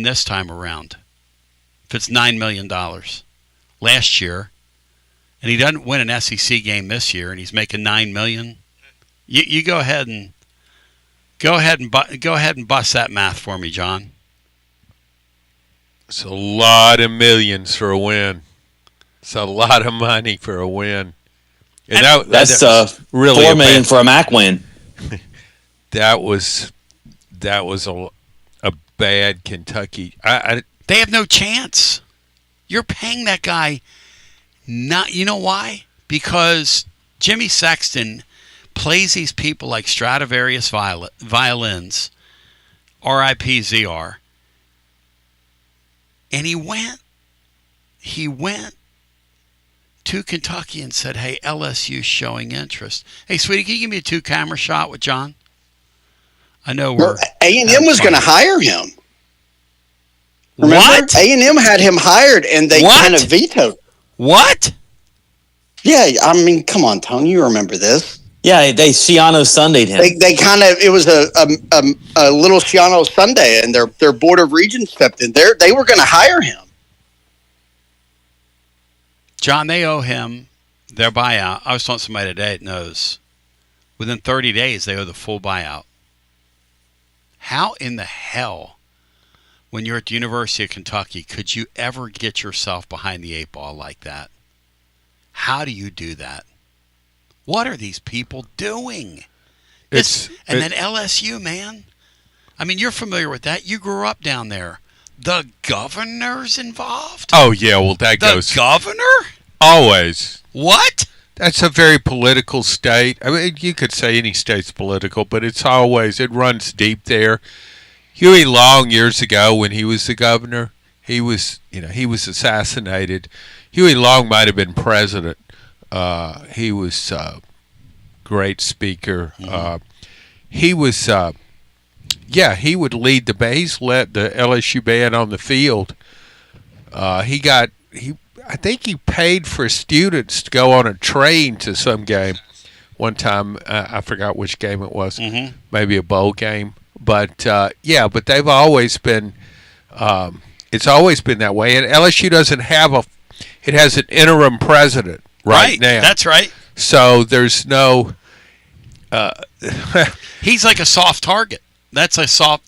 this time around. If it's $9 million last year, and he doesn't win an SEC game this year, and he's making $9 million, you go ahead and bust that math for me, John. It's a lot of millions for a win. It's a lot of money for a win. And that's really $4 million for a MAC win. That was a bad Kentucky. They have no chance. You're paying that guy. Not, you know why? Because Jimmy Sexton plays these people like Stradivarius violins, R.I.P. ZR. And he went to Kentucky and said, hey, LSU's showing interest. Hey, sweetie, can you give me a 2-camera shot with John? I know we're... A&M was going to hire him. Remember? What? A&M had him hired, and they kind of vetoed. What? Yeah, I mean, come on, Tony, you remember this. Yeah, they Shiano Sunday'd him. They kind of, it was a little Shiano Sunday, and their board of regents stepped in. They were going to hire him. John, they owe him their buyout. I was talking to somebody today that knows. Within 30 days, they owe the full buyout. How in the hell, when you're at the University of Kentucky, could you ever get yourself behind the 8 ball like that? How do you do that? What are these people doing? Then LSU, man. I mean, you're familiar with that. You grew up down there. The governor's involved? Oh, yeah, well, that goes... The governor? Always. What? That's a very political state. I mean, you could say any state's political, but it runs deep there. Huey Long, years ago, when he was the governor, he was assassinated. Huey Long might have been president. He was a great speaker. Mm-hmm. He was... he would lead the band. He's led the LSU band on the field. I think he paid for students to go on a train to some game one time. I forgot which game it was. Mm-hmm. Maybe a bowl game. But but they've always been. It's always been that way. And LSU doesn't have it has an interim president right now. That's right. So there's no. He's like a soft target. That's a soft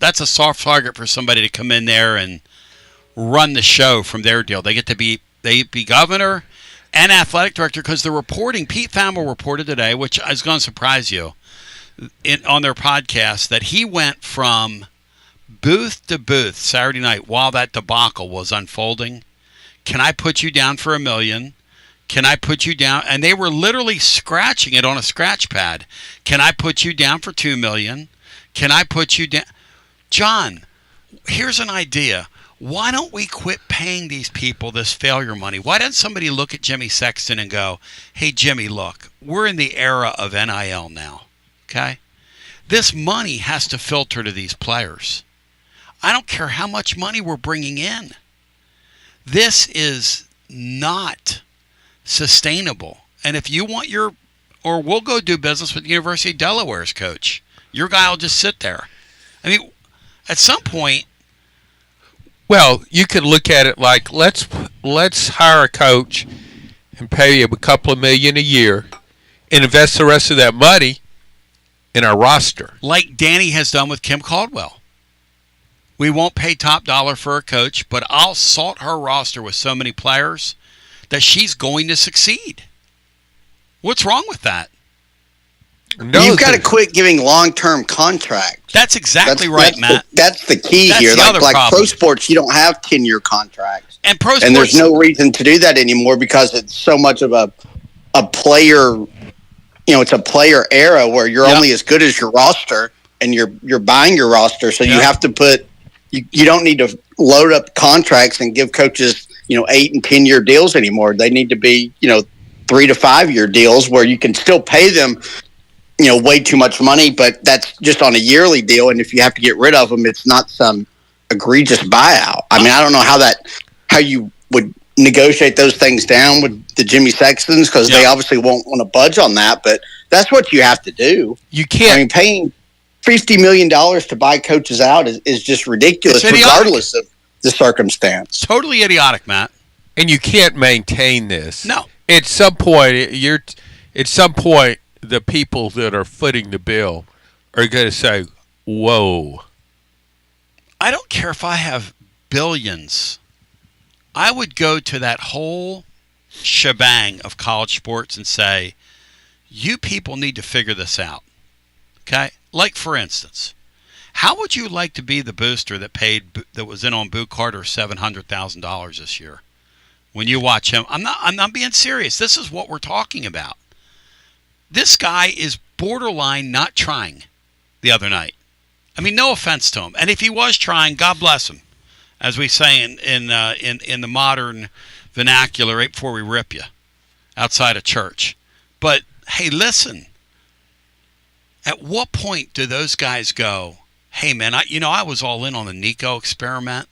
target for somebody to come in there and run the show from their deal. They get to be governor and athletic director because the reporting. Pete Thamel reported today, which is going to surprise you, on their podcast, that he went from booth to booth Saturday night while that debacle was unfolding. Can I put you down for $1 million? Can I put you down? And they were literally scratching it on a scratch pad. Can I put you down for $2 million? Can I put you down? John, here's an idea. Why don't we quit paying these people this failure money? Why doesn't somebody look at Jimmy Sexton and go, hey, Jimmy, look, we're in the era of NIL now, okay? This money has to filter to these players. I don't care how much money we're bringing in. This is not sustainable. And if you want we'll go do business with the University of Delaware's coach. Your guy will just sit there. I mean, at some point... Well, you could look at it like, let's hire a coach and pay him a couple of million a year and invest the rest of that money in our roster. Like Danny has done with Kim Caldwell. We won't pay top dollar for a coach, but I'll salt her roster with so many players that she's going to succeed. What's wrong with that? No, you've got to quit giving long-term contracts. That's exactly right, Matt. That's the key here. Like pro sports, you don't have 10-year contracts. And pro sports, and there's no reason to do that anymore because it's so much of a player, it's a player era where you're only as good as your roster and you're buying your roster. So you have to put, you don't need to load up contracts and give coaches, 8 and 10-year deals anymore. They need to be, 3 to 5 year deals where you can still pay them, way too much money, but that's just on a yearly deal. And if you have to get rid of them, it's not some egregious buyout. I mean, I don't know how you would negotiate those things down with the Jimmy Sextons because they obviously won't want to budge on that, but that's what you have to do. You can't. I mean, paying $50 million to buy coaches out is just ridiculous, regardless the circumstance. Totally idiotic, Matt. And you can't maintain this. No. At some point, the people that are footing the bill are going to say, "Whoa." I don't care if I have billions. I would go to that whole shebang of college sports and say, you people need to figure this out. Okay? Like, for instance, how would you like to be the booster that was in on Boo Carter $700,000 this year? When you watch him, I'm not being serious. This is what we're talking about. This guy is borderline not trying the other night. I mean, no offense to him. And if he was trying, God bless him, as we say in the modern vernacular, right before we rip you outside of church. But hey, listen. At what point do those guys go, hey man, I was all in on the Nico experiment,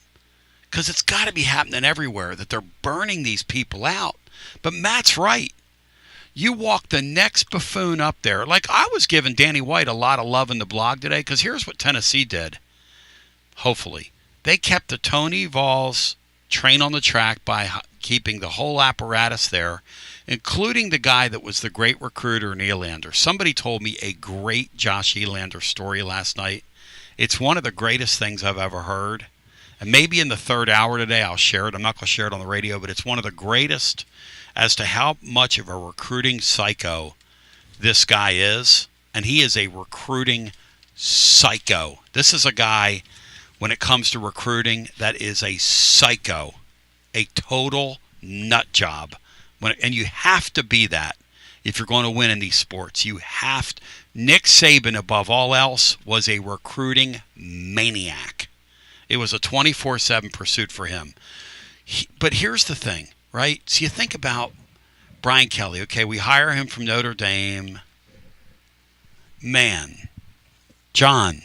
because it's got to be happening everywhere that they're burning these people out. But Matt's right. You walk the next buffoon up there. Like, I was giving Danny White a lot of love in the blog today, because here's what Tennessee did. Hopefully. They kept the Tony Vols train on the track by keeping the whole apparatus there, including the guy that was the great recruiter in Elander. Somebody told me a great Josh Elander story last night. It's one of the greatest things I've ever heard. And maybe in the third hour today I'll share it. I'm not going to share it on the radio, but it's one of the greatest as to how much of a recruiting psycho this guy is. And he is a recruiting psycho. This is a guy, when it comes to recruiting, that is a psycho, a total nut job. And you have to be that if you're going to win in these sports. You have to. Nick Saban, above all else, was a recruiting maniac. It was a 24/7 pursuit for him. But here's the thing, right? So you think about Brian Kelly. Okay, we hire him from Notre Dame. Man, John,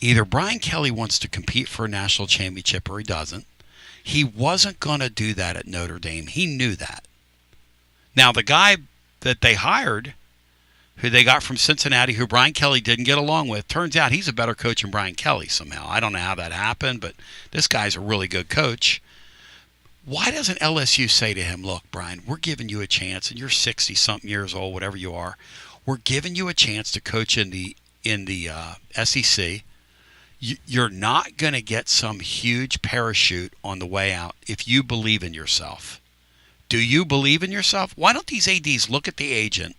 either Brian Kelly wants to compete for a national championship or he doesn't. He wasn't going to do that at Notre Dame. He knew that. Now, the guy that they hired, who they got from Cincinnati, who Brian Kelly didn't get along with, turns out he's a better coach than Brian Kelly somehow. I don't know how that happened, but this guy's a really good coach. Why doesn't LSU say to him, look, Brian, we're giving you a chance, and you're 60-something years old, whatever you are. We're giving you a chance to coach in the SEC. You're not going to get some huge parachute on the way out if you believe in yourself. Do you believe in yourself? Why don't these ADs look at the agent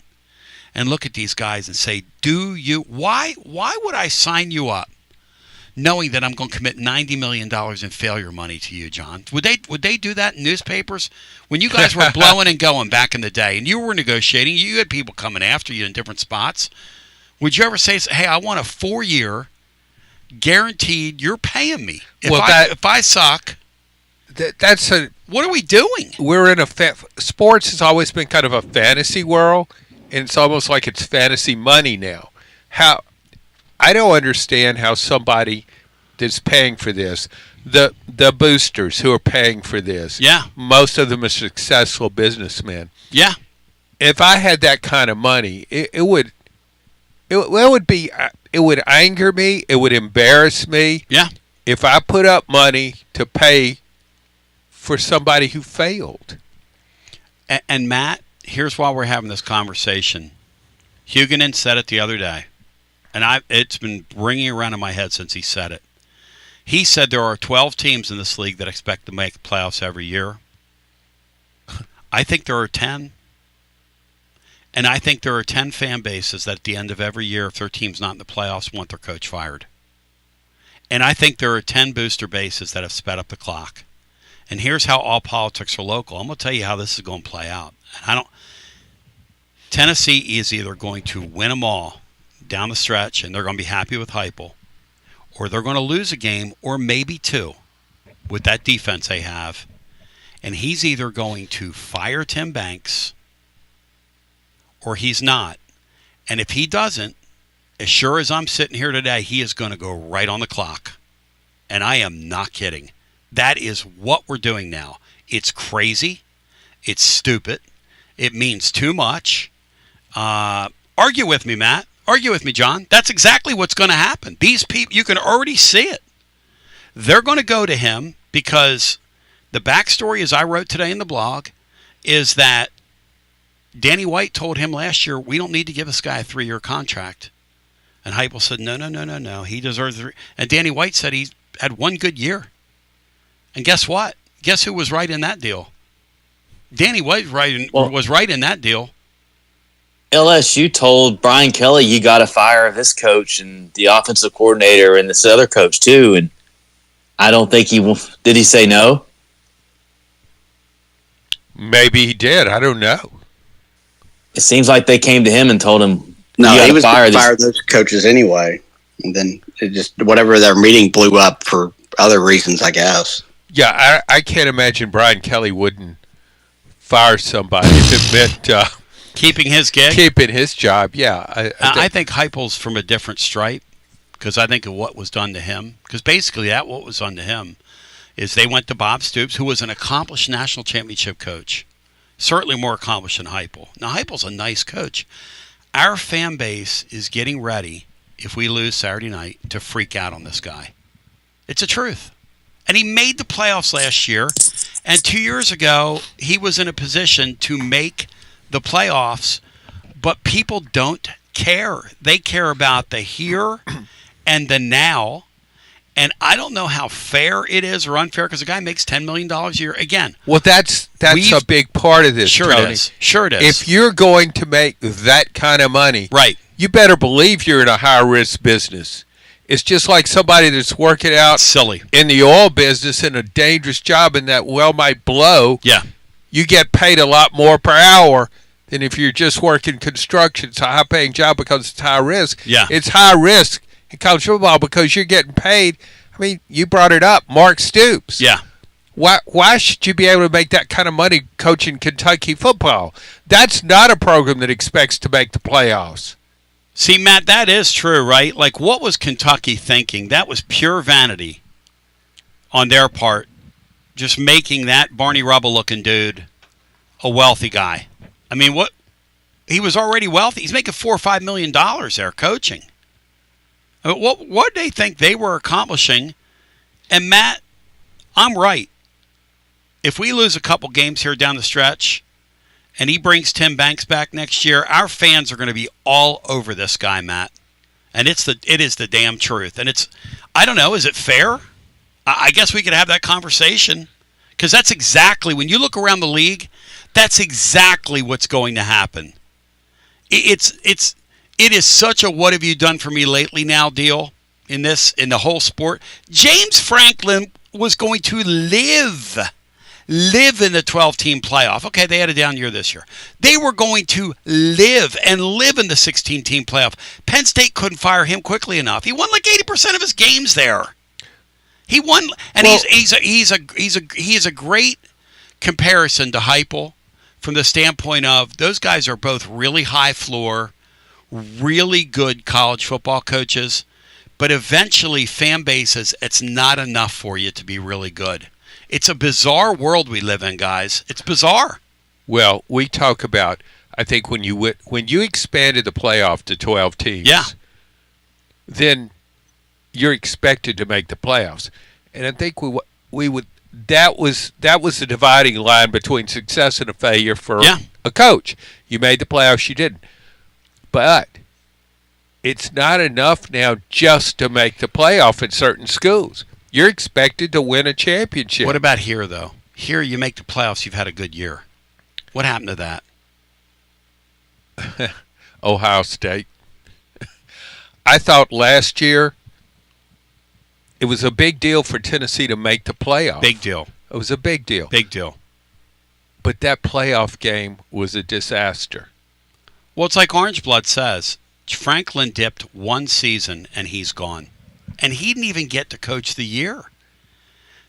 and look at these guys and say, do you? Why would I sign you up knowing that I'm going to commit $90 million in failure money to you, John? Would they do that in newspapers? When you guys were blowing and going back in the day and you were negotiating, you had people coming after you in different spots. Would you ever say, hey, I want a 4-year guaranteed, you're paying me. If I suck, what are we doing? We're in sports has always been kind of a fantasy world, and it's almost like it's fantasy money now. I don't understand how somebody that's paying for this, the boosters who are paying for this, most of them are successful businessmen. Yeah. If I had that kind of money, it would anger me. It would embarrass me. Yeah. If I put up money to pay for somebody who failed. And Matt, here's why we're having this conversation. Huguenin said it the other day, and it's been ringing around in my head since he said it. He said there are 12 teams in this league that expect to make playoffs every year. I think there are 10. And I think there are 10 fan bases that at the end of every year, if their team's not in the playoffs, want their coach fired. And I think there are 10 booster bases that have sped up the clock. And here's how all politics are local. I'm going to tell you how this is going to play out. Tennessee is either going to win them all down the stretch, and they're going to be happy with Heupel, or they're going to lose a game, or maybe two, with that defense they have. And he's either going to fire Tim Banks, or he's not. And if he doesn't, as sure as I'm sitting here today, he is going to go right on the clock. And I am not kidding. That is what we're doing now. It's crazy. It's stupid. It means too much. Argue with me, Matt. Argue with me, John. That's exactly what's going to happen. These people, you can already see it. They're going to go to him because the backstory, as I wrote today in the blog, is that Danny White told him last year, we don't need to give this guy a 3-year contract. And Heupel said, no. He deserves it. And Danny White said he had one good year. And guess what? Guess who was right in that deal? Danny White was right in that deal. LSU told Brian Kelly, you got to fire this coach and the offensive coordinator and this other coach too. And I don't think did he say no? Maybe he did. I don't know. It seems like they came to him and told him, no, he was going to fire those coaches anyway. And then it just, whatever their meeting blew up for other reasons, I guess. Yeah, I can't imagine Brian Kelly wouldn't fire somebody if it meant keeping his gig, keeping his job. Yeah, I think Heupel's from a different stripe because I think of what was done to him. Because basically, what was done to him is they went to Bob Stoops, who was an accomplished national championship coach, certainly more accomplished than Heupel. Now Heupel's a nice coach. Our fan base is getting ready, if we lose Saturday night, to freak out on this guy. It's the truth. And he made the playoffs last year. And 2 years ago, he was in a position to make the playoffs. But people don't care. They care about the here and the now. And I don't know how fair it is or unfair because the guy makes $10 million a year. Again. Well, that's a big part of this, Sure Tony. it is. Sure it is. If you're going to make that kind of money, right, you better believe you're in a high-risk business. It's just like somebody that's working out silly in the oil business in a dangerous job and that well might blow. Yeah. You get paid a lot more per hour than if you're just working construction. It's a high-paying job because it's high risk. Yeah. It's high risk in college football because you're getting paid. I mean, you brought it up, Mark Stoops. Yeah. Why should you be able to make that kind of money coaching Kentucky football? That's not a program that expects to make the playoffs. See, Matt, that is true, right? Like, what was Kentucky thinking? That was pure vanity on their part, just making that Barney Rubble-looking dude a wealthy guy. I mean, what? He was already wealthy. He's making $4 or $5 million there coaching. I mean, what did they think they were accomplishing? And, Matt, I'm right. If we lose a couple games here down the stretch and he brings Tim Banks back next year, our fans are going to be all over this guy, Matt. And it is the damn truth. And it's, I don't know, is it fair? I guess we could have that conversation because that's exactly, when you look around the league, that's exactly what's going to happen. It is such a what have you done for me lately now deal in the whole sport. James Franklin was going to live in the 12-team playoff. Okay, they had a down year this year. They were going to live in the 16-team playoff. Penn State couldn't fire him quickly enough. He won like 80% of his games there. He won, and he is a great comparison to Heupel from the standpoint of those guys are both really high floor, really good college football coaches, but eventually fan bases, it's not enough for you to be really good. It's a bizarre world we live in, guys. It's bizarre. Well, we talk about, I think when you expanded the playoff to 12 teams, yeah, then you're expected to make the playoffs. And I think we would that was the dividing line between success and a failure for a coach. You made the playoffs, you didn't. But it's not enough now just to make the playoff at certain schools. You're expected to win a championship. What about here, though? Here you make the playoffs, you've had a good year. What happened to that? Ohio State. I thought last year it was a big deal for Tennessee to make the playoff. Big deal. It was a big deal. Big deal. But that playoff game was a disaster. Well, it's like Orange Blood says. Franklin dipped one season, and he's gone. And he didn't even get to coach the year.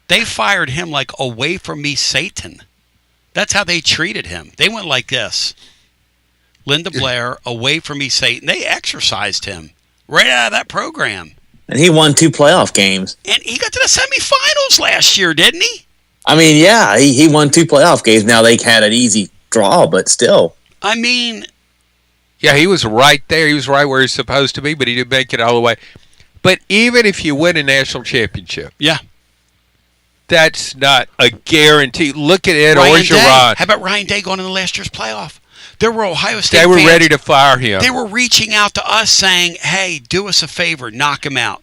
They fired him like, away from me, Satan. That's how they treated him. They went like this. Linda Blair, away from me, Satan. They exorcised him right out of that program. And he won 2 playoff games. And he got to the semifinals last year, didn't he? I mean, yeah, he won 2 playoff games. Now they had an easy draw, but still. I mean... Yeah, he was right there. He was right where he's supposed to be, but he didn't make it all the way. But even if you win a national championship, yeah, That's not a guarantee. Look at Ed Ryan Day. Orgeron. How about Ryan Day going in the last year's playoff? There were Ohio State They were fans, ready to fire him. They were reaching out to us saying, hey, do us a favor, knock him out.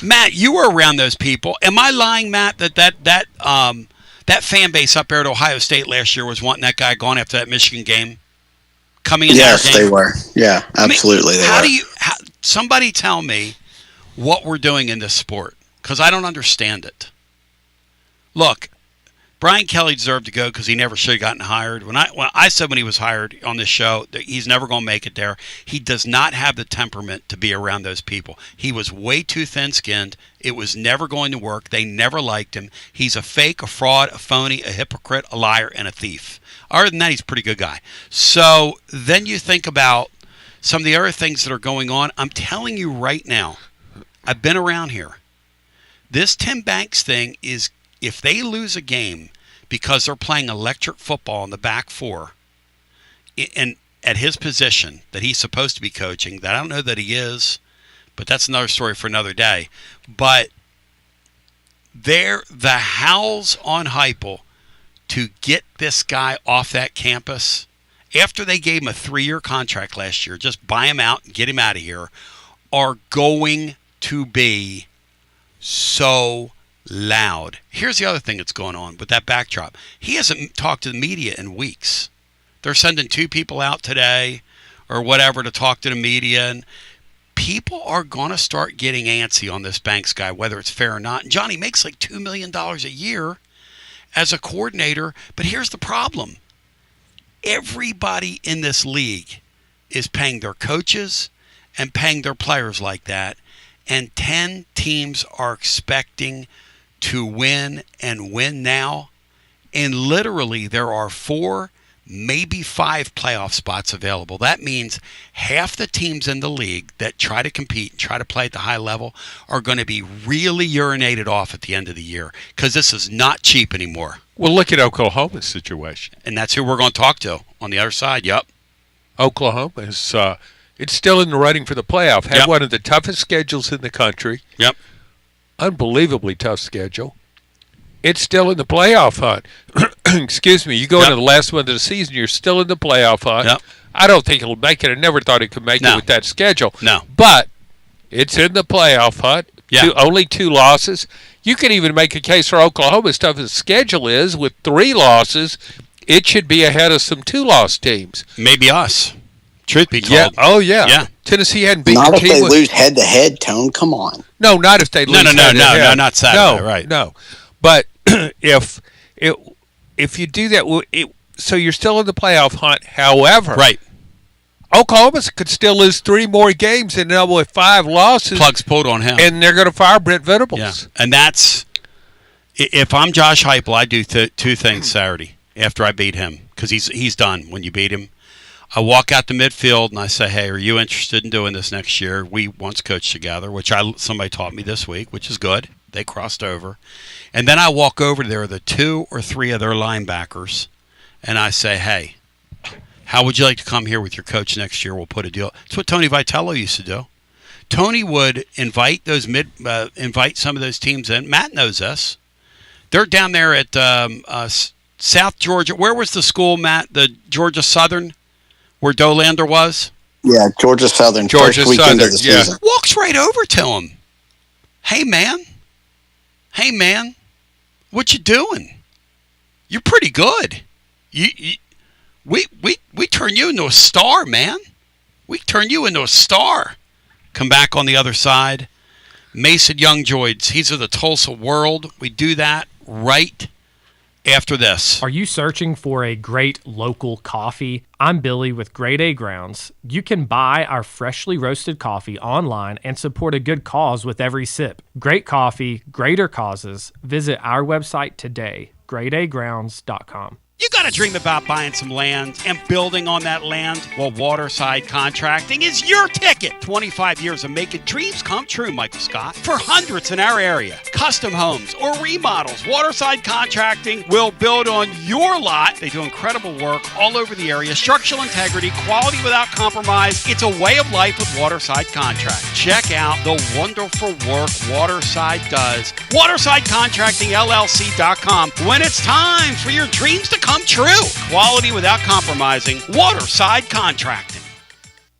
Matt, you were around those people. Am I lying, Matt, that fan base up there at Ohio State last year was wanting that guy gone after that Michigan game? Coming in yes, they were. Yeah, absolutely. Somebody tell me what we're doing in this sport, because I don't understand it. Look, Brian Kelly deserved to go because he never should have gotten hired. When I said when he was hired on this show that he's never going to make it there, he does not have the temperament to be around those people. He was way too thin-skinned. It was never going to work. They never liked him. He's a fake, a fraud, a phony, a hypocrite, a liar, and a thief. Other than that, he's a pretty good guy. So then you think about some of the other things that are going on. I'm telling you right now, I've been around here. This Tim Banks thing is, if they lose a game because they're playing electric football in the back four, and at his position that he's supposed to be coaching, that I don't know that he is, but that's another story for another day. But the howls on Heupel to get this guy off that campus, after they gave him a 3-year contract last year, just buy him out and get him out of here, are going to be so loud. Here's the other thing that's going on with that backdrop. He hasn't talked to the media in weeks. They're sending 2 people out today or whatever to talk to the media, and people are going to start getting antsy on this Banks guy, whether it's fair or not. And Johnny makes like $2 million a year as a coordinator, but here's the problem. Everybody in this league is paying their coaches and paying their players like that, and 10 teams are expecting to win and win now, and literally there are 4, maybe 5 playoff spots available. That means half the teams in the league that try to compete and try to play at the high level are going to be really urinated off at the end of the year, because this is not cheap anymore. Well, look at Oklahoma's situation. And that's who we're going to talk to on the other side. Yep. Oklahoma is it's still in the running for the playoff. Had one of the toughest schedules in the country. Yep. Unbelievably tough schedule. It's still in the playoff hunt. Excuse me. You go into the last month of the season, you're still in the playoff hunt. Yep. I don't think it'll make it. I never thought it could make it with that schedule. No. But it's in the playoff hunt. Yeah. Only 2 losses. You can even make a case for Oklahoma, as tough as the schedule is, with 3 losses, it should be ahead of some 2-loss teams. Maybe us. Truth be told. Yeah. Oh, yeah. Yeah. Tennessee hadn't beaten Not a if team they lose head-to-head, Tone. Come on. No, not if they lose head-to-head. No, not Saturday. Right. No. But if you do that, so you're still in the playoff hunt. However, right. Oklahoma could still lose 3 more games and end up with 5 losses. Plugs pulled on him. And they're going to fire Brent Venables. Yeah. And that's, if I'm Josh Heupel, I do 2 things Saturday after I beat him, because he's done when you beat him. I walk out to midfield and I say, hey, are you interested in doing this next year? We once coached together, which somebody taught me this week, which is good. They crossed over. And then I walk over to the 2 or 3 of their linebackers, and I say, hey, how would you like to come here with your coach next year? We'll put a deal. It's what Tony Vitello used to do. Tony would invite some of those teams in. Matt knows this. They're down there at South Georgia. Where was the school, Matt? The Georgia Southern, where Elander was? Yeah, Georgia Southern. Georgia first weekend Southern, of the season. Walks right over to him. Hey, man, what you doing? You're pretty good. We turn you into a star, man. We turn you into a star. Come back on the other side. Mason Youngjoyds, he's of the Tulsa World. We do that right after this. Are you searching for a great local coffee? I'm Billy with Grade A Grounds. You can buy our freshly roasted coffee online and support a good cause with every sip. Great coffee, greater causes. Visit our website today, gradeagrounds.com. You got to dream about buying some land and building on that land? Well, Waterside Contracting is your ticket. 25 years of making dreams come true, Michael Scott. For hundreds in our area, custom homes or remodels, Waterside Contracting will build on your lot. They do incredible work all over the area. Structural integrity, quality without compromise. It's a way of life with Waterside Contract. Check out the wonderful work Waterside does. WatersideContractingLLC.com. When it's time for your dreams to come true. Quality without compromising. Waterside Contracting.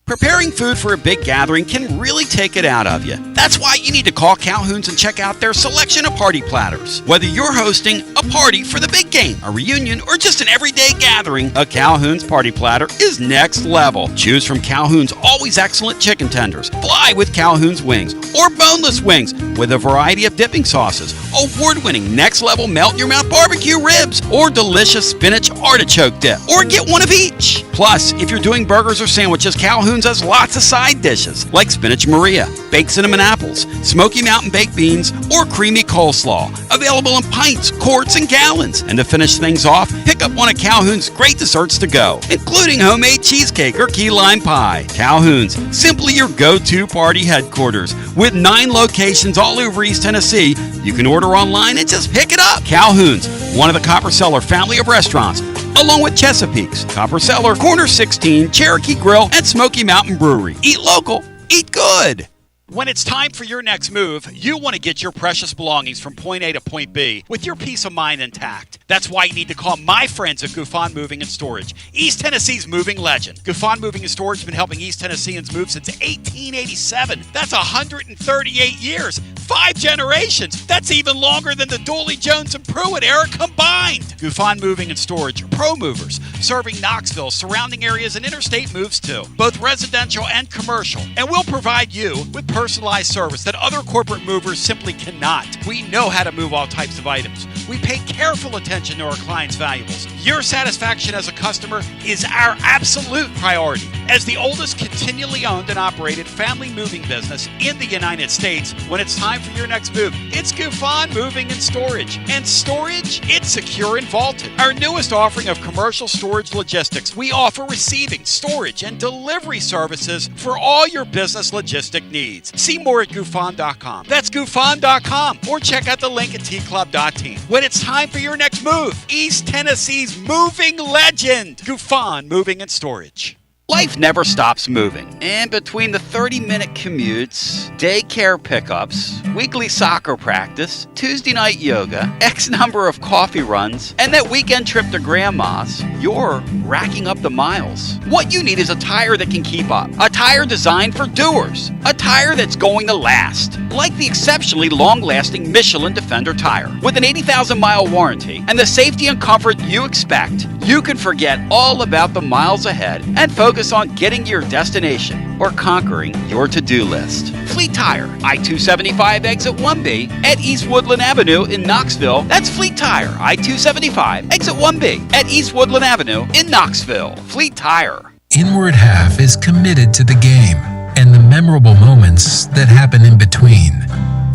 Preparing food for a big gathering can really take it out of you. That's why you need to call Calhoun's and check out their selection of party platters. Whether you're hosting a party for the big game, a reunion, or just an everyday gathering, a Calhoun's party platter is next level. Choose from Calhoun's always excellent chicken tenders, fly with Calhoun's wings, or boneless wings with a variety of dipping sauces, award-winning next-level melt-in-your-mouth barbecue ribs, or delicious spinach artichoke dip, or get one of each. Plus, if you're doing burgers or sandwiches, Calhoun's has lots of side dishes like spinach Maria, baked cinnamon apples, Smoky Mountain baked beans, or creamy coleslaw. Available in pints, quarts, and gallons. And to finish things off, pick up one of Calhoun's great desserts to go, including homemade cheesecake or key lime pie. Calhoun's, simply your go-to party headquarters. With 9 locations all over East Tennessee, you can order online and just pick it up. Calhoun's, one of the Copper Cellar family of restaurants, along with Chesapeake's, Copper Cellar, Corner 16, Cherokee Grill, and Smoky Mountain Brewery. Eat local, eat good. When it's time for your next move, you want to get your precious belongings from point A to point B with your peace of mind intact. That's why you need to call my friends at Gouffon Moving and Storage, East Tennessee's moving legend. Gouffon Moving and Storage has been helping East Tennesseans move since 1887. That's 138 years. 5 generations. That's even longer than the Dooley, Jones, and Pruitt era combined. Gouffon Moving and Storage are pro movers, serving Knoxville, surrounding areas, and interstate moves too, both residential and commercial. And we'll provide you with personalized service that other corporate movers simply cannot. We know how to move all types of items. We pay careful attention to our clients' valuables. Your satisfaction as a customer is our absolute priority. As the oldest continually owned and operated family moving business in the United States, when it's time for your next move, it's Gouffon Moving and Storage. And storage, it's secure and vaulted. Our newest offering of commercial storage logistics, we offer receiving, storage, and delivery services for all your business logistic needs. See more at Gouffon.com. That's Gouffon.com. Or check out the link at tclub.team. When it's time for your next move, East Tennessee's moving legend, Gouffon Moving and Storage. Life never stops moving, and between the 30-minute commutes, daycare pickups, weekly soccer practice, Tuesday night yoga, X number of coffee runs, and that weekend trip to Grandma's, you're racking up the miles. What you need is a tire that can keep up, a tire designed for doers, a tire that's going to last, like the exceptionally long-lasting Michelin Defender tire. With an 80,000-mile warranty and the safety and comfort you expect, you can forget all about the miles ahead and focus on getting to your destination or conquering your to-do list. Fleet Tire, I-275 exit 1B at East Woodland Avenue in Knoxville. That's Fleet Tire, I-275 exit 1B at East Woodland Avenue in Knoxville. Fleet Tire. Inward Half is committed to the game and the memorable moments that happen in between.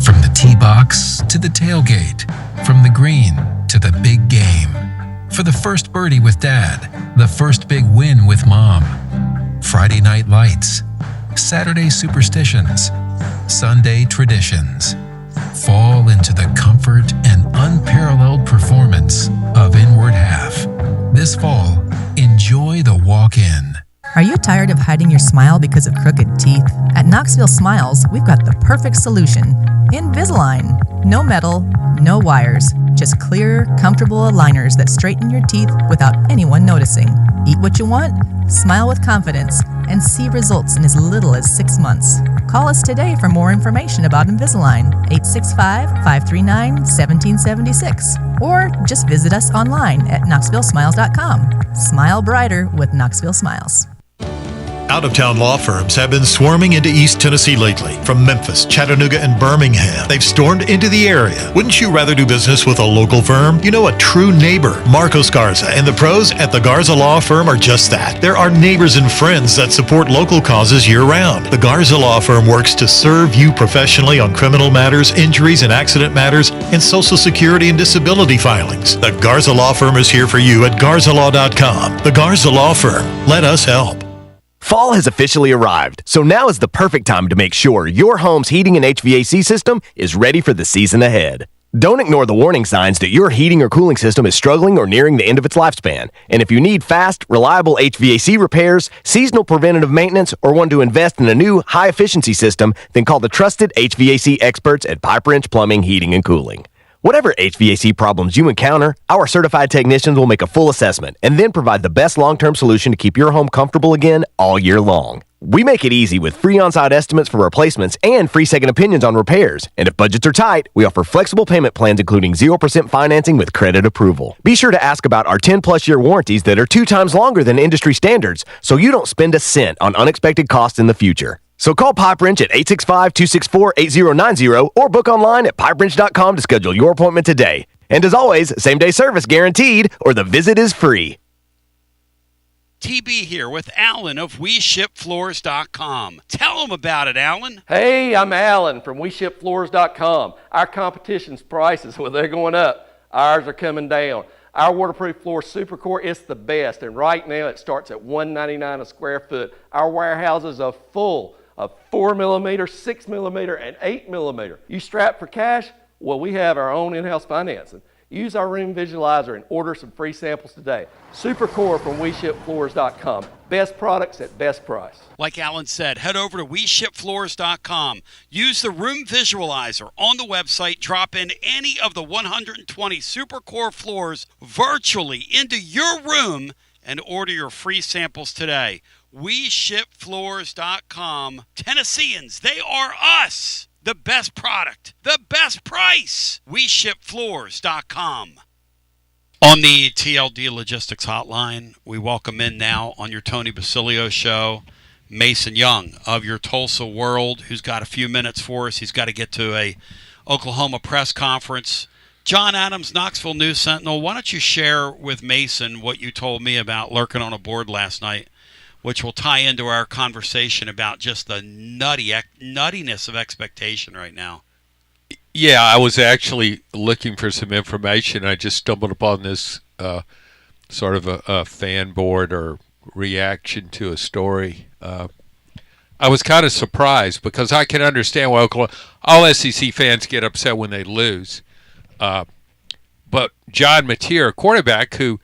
From the tee box to the tailgate, from the green to the big game. For the first birdie with Dad, the first big win with Mom. Friday night lights, Saturday superstitions, Sunday traditions. Fall into the comfort and unparalleled performance of Inward Half. This fall, enjoy the walk-in. Are you tired of hiding your smile because of crooked teeth? At Knoxville Smiles, we've got the perfect solution. Invisalign. No metal, no wires, just clear, comfortable aligners that straighten your teeth without anyone noticing. Eat what you want, smile with confidence, and see results in as little as 6 months. Call us today for more information about Invisalign, 865-539-1776, or just visit us online at knoxvillesmiles.com. Smile brighter with Knoxville Smiles. Out-of-town law firms have been swarming into East Tennessee lately. From Memphis, Chattanooga, and Birmingham, they've stormed into the area. Wouldn't you rather do business with a local firm? You know, a true neighbor. Marcos Garza and the pros at the Garza Law Firm are just that. There are neighbors and friends that support local causes year-round. The Garza Law Firm works to serve you professionally on criminal matters, injuries and accident matters, and Social Security and disability filings. The Garza Law Firm is here for you at garzalaw.com. The Garza Law Firm. Let us help. Fall has officially arrived, so now is the perfect time to make sure your home's heating and HVAC system is ready for the season ahead. Don't ignore the warning signs that your heating or cooling system is struggling or nearing the end of its lifespan. And if you need fast, reliable HVAC repairs, seasonal preventative maintenance, or want to invest in a new, high-efficiency system, then call the trusted HVAC experts at Pipe Wrench Plumbing, Heating, and Cooling. Whatever HVAC problems you encounter, our certified technicians will make a full assessment and then provide the best long-term solution to keep your home comfortable again all year long. We make it easy with free on-site estimates for replacements and free second opinions on repairs. And if budgets are tight, we offer flexible payment plans including 0% financing with credit approval. Be sure to ask about our 10-plus year warranties that are 2 times longer than industry standards so you don't spend a cent on unexpected costs in the future. So call Pipe Wrench at 865-264-8090 or book online at pipewrench.com to schedule your appointment today. And as always, same-day service guaranteed or the visit is free. TB here with Alan of WeShipFloors.com. Tell them about it, Alan. Hey, I'm Alan from WeShipFloors.com. Our competition's prices, well, they're going up. Ours are coming down. Our waterproof floor Supercore is the best, and right now it starts at $199 a square foot. Our warehouses are full of 4mm, 6mm, and 8mm. You strapped for cash? Well, we have our own in-house financing. Use our room visualizer and order some free samples today. Supercore from WeShipFloors.com. Best products at best price. Like Alan said, head over to WeShipFloors.com. Use the room visualizer on the website. Drop in any of the 120 Supercore floors virtually into your room and order your free samples today. WeShipFloors.com. Tennesseans, they are us. The best product, the best price. WeShipFloors.com. On the TLD Logistics Hotline, we welcome in now on your Tony Basilio show, Mason Young of your Tulsa World, who's got a few minutes for us. He's got to get to a Oklahoma press conference. John Adams, Knoxville News Sentinel, why don't you share with Mason what you told me about lurking on a board last night, which will tie into our conversation about just the nuttiness of expectation right now. Yeah, I was actually looking for some information. I just stumbled upon this sort of a fan board or reaction to a story. I was kind of surprised because I can understand why all SEC fans get upset when they lose. But John Mateer, a quarterback who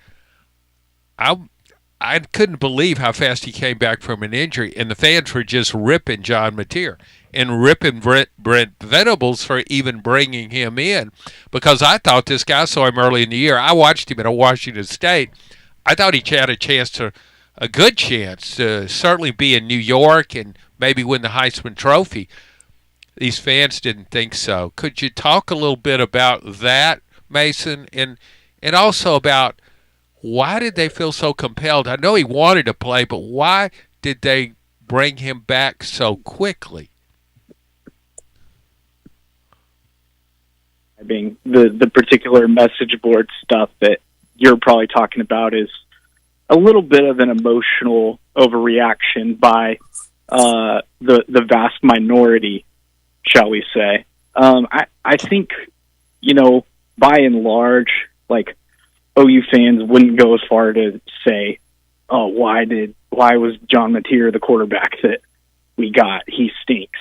I couldn't believe how fast he came back from an injury, and the fans were just ripping John Mateer and ripping Brent Venables for even bringing him in because I thought this guy saw him early in the year. I watched him at Washington State. I thought he had a good chance to certainly be in New York and maybe win the Heisman Trophy. These fans didn't think so. Could you talk a little bit about that, Mason, and also about why did they feel so compelled? I know he wanted to play, but why did they bring him back so quickly? I mean, the particular message board stuff that you're probably talking about is a little bit of an emotional overreaction by the vast minority, shall we say. I think, by and large, like, OU fans wouldn't go as far to say, oh, why was John Mateer the quarterback that we got? He stinks.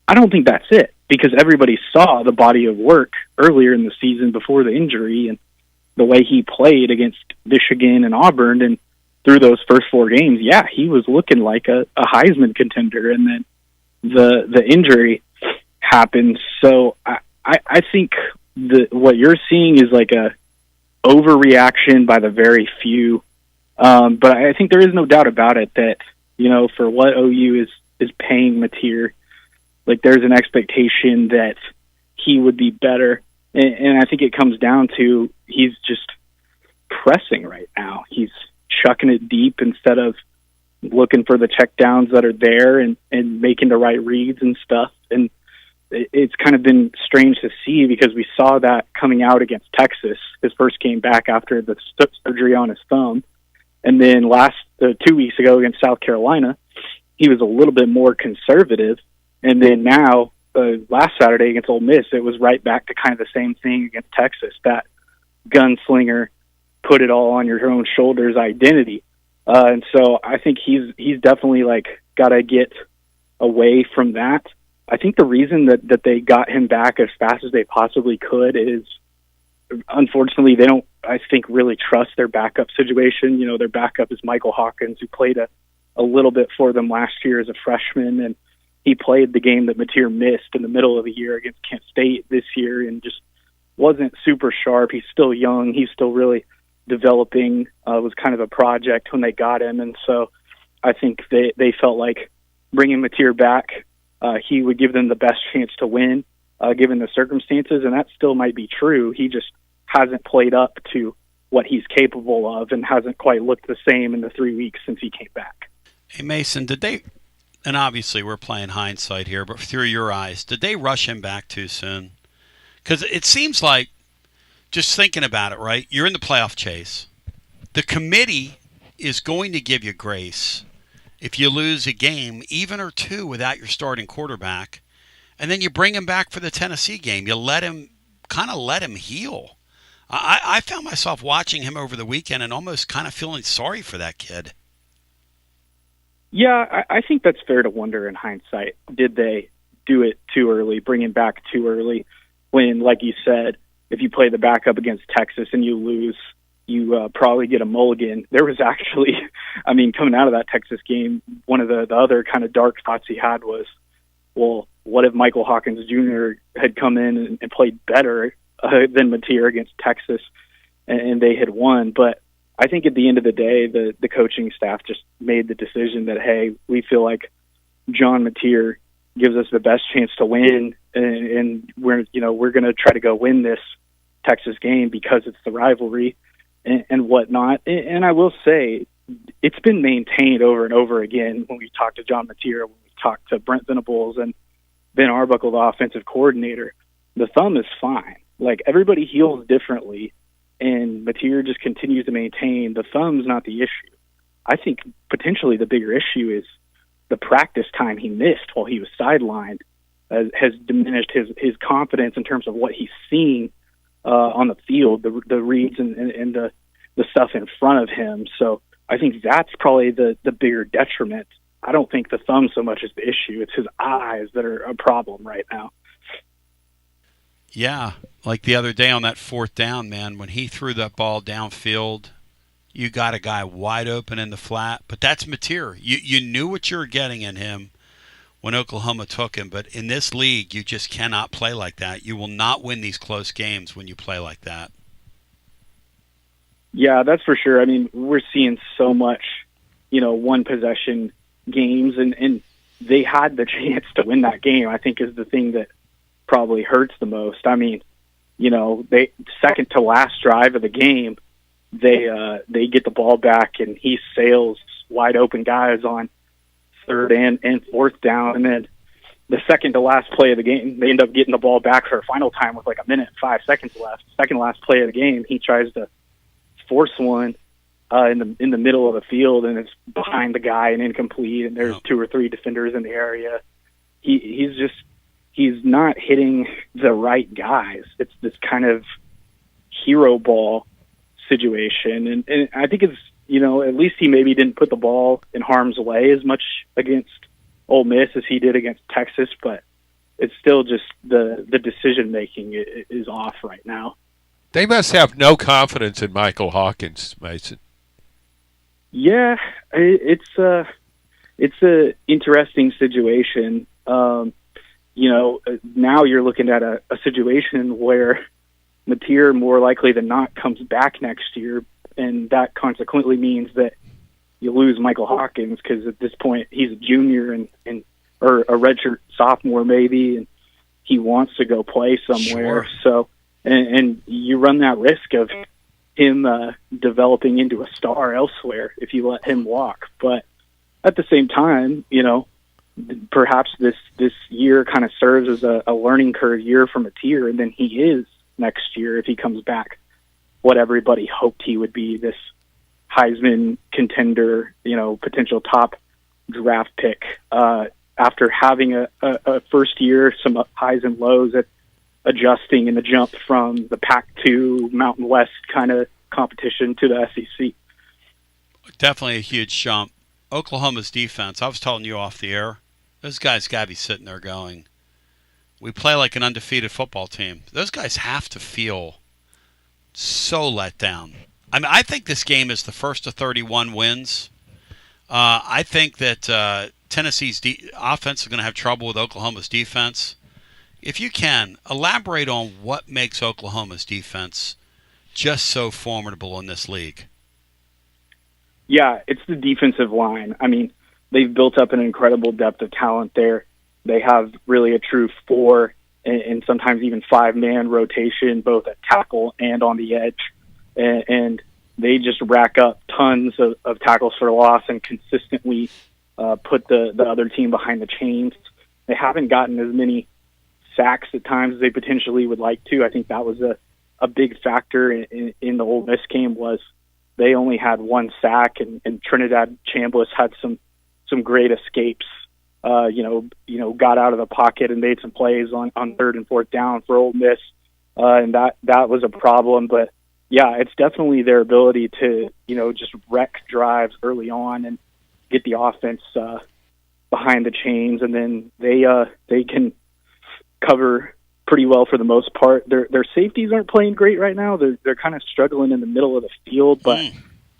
I don't think that's it, because everybody saw the body of work earlier in the season before the injury and the way he played against Michigan and Auburn. And through those first 4 games, yeah, he was looking like a Heisman contender. And then the injury happened. So I think what you're seeing is like a overreaction by the very few. But I think there is no doubt about it that, for what OU is paying Mateer, like there's an expectation that he would be better. And I think it comes down to he's just pressing right now. He's chucking it deep instead of looking for the check downs that are there and making the right reads and stuff. And it's kind of been strange to see because we saw that coming out against Texas, his first game back after the surgery on his thumb. And then 2 weeks ago against South Carolina, he was a little bit more conservative. And then now, last Saturday against Ole Miss, it was right back to kind of the same thing against Texas, that gunslinger, put it all on your own shoulders identity. And so I think he's definitely got to get away from that. I think the reason that they got him back as fast as they possibly could is, unfortunately, they don't, I think, really trust their backup situation. Their backup is Michael Hawkins, who played a little bit for them last year as a freshman, and he played the game that Mateer missed in the middle of the year against Kent State this year and just wasn't super sharp. He's still young. He's still really developing. Was kind of a project when they got him, and so I think they felt like bringing Mateer back, he would give them the best chance to win, given the circumstances, and that still might be true. He just hasn't played up to what he's capable of and hasn't quite looked the same in the 3 weeks since he came back. Hey, Mason, did they, and obviously we're playing hindsight here, but through your eyes, did they rush him back too soon? Because it seems like, just thinking about it, right, you're in the playoff chase. The committee is going to give you grace if you lose a game, even or two, without your starting quarterback, and then you bring him back for the Tennessee game. You let him heal. I found myself watching him over the weekend and almost kind of feeling sorry for that kid. Yeah, I think that's fair to wonder in hindsight. Did they do it too early, bring him back too early, when, like you said, if you play the backup against Texas and you lose, you probably get a mulligan. There was actually, coming out of that Texas game, one of the other kind of dark thoughts he had was, well, what if Michael Hawkins Jr. had come in and played better than Mateer against Texas and they had won? But I think at the end of the day, the coaching staff just made the decision that, hey, we feel like John Mateer gives us the best chance to win, and we're going to try to go win this Texas game because it's the rivalry and whatnot. And I will say, it's been maintained over and over again when we talk to John Mateer, when we talk to Brent Venables and Ben Arbuckle, the offensive coordinator. The thumb is fine. Everybody heals differently, and Mateer just continues to maintain the thumb's not the issue. I think potentially the bigger issue is the practice time he missed while he was sidelined has diminished his confidence in terms of what he's seeing on the field, the reads and the stuff in front of him. So I think that's probably the bigger detriment. I don't think the thumb so much is the issue. It's his eyes that are a problem right now. Yeah, like the other day on that fourth down, man, when he threw that ball downfield, you got a guy wide open in the flat. But that's Mateer. You knew what you were getting in him when Oklahoma took him. But in this league, you just cannot play like that. You will not win these close games when you play like that. Yeah, that's for sure. We're seeing so much, one possession games, and they had the chance to win that game, I think, is the thing that probably hurts the most. They second to last drive of the game, they get the ball back and he sails wide open guys on third and fourth down, and then the second to last play of the game, they end up getting the ball back for a final time with 1 minute and 5 seconds left. Second to last play of the game, he tries to force one in the middle of the field, and it's behind the guy and incomplete, and there's 2 or 3 defenders in the area. He's not hitting the right guys. It's this kind of hero ball situation. And I think it's, at least he maybe didn't put the ball in harm's way as much against Ole Miss as he did against Texas, but it's still just the decision-making is off right now. They must have no confidence in Michael Hawkins, Mason. Yeah, it's a interesting situation. Now you're looking at a situation where Mateer more likely than not comes back next year, and that consequently means that you lose Michael Hawkins because at this point he's a junior or a redshirt sophomore maybe, and he wants to go play somewhere. Sure. So, and you run that risk of him developing into a star elsewhere if you let him walk. But at the same time, perhaps this year kind of serves as a learning curve year from a tier, and then he is next year if he comes back what everybody hoped he would be, this Heisman contender, potential top draft pick. After having a first year, some highs and lows at adjusting in the jump from the Pac-2 Mountain West kind of competition to the SEC. Definitely a huge jump. Oklahoma's defense, I was telling you off the air, those guys got to be sitting there going, we play like an undefeated football team. Those guys have to feel so let down. I mean, I think this game is the first of 31 wins. I think that Tennessee's offense is going to have trouble with Oklahoma's defense. If you can, elaborate on what makes Oklahoma's defense just so formidable in this league. Yeah, it's the defensive line. I mean, they've built up an incredible depth of talent there. They have really a true 4 and sometimes even 5-man rotation, both at tackle and on the edge. And they just rack up tons of tackles for loss and consistently put the other team behind the chains. They haven't gotten as many sacks at times as they potentially would like to. I think that was a big factor in the Ole Miss game was they only had 1 sack, and Trinidad Chambliss had some great escapes. Got out of the pocket and made some plays on 3rd and 4th down for Ole Miss, and that was a problem. But yeah, it's definitely their ability to just wreck drives early on and get the offense behind the chains, and then they can cover pretty well for the most part. Their safeties aren't playing great right now. They're kind of struggling in the middle of the field, but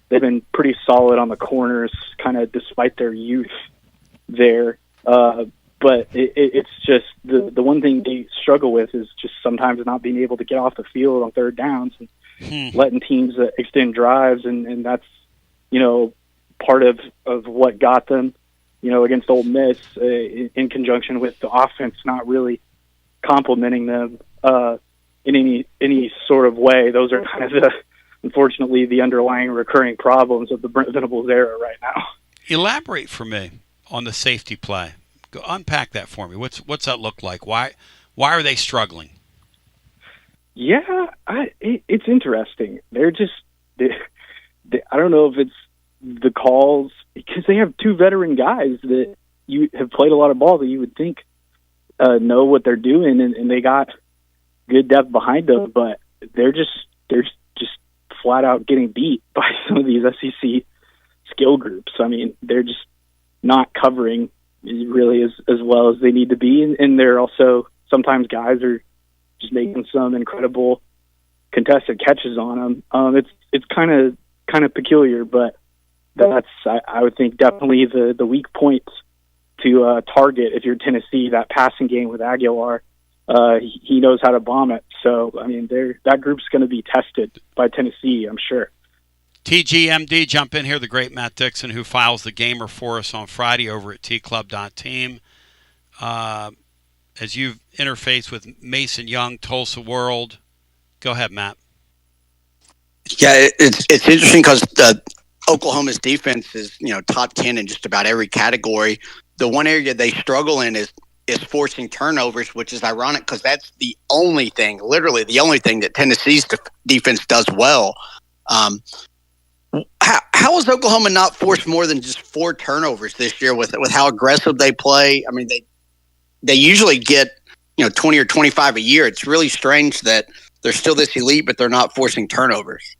they've been pretty solid on the corners, kind of despite their youth there. But it's just the one thing they struggle with is just sometimes not being able to get off the field on 3rd downs and letting teams extend drives, and that's part of what got them against Ole Miss in conjunction with the offense not really complimenting them in any sort of way. Those are kind of unfortunately the underlying recurring problems of the Brent Venables era right now. Elaborate for me on the safety play. Go unpack that for me. What's that look like? Why are they struggling? Yeah, it's interesting. They're just I don't know if it's the calls, because they have 2 veteran guys that you have played a lot of ball that you would think know what they're doing, and they got good depth behind them, but they're just flat out getting beat by some of these SEC skill groups. I mean, they're just not covering really as well as they need to be, and they're also sometimes guys are just making some incredible contested catches on them. It's kind of peculiar, but that's I would think definitely the weak points to target if you're Tennessee. That passing game with Aguilar, he knows how to bomb it. So I mean, that group's going to be tested by Tennessee, I'm sure. TGMD, jump in here, the great Matt Dixon, who files the gamer for us on Friday over at tclub.team. As you've interfaced with Mason Young, Tulsa World. Go ahead, Matt. Yeah, it's interesting because Oklahoma's defense is top 10 in just about every category. The one area they struggle in is forcing turnovers, which is ironic because that's literally the only thing that Tennessee's defense does well. How has Oklahoma not forced more than just 4 turnovers this year with how aggressive they play? I mean, they usually get 20 or 25 a year. It's really strange that they're still this elite, but they're not forcing turnovers.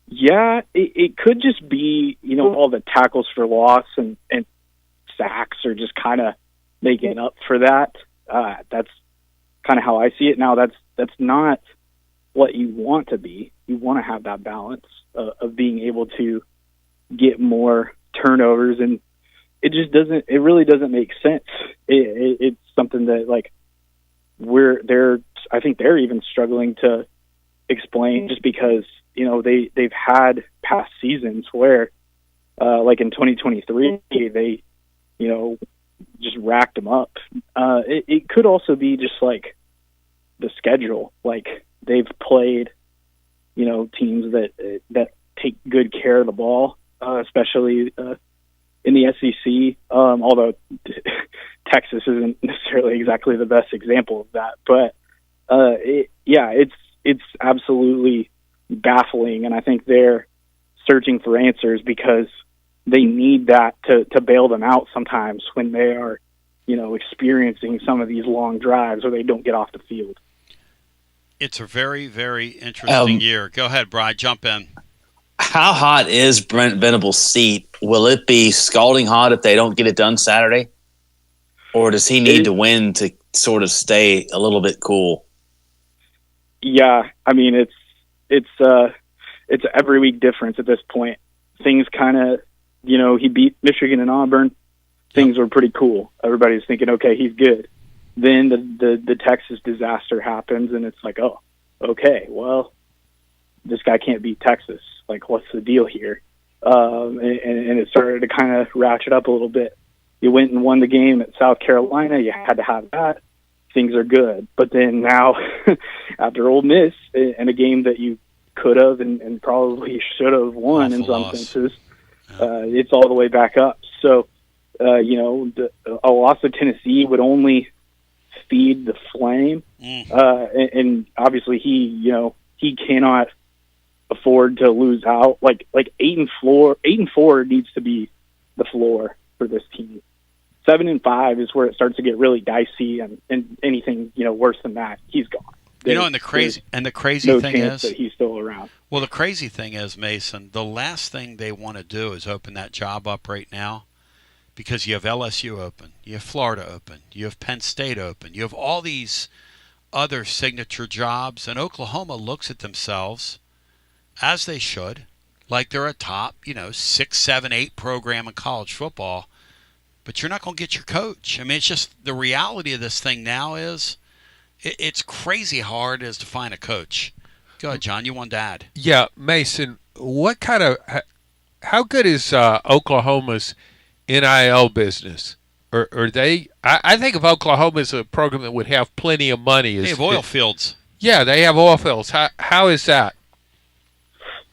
Yeah, it could just be all the tackles for loss and sacks are just kind of making up for that. That's kind of how I see it. Now, that's not what you want to be. You want to have that balance of being able to get more turnovers, and it really doesn't make sense. It's something that I think they're even struggling to explain, just because they've had past seasons where like in 2023 they just racked them up. It could also be just like the schedule, like they've played teams that take good care of the ball, especially in the SEC, although Texas isn't necessarily exactly the best example of that. But it's absolutely baffling, and I think they're searching for answers because they need that to bail them out sometimes when they are, experiencing some of these long drives where they don't get off the field. It's a very, very interesting year. Go ahead, Brad. Jump in. How hot is Brent Venables' seat? Will it be scalding hot if they don't get it done Saturday? Or does he need to win to sort of stay a little bit cool? Yeah, I mean, it's every week difference at this point. Things kind of, he beat Michigan and Auburn. Things were pretty cool. Everybody's thinking, okay, he's good. Then the Texas disaster happens, and it's like, oh, okay, well, this guy can't beat Texas. Like, what's the deal here? And it started to kind of ratchet up a little bit. You went and won the game at South Carolina. You had to have that. Things are good. But then now, after Ole Miss, and a game that you could have and probably should have won in some senses, it's all the way back up. So, a loss of Tennessee would only feed the flame. And obviously he cannot afford to lose out. Like 8-4 needs to be the floor for this team. 7-5 is where it starts to get really dicey, and anything worse than that, he's gone. And the crazy no thing chance is that he's still around. Well, the crazy thing is, Mason, the last thing they want to do is open that job up right now, because you have LSU open, you have Florida open, you have Penn State open, you have all these other signature jobs, and Oklahoma looks at themselves, as they should, like they're a top 6, 7, 8 program in college football. But you're not going to get your coach. I mean, it's just the reality of this thing now is it's crazy hard as to find a coach. Go ahead, John. You want to add? Yeah, Mason, how good is Oklahoma's NIL business? Are they? I think of Oklahoma as a program that would have plenty of money. They have oil fields. Yeah, they have oil fields. How is that?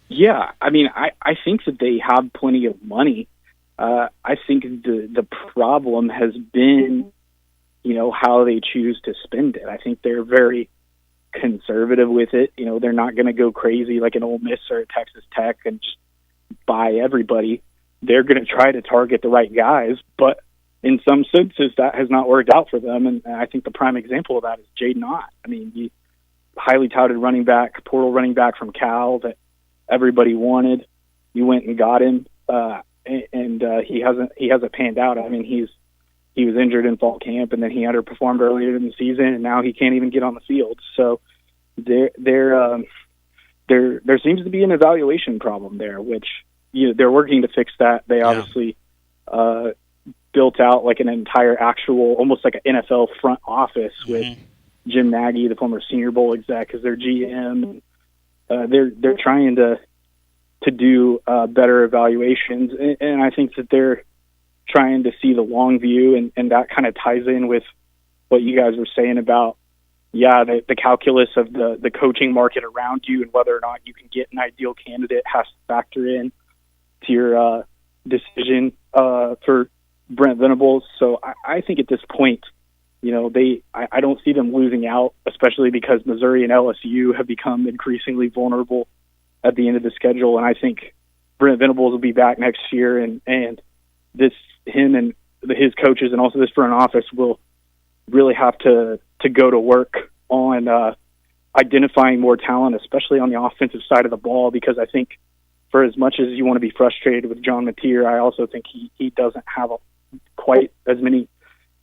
Yeah, I mean, I think that they have plenty of money. I think the problem has been, how they choose to spend it. I think they're very conservative with it. They're not going to go crazy like an Ole Miss or a Texas Tech and just buy everybody. They're going to try to target the right guys, but in some senses that has not worked out for them. And I think the prime example of that is Jaden Ott. I mean, he highly touted portal running back from Cal that everybody wanted. You went and got him. And he hasn't panned out. I mean, he was injured in fall camp, and then he underperformed earlier in the season, and now he can't even get on the field. So there seems to be an evaluation problem there, which they're working to fix that. They obviously built out like an entire actual, almost like an NFL front office with Jim Nagy, the former Senior Bowl exec, as their GM. They're trying to do better evaluations. And I think that they're trying to see the long view, and that kind of ties in with what you guys were saying about, the calculus of the coaching market around you and whether or not you can get an ideal candidate has to factor in to your decision for Brent Venables. So I think at this point, I don't see them losing out, especially because Missouri and LSU have become increasingly vulnerable at the end of the schedule. And I think Brent Venables will be back next year, and him and his coaches and also this front office will really have to go to work on identifying more talent, especially on the offensive side of the ball, because I think for as much as you want to be frustrated with John Mateer, I also think he doesn't have quite as many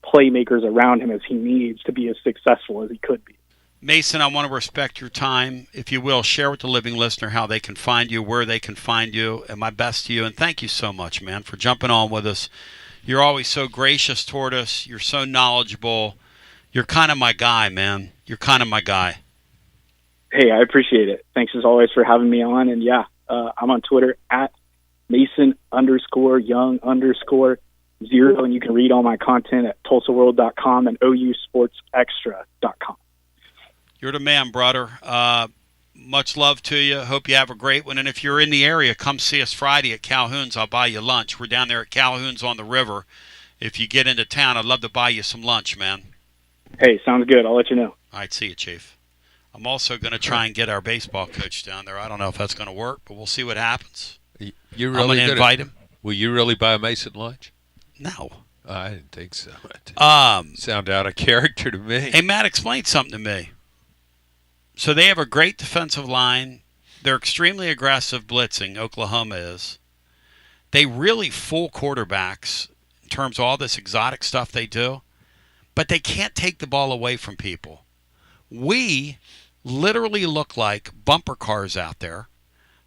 playmakers around him as he needs to be as successful as he could be. Mason, I want to respect your time. If you will, share with the living listener how they can find you, where they can find you, and my best to you. And thank you so much, man, for jumping on with us. You're always so gracious toward us. You're so knowledgeable. You're kind of my guy, man. You're kind of my guy. Hey, I appreciate it. Thanks as always for having me on. And I'm on Twitter at Mason_Young_0. And you can read all my content at TulsaWorld.com and OUSportsExtra.com. You're the man, brother. much love to you. Hope you have a great one. And if you're in the area, come see us Friday at Calhoun's. I'll buy you lunch. We're down there at Calhoun's on the river. If you get into town, I'd love to buy you some lunch, man. Hey, sounds good. I'll let you know. All right, see you, Chief. I'm also going to try and get our baseball coach down there. I don't know if that's going to work, but we'll see what happens. You're I'm really going to invite him. Will you really buy Mason lunch? No. I didn't think so. Sound out of character to me. Hey, Matt, explain something to me. So they have a great defensive line. They're extremely aggressive blitzing, Oklahoma is. They really fool quarterbacks in terms of all this exotic stuff they do, but they can't take the ball away from people. We literally look like bumper cars out there.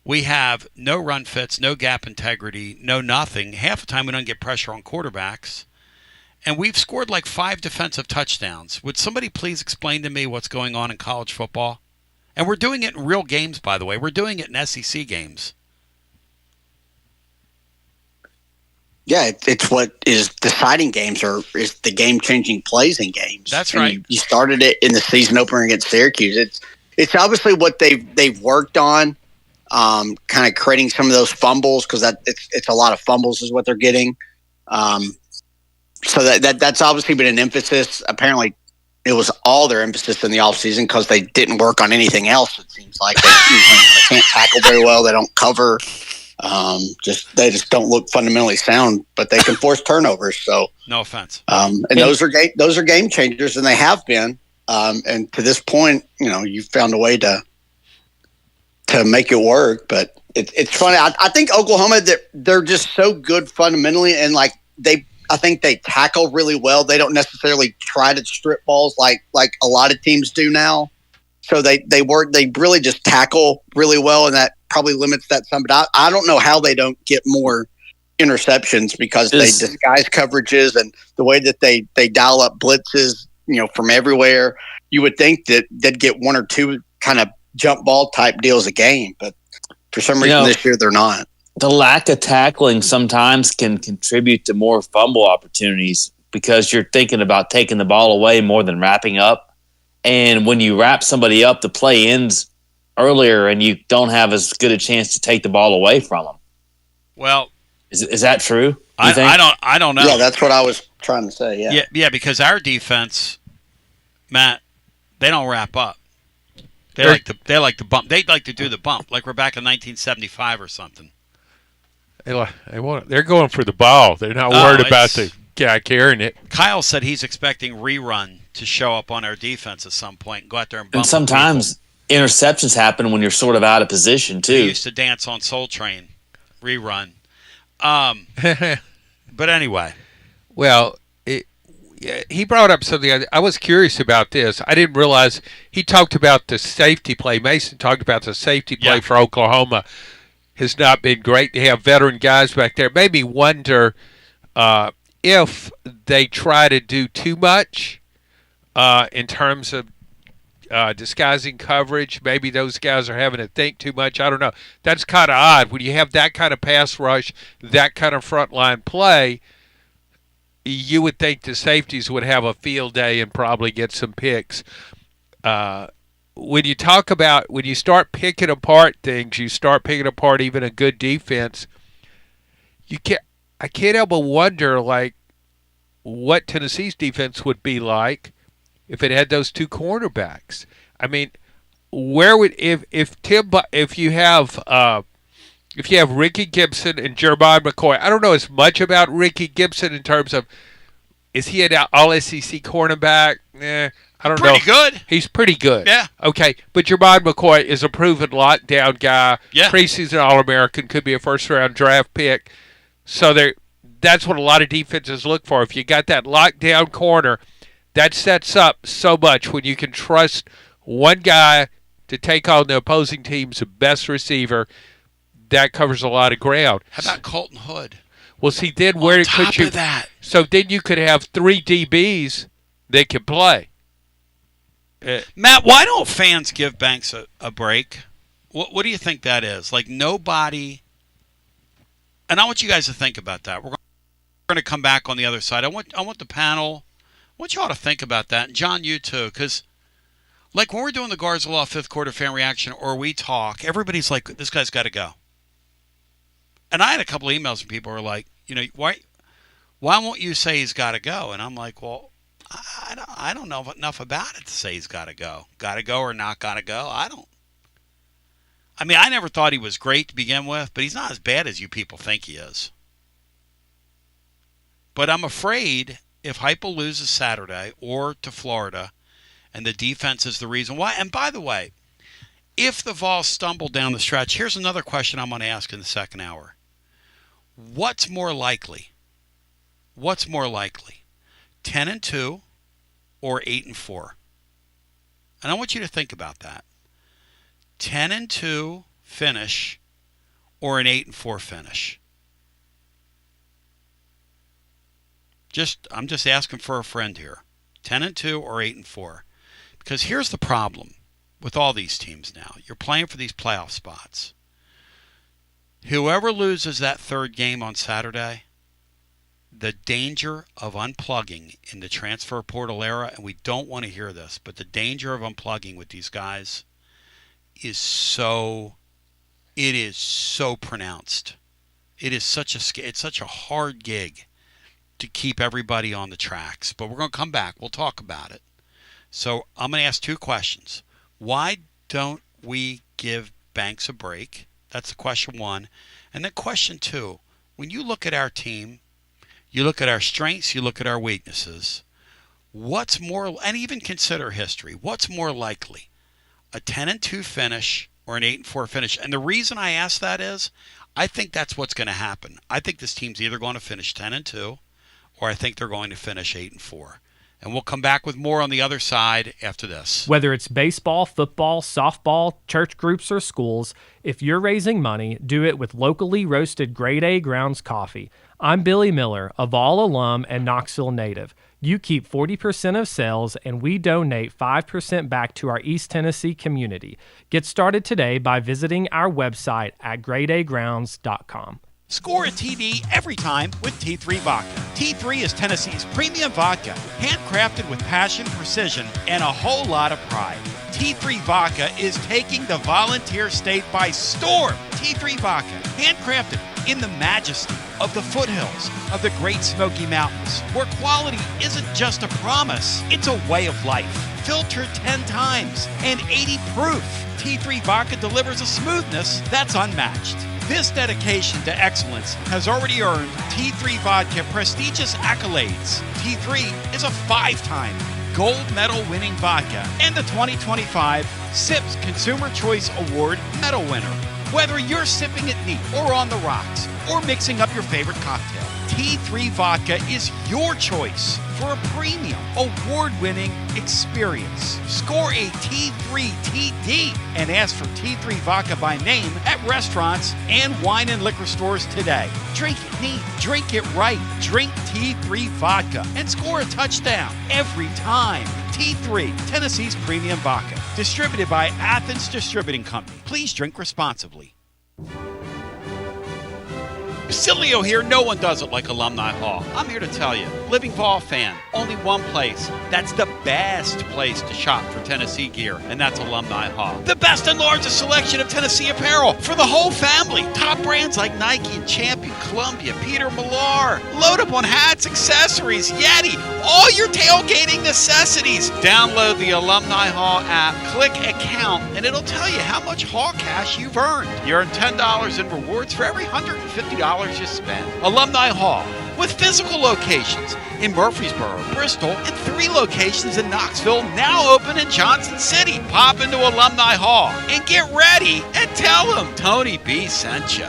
We have no run fits, no gap integrity, no nothing. Half the time we don't get pressure on quarterbacks. And we've scored like 5 defensive touchdowns. Would somebody please explain to me what's going on in college football? And we're doing it in real games, by the way. We're doing it in SEC games. Yeah, it's what is deciding games, or is the game-changing plays in games. That's and right. You started it in the season opener against Syracuse. It's obviously what they've worked on, kind of creating some of those fumbles, because it's a lot of fumbles is what they're getting. So that's obviously been an emphasis. Apparently, it was all their emphasis in the offseason because they didn't work on anything else, it seems like. They can't tackle very well. They don't cover. They just don't look fundamentally sound, but they can force turnovers. So no offense. And those are game changers, and they have been. And to this point, you've found a way to make it work. But it's funny. I think Oklahoma, they're just so good fundamentally, and I think they tackle really well. They don't necessarily try to strip balls like a lot of teams do now. So they really just tackle really well, and that probably limits that some. But I don't know how they don't get more interceptions, because they disguise coverages and the way that they dial up blitzes, from everywhere. You would think that they'd get 1 or 2 kind of jump ball type deals a game, but for some reason this year they're not. The lack of tackling sometimes can contribute to more fumble opportunities, because you're thinking about taking the ball away more than wrapping up. And when you wrap somebody up, the play ends earlier and you don't have as good a chance to take the ball away from them. Well, is that true? I don't know. Yeah, that's what I was trying to say. Yeah, because our defense, Matt, they don't wrap up. They like to bump. They'd like to do the bump, like we're back in 1975 or something. They're going for the ball. They're not worried about the guy carrying it. Kyle said he's expecting rerun to show up on our defense at some point and go out there and bump. And sometimes interceptions happen when you're sort of out of position too. We used to dance on Soul Train. Rerun. But anyway. Well, he brought up something. I was curious about this. I didn't realize he talked about the safety play. Mason talked about the safety play for Oklahoma has not been great. They have veteran guys back there. Made me wonder if they try to do too much in terms of disguising coverage. Maybe those guys are having to think too much. I don't know. That's kind of odd. When you have that kind of pass rush, that kind of frontline play, you would think the safeties would have a field day and probably get some picks. When you start picking apart things, you start picking apart even a good defense. I can't help but wonder, what Tennessee's defense would be like if it had those 2 cornerbacks. I mean, where would if you have Ricky Gibson and Jeremiah McCoy? I don't know as much about Ricky Gibson in terms of, is he an all-SEC cornerback? I don't know. Pretty good. He's pretty good. Yeah. Okay, but Jeremiah McCoy is a proven lockdown guy. Yeah. Preseason All-American, could be a first-round draft pick. So that's what a lot of defenses look for. If you got that lockdown corner, that sets up so much when you can trust one guy to take on the opposing team's best receiver. That covers a lot of ground. How about Colton Hood? Well, see, then where could you? That. So then you could have 3 DBs that can play. Matt, why don't fans give Banks a break? What do you think that is? Nobody. And I want you guys to think about that. We're going to come back on the other side. I want the panel. I want you all to think about that, and John, you too, because Like when we're doing the Garza fifth quarter fan reaction or we talk, everybody's like, this guy's got to go. And I had a couple of emails from people who were like, why won't you say he's got to go? And I'm like, well, I don't know enough about it to say he's got to go. Got to go or not got to go? I never thought he was great to begin with, but he's not as bad as you people think he is. But I'm afraid if Heupel loses Saturday or to Florida, and the defense is the reason why. And by the way, if the Vols stumble down the stretch, here's another question I'm going to ask in the second hour. What's more likely? 10-2 or 8-4? And I want you to think about that. 10-2 finish or an 8-4 finish? I'm just asking for a friend here. 10-2 or 8-4? Because here's the problem with all these teams now. You're playing for these playoff spots. Whoever loses that third game on Saturday, the danger of unplugging in the transfer portal era, and we don't want to hear this, but the danger of unplugging with these guys is so pronounced. It's such a hard gig to keep everybody on the tracks. But we're going to come back. We'll talk about it. So I'm going to ask two questions. Why don't we give Banks a break? That's question one. And then question two, when you look at our team, you look at our strengths, you look at our weaknesses, and even consider history, what's more likely? A 10-2 finish or an 8-4 finish? And the reason I ask that is, I think that's what's going to happen. I think this team's either going to finish 10-2 or I think they're going to finish 8-4. And we'll come back with more on the other side after this. Whether it's baseball, football, softball, church groups, or schools, if you're raising money, do it with locally roasted grade A grounds coffee. I'm Billy Miller, a Vol alum and Knoxville native. You keep 40% of sales, and we donate 5% back to our East Tennessee community. Get started today by visiting our website at gradeagrounds.com. Score a TD every time with T3 Vodka. T3 is Tennessee's premium vodka, handcrafted with passion, precision, and a whole lot of pride. T3 Vodka is taking the Volunteer State by storm. T3 Vodka, handcrafted in the majesty of the foothills of the Great Smoky Mountains, where quality isn't just a promise, it's a way of life. Filtered 10 times and 80 proof, T3 Vodka delivers a smoothness that's unmatched. This dedication to excellence has already earned T3 Vodka prestigious accolades. T3 is a 5-time gold medal winning vodka and the 2025 SIPS Consumer Choice Award medal winner. Whether you're sipping it neat or on the rocks or mixing up your favorite cocktail, T3 Vodka is your choice for a premium, award-winning experience. Score a T3 TD and ask for T3 Vodka by name at restaurants and wine and liquor stores today. Drink it neat, drink it right, drink T3 Vodka and score a touchdown every time. T3, Tennessee's premium vodka. Distributed by Athens Distributing Company. Please drink responsibly. Basilio here. No one does it like Alumni Hall. I'm here to tell you, living Vol fan, only one place that's the best place to shop for Tennessee gear, and that's Alumni Hall. The best and largest selection of Tennessee apparel for the whole family. Top brands like Nike and Champion, Columbia, Peter Millar. Load up on hats, accessories, Yeti, all your tailgating necessities. Download the Alumni Hall app, click account, and it'll tell you how much Hall cash you've earned. You earn $10 in rewards for every $150 you spend. Alumni Hall, with physical locations in Murfreesboro, Bristol, and 3 locations in Knoxville, now open in Johnson City. Pop into Alumni Hall and get ready and tell them Tony B sent you.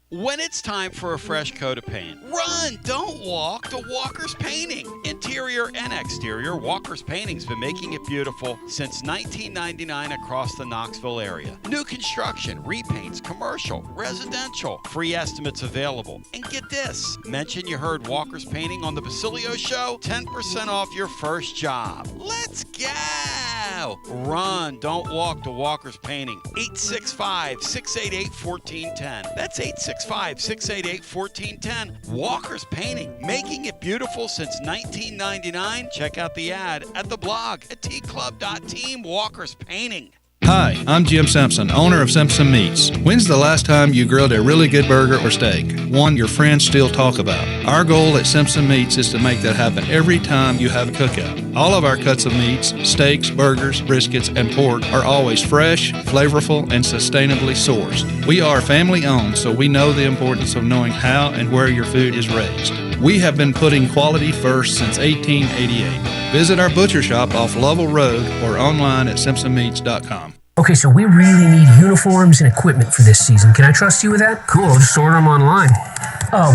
When it's time for a fresh coat of paint, run, don't walk to Walker's Painting. Interior and exterior, Walker's Painting's been making it beautiful since 1999 across the Knoxville area. New construction, repaints, commercial, residential, free estimates available. And get this, mention you heard Walker's Painting on the Basilio Show, 10% off your first job. Let's go! Run, don't walk to Walker's Painting. 865-688-1410. That's 865 865-688-1410. Walker's Painting, making it beautiful since 1999. Check out the ad at the blog at tclub.team. Walker's Painting. Hi, I'm Jim Simpson, owner of Simpson Meats. When's the last time you grilled a really good burger or steak? One your friends still talk about. Our goal at Simpson Meats is to make that happen every time you have a cookout. All of our cuts of meats, steaks, burgers, briskets, and pork are always fresh, flavorful, and sustainably sourced. We are family owned, so we know the importance of knowing how and where your food is raised. We have been putting quality first since 1888. Visit our butcher shop off Lovell Road or online at simpsonmeats.com. Okay, so we really need uniforms and equipment for this season. Can I trust you with that? Cool, I'll just order them online.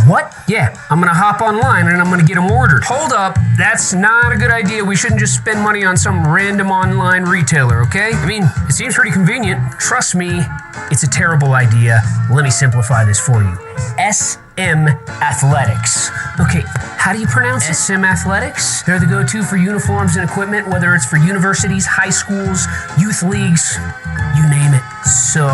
What? Yeah, I'm gonna hop online and I'm gonna get them ordered. Hold up, that's not a good idea. We shouldn't just spend money on some random online retailer, okay? I mean, it seems pretty convenient. Trust me, it's a terrible idea. Let me simplify this for you. SM Athletics. Okay, how do you pronounce it? SM Athletics? They're the go-to for uniforms and equipment, whether it's for universities, high schools, youth leagues, you name it. So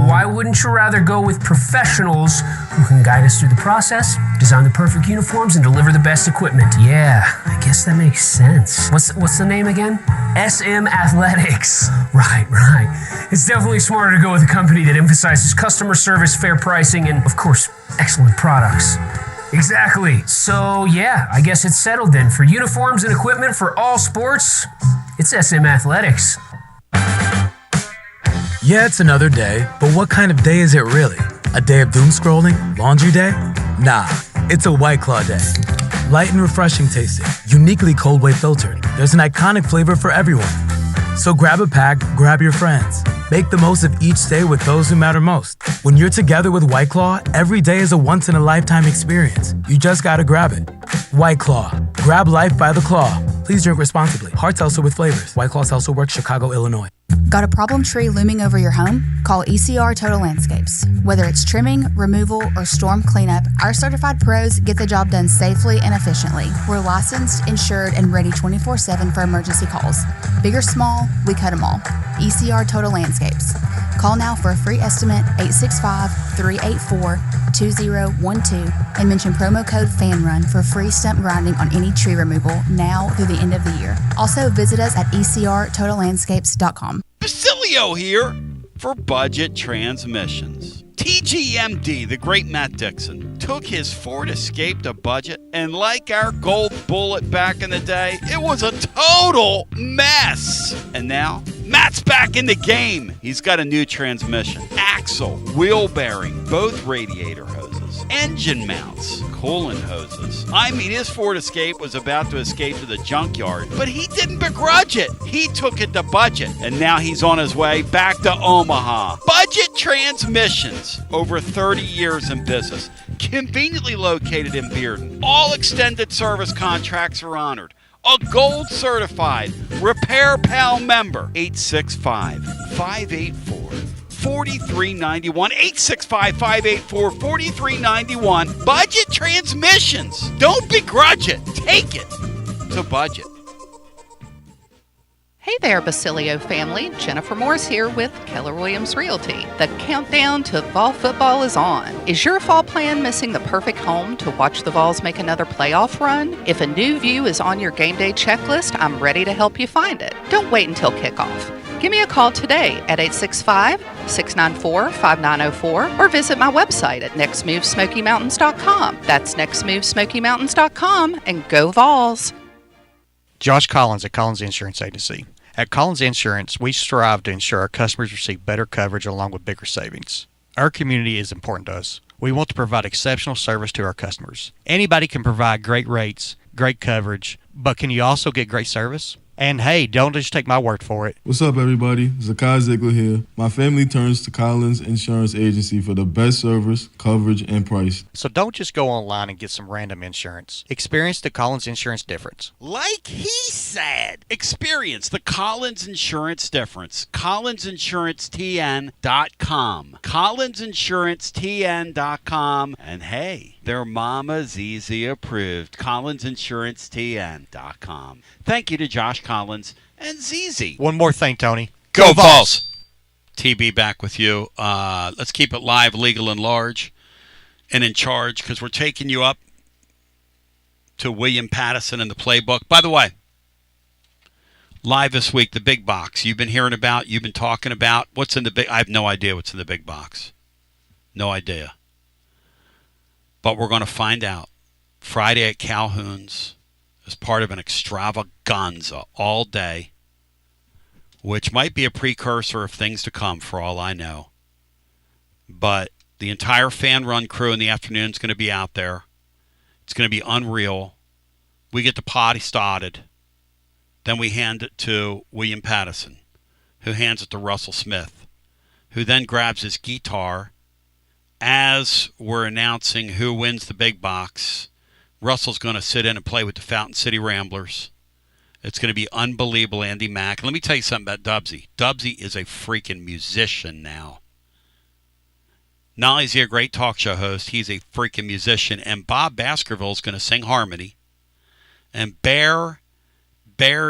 why wouldn't you rather go with professionals who can guide us through the process, design the perfect uniforms, and deliver the best equipment? Yeah, I guess that makes sense. What's the name again? SM Athletics. Right. It's definitely smarter to go with a company that emphasizes customer service, fair pricing, and, of course, excellent products. Exactly. So, yeah, I guess it's settled then. For uniforms and equipment for all sports, it's SM Athletics. Yeah, it's another day, but what kind of day is it really? A day of doom scrolling? Laundry day? Nah, it's a White Claw day. Light and refreshing tasting, uniquely cold wave filtered. There's an iconic flavor for everyone. So grab a pack, grab your friends. Make the most of each day with those who matter most. When you're together with White Claw, every day is a once-in-a-lifetime experience. You just gotta grab it. White Claw. Grab life by the claw. Please drink responsibly. Hard seltzer with flavors. White Claw Seltzer Works, Chicago, Illinois. Got a problem tree looming over your home? Call ECR Total Landscapes. Whether it's trimming, removal, or storm cleanup, our certified pros get the job done safely and efficiently. We're licensed, insured, and ready 24/7 for emergency calls. Big or small, we cut them all. ECR Total Landscapes. Call now for a free estimate, 865-384-2012, and mention promo code FANRUN for free stump grinding on any tree removal now through the end of the year. Also, visit us at ecrtotallandscapes.com. Basilio here for Budget Transmissions. TGMD, the great Matt Dixon, took his Ford Escape to budget, and like our gold bullet back in the day, it was a total mess. And now, Matt's back in the game. He's got a new transmission, axle, wheel bearing, both radiator hoses, engine mounts, coolant hoses. I mean, his Ford Escape was about to escape to the junkyard, but he didn't begrudge it. He took it to budget, and now he's on his way back to Omaha. Budget Transmissions, over 30 years in business, conveniently located in Bearden. All extended service contracts are honored. A gold certified Repair Pal member. 865-584-4391. 865-584-4391. Budget Transmissions. Don't begrudge it. Take it to budget. Hey there, Basilio family. Jennifer Morris here with Keller Williams Realty. The countdown to fall football is on. Is your fall plan missing the perfect home to watch the Vols make another playoff run? If a new view is on your game day checklist, I'm ready to help you find it. Don't wait until kickoff. Give me a call today at 865-694-5904 or visit my website at nextmovesmokymountains.com. That's nextmovesmokymountains.com, and go Vols. Josh Collins at Collins Insurance Agency. At Collins Insurance, we strive to ensure our customers receive better coverage along with bigger savings. Our community is important to us. We want to provide exceptional service to our customers. Anybody can provide great rates, great coverage, but can you also get great service? And hey, don't just take my word for it. What's up, everybody? Zakai Ziegler here. My family turns to Collins Insurance Agency for the best service, coverage, and price. So don't just go online and get some random insurance. Experience the Collins Insurance difference. Like he said, experience the Collins Insurance difference. CollinsInsuranceTN.com. CollinsInsuranceTN.com. And hey, their Mama's Easy approved. CollinsInsuranceTN.com. Thank you to Josh Collins and ZZ. One more thing, Tony. Go Vols! TB back with you. Let's keep it live, legal, and large, and in charge, because we're taking you up to William Pattison and the playbook. By the way, live this week, the big box. You've been hearing about, you've been talking about. What's in the big? I have no idea what's in the big box. No idea. But we're going to find out Friday at Calhoun's as part of an extravaganza all day, which might be a precursor of things to come for all I know. But the entire fan run crew in the afternoon is going to be out there. It's going to be unreal. We get the party started. Then we hand it to William Pattison, who hands it to Russell Smith, who then grabs his guitar. As we're announcing who wins the big box, Russell's going to sit in and play with the Fountain City Ramblers. It's going to be unbelievable, Andy Mack. Let me tell you something about Dubsy. Dubsy is a freaking musician now. Not only is he a great talk show host, he's a freaking musician. And Bob Baskerville is going to sing harmony. And Bear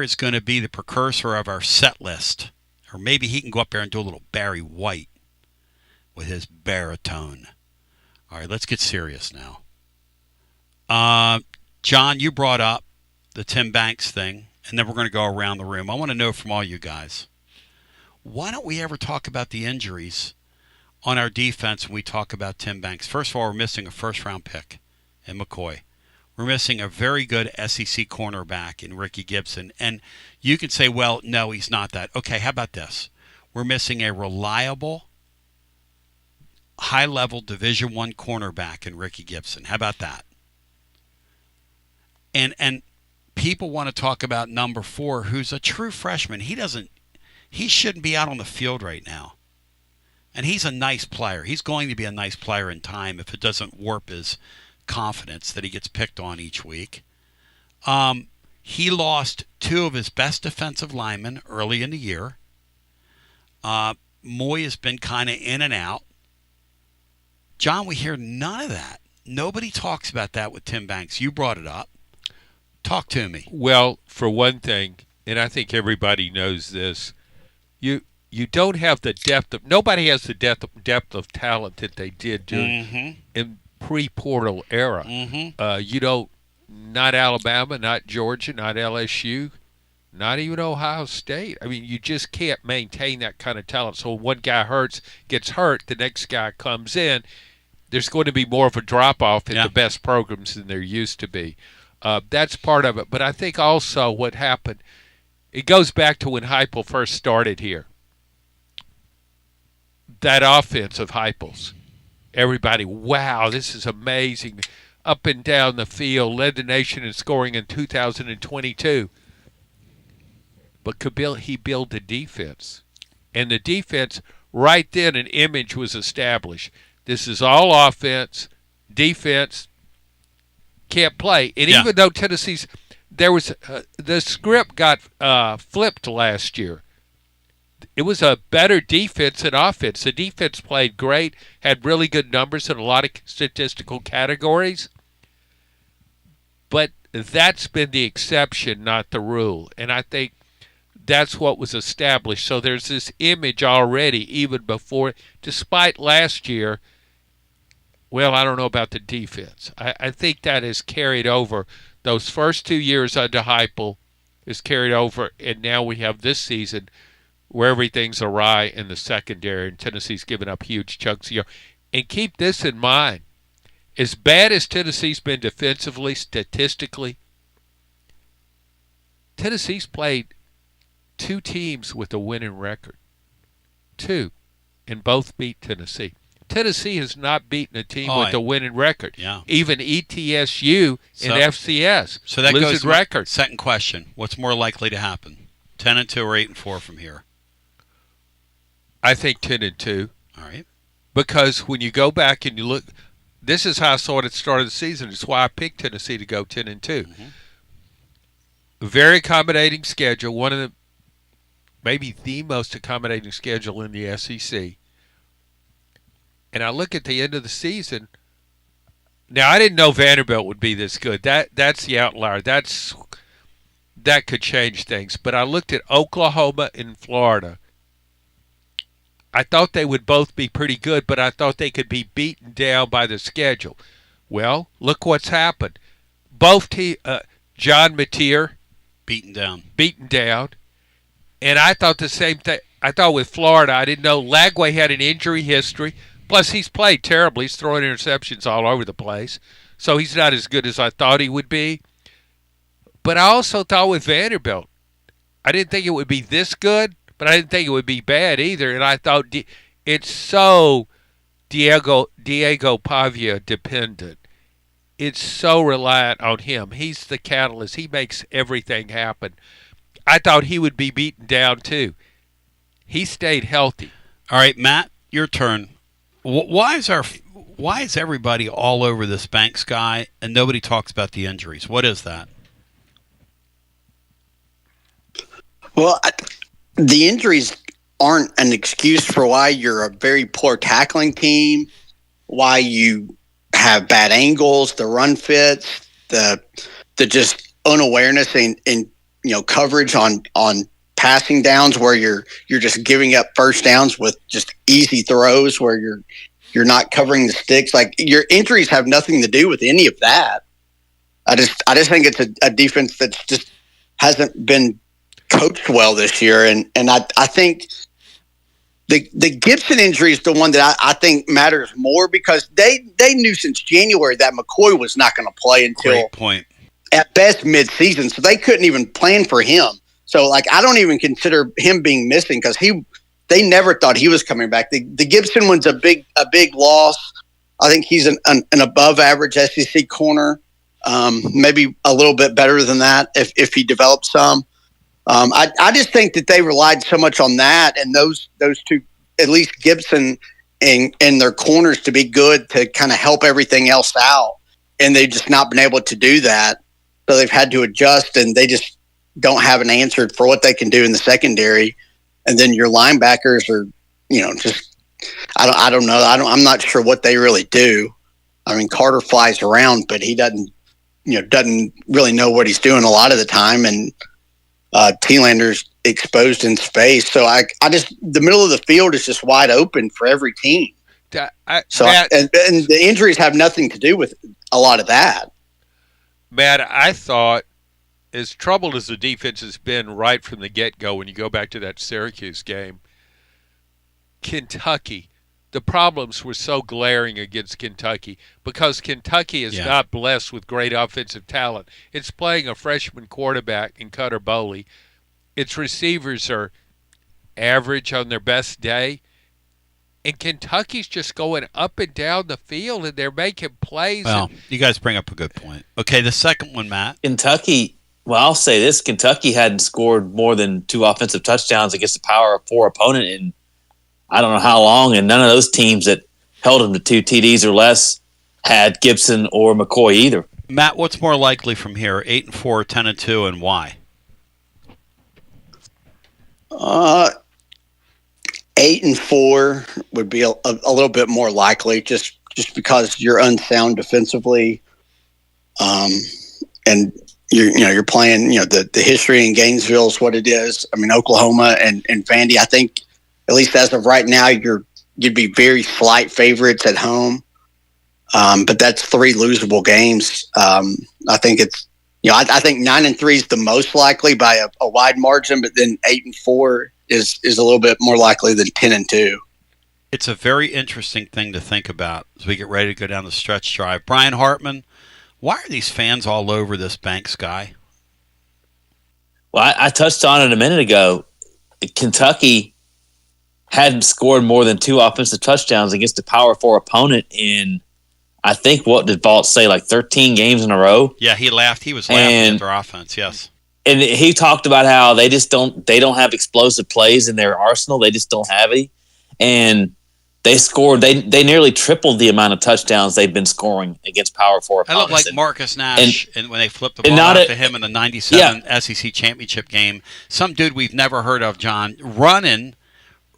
is going to be the precursor of our set list. Or maybe he can go up there and do a little Barry White with his baritone. All right, let's get serious now. John, you brought up the Tim Banks thing, and then we're going to go around the room. I want to know from all you guys, why don't we ever talk about the injuries on our defense when we talk about Tim Banks? First of all, we're missing a first-round pick in McCoy. We're missing a very good SEC cornerback in Ricky Gibson. And you can say, well, no, he's not that. Okay, how about this? We're missing a reliable, high-level Division I cornerback in Ricky Gibson. How about that? And people want to talk about number 4, who's a true freshman. He shouldn't be out on the field right now. And he's a nice player. He's going to be a nice player in time if it doesn't warp his confidence that he gets picked on each week. He lost 2 of his best defensive linemen early in the year. Moy has been kind of in and out. John, we hear none of that. Nobody talks about that with Tim Banks. You brought it up. Talk to me. Well, for one thing, and I think everybody knows this, you don't have the depth of – nobody has the depth of talent that they did during in pre-portal era. You don't – not Alabama, not Georgia, not LSU, not even Ohio State. I mean, you just can't maintain that kind of talent. So one guy gets hurt, the next guy comes in. There's going to be more of a drop-off in the best programs than there used to be. That's part of it. But I think also what happened, it goes back to when Heupel first started here. That offense of Heupel's, everybody, wow, this is amazing. Up and down the field, led the nation in scoring in 2022. But he built a defense. And the defense, right then an image was established. This is all offense, defense, can't play. And even though Tennessee's, the script got flipped last year. It was a better defense than offense. The defense played great, had really good numbers in a lot of statistical categories. But that's been the exception, not the rule. And I think that's what was established. So there's this image already, even before, despite last year. Well, I don't know about the defense. I think that has carried over. Those first 2 years under Heupel is carried over, and now we have this season where everything's awry in the secondary, and Tennessee's given up huge chunks of yards. And keep this in mind. As bad as Tennessee's been defensively, statistically, Tennessee's played 2 teams with a winning record. 2, and both beat Tennessee. Tennessee has not beaten a team with a winning record. Yeah. Even ETSU and FCS. So that losing goes to record. Second question. What's more likely to happen? 10-2 or 8-4 from here? I think 10-2. All right. Because when you go back and you look, this is how I saw it at the start of the season. It's why I picked Tennessee to go 10-2. Very accommodating schedule. One of the, maybe the most accommodating schedule in the SEC. And I look at the end of the season. Now, I didn't know Vanderbilt would be this good. That's the outlier. That could change things. But I looked at Oklahoma and Florida. I thought they would both be pretty good, but I thought they could be beaten down by the schedule. Well, look what's happened. Both John Mateer beaten down. And I thought the same thing. I thought with Florida, I didn't know Lagway had an injury history. Plus, he's played terribly. He's throwing interceptions all over the place. So he's not as good as I thought he would be. But I also thought with Vanderbilt, I didn't think it would be this good, but I didn't think it would be bad either. And I thought it's so Diego Pavia dependent. It's so reliant on him. He's the catalyst. He makes everything happen. I thought he would be beaten down too. He stayed healthy. All right, Matt, your turn. Why is everybody all over this Banks guy and nobody talks about the injuries? What is that? Well, the injuries aren't an excuse for why you're a very poor tackling team, why you have bad angles, the run fits, the just unawareness in coverage on passing downs where you're just giving up first downs with just easy throws where you're not covering the sticks. Like, your injuries have nothing to do with any of that. I just think it's a defense that's just hasn't been coached well this year, and I think the Gibson injury is the one that I think matters more because they knew since January that McCoy was not going to play until at best mid-season, so they couldn't even plan for him. So, like, I don't even consider him being missing because they never thought he was coming back. The Gibson one's a big loss. I think he's an above average SEC corner, maybe a little bit better than that if he develops some. I just think that they relied so much on that and those two, at least Gibson and their corners, to be good to kind of help everything else out, and they've just not been able to do that. So they've had to adjust, and they just don't have an answer for what they can do in the secondary. And then your linebackers are, just I don't know. I'm not sure what they really do. I mean, Carter flies around, but he doesn't really know what he's doing a lot of the time, and T-Lander's exposed in space. So I just, the middle of the field is just wide open for every team. And the injuries have nothing to do with a lot of that. Matt, I thought, as troubled as the defense has been right from the get-go, when you go back to that Syracuse game, Kentucky, the problems were so glaring against Kentucky because Kentucky is not blessed with great offensive talent. It's playing a freshman quarterback in Cutter Boley. Its receivers are average on their best day. And Kentucky's just going up and down the field, and they're making plays. Well, you guys bring up a good point. Okay, the second one, Matt. Kentucky, well, I'll say this. Kentucky hadn't scored more than 2 offensive touchdowns against a Power 4 opponent in I don't know how long, and none of those teams that held them to 2 TDs or less had Gibson or McCoy either. Matt, what's more likely from here, 8-4, 10-2, and why? 8-4 would be a little bit more likely, just because you're unsound defensively, and you're playing. The history in Gainesville is what it is. I mean, Oklahoma and Vandy, I think, at least as of right now, you'd be very slight favorites at home, but that's 3 losable games. I think it's I think 9-3 is the most likely by a wide margin, but then 8-4 is a little bit more likely than 10-2. It's a very interesting thing to think about as we get ready to go down the stretch drive. Brian Hartman, why are these fans all over this Banks guy? Well, I touched on it a minute ago. Kentucky hadn't scored more than 2 offensive touchdowns against a Power 4 opponent in, I think, what did Vaught say, like 13 games in a row? Yeah, he laughed. He was laughing at their offense, yes. And he talked about how they don't have explosive plays in their arsenal. They just don't have any. And they scored, they nearly tripled the amount of touchdowns they've been scoring against Power 4 opponents. I look like Marcus Nash and when they flipped the ball out to him in the 97 SEC championship game. Some dude we've never heard of, John, running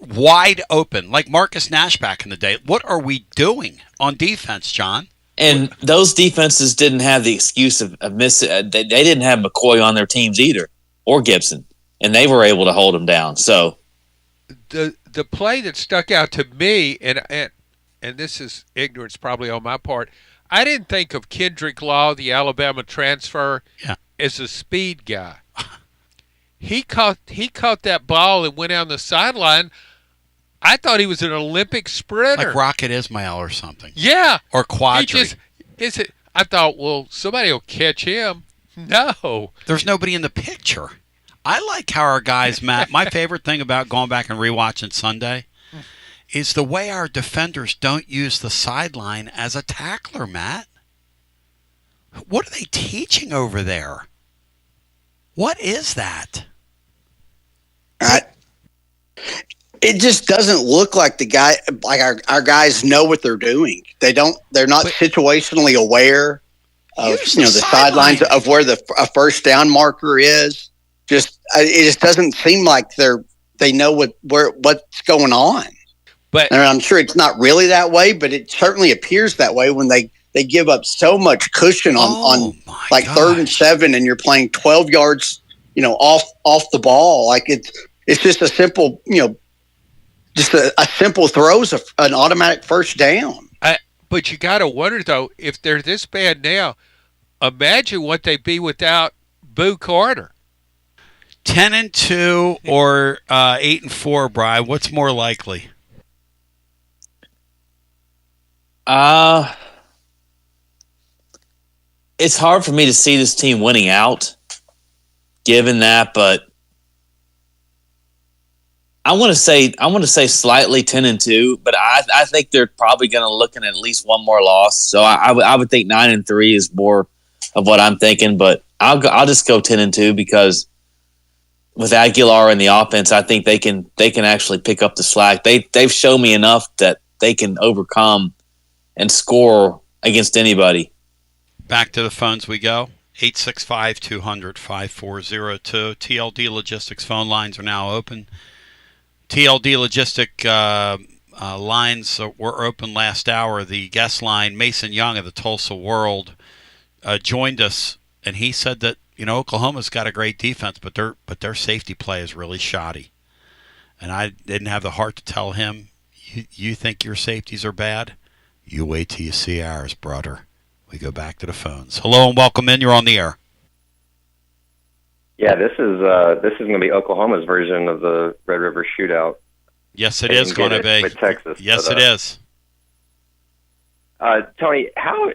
wide open, like Marcus Nash back in the day. What are we doing on defense, John? And those defenses didn't have the excuse of missing. They didn't have McCoy on their teams either, or Gibson, and they were able to hold them down. So the the play that stuck out to me, and this is ignorance probably on my part, I didn't think of Kendrick Law, the Alabama transfer, as a speed guy. He caught that ball and went down the sideline. I thought he was an Olympic sprinter. Like Rocket Ismail or something. Yeah. Or Quadri. I thought, well, somebody will catch him. No. There's nobody in the picture. I like how our guys, Matt, my favorite thing about going back and rewatching Sunday is the way our defenders don't use the sideline as a tackler, Matt. What are they teaching over there? What is that? It just doesn't look like our guys know what they're doing. They're not situationally aware of the sidelines of where a first down marker is. It just doesn't seem like they know what's going on. But and I'm sure it's not really that way, but it certainly appears that way when they give up so much cushion on like 3rd and 7, and you're playing 12 yards, off the ball. Like it's just a simple, just a simple throws an automatic first down. But you got to wonder though, if they're this bad now, imagine what they'd be without Boo Carter. 10-2 or 8-4, Brian. What's more likely? It's hard for me to see this team winning out, given that, but I want to say slightly 10-2, but I think they're probably going to look at least one more loss. So I would think 9-3 is more of what I'm thinking, but I'll just go 10-2 because with Aguilar in the offense, I think they can actually pick up the slack. They've shown me enough that they can overcome and score against anybody. Back to the phones we go. 865-200-5402. TLD Logistics phone lines are now open. TLD Logistic lines were open last hour. The guest line, Mason Young of the Tulsa World, joined us, and he said that Oklahoma's got a great defense, but their safety play is really shoddy. And I didn't have the heart to tell him, you think your safeties are bad? You wait till you see ours, brother. We go back to the phones. Hello and welcome in. You're on the air. Yeah, this is going to be Oklahoma's version of the Red River Shootout. Yes, it is going to be with Texas. Yes, it is. Tony, how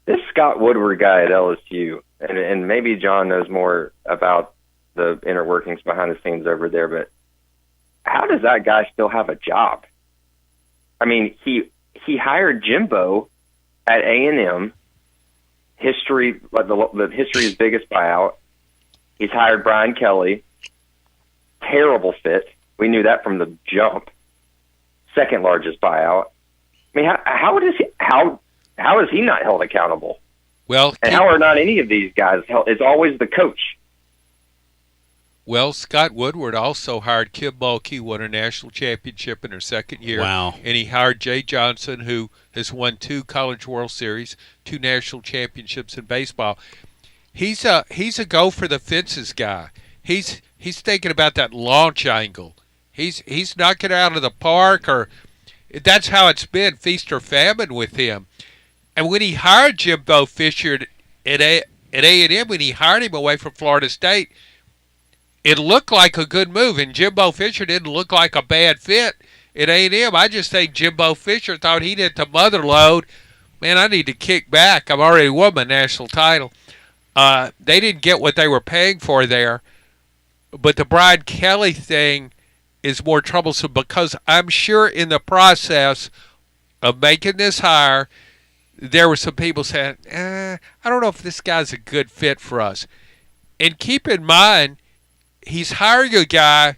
this Scott Woodward guy at LSU, and maybe John knows more about the inner workings behind the scenes over there, but how does that guy still have a job? I mean, he hired Jimbo at A&M, the history's biggest buyout. He's hired Brian Kelly. Terrible fit. We knew that from the jump. Second largest buyout. I mean, how is he not held accountable? Well, and how are not any of these guys held? It's always the coach. Well, Scott Woodward also hired Kim Mulkey, who won a national championship in her second year. Wow. And he hired Jay Johnson, who has won 2 College World Series, 2 national championships in baseball. He's a go for the fences guy. He's thinking about that launch angle. He's knocking it out of the park, or that's how it's been, feast or famine with him. And when he hired Jimbo Fisher at A&M, when he hired him away from Florida State, it looked like a good move, and Jimbo Fisher didn't look like a bad fit at A&M. I just think Jimbo Fisher thought he'd hit the mother load. Man, I need to kick back. I've already won my national title. They didn't get what they were paying for there. But the Brian Kelly thing is more troublesome because I'm sure in the process of making this hire, there were some people saying, I don't know if this guy's a good fit for us. And keep in mind, he's hiring a guy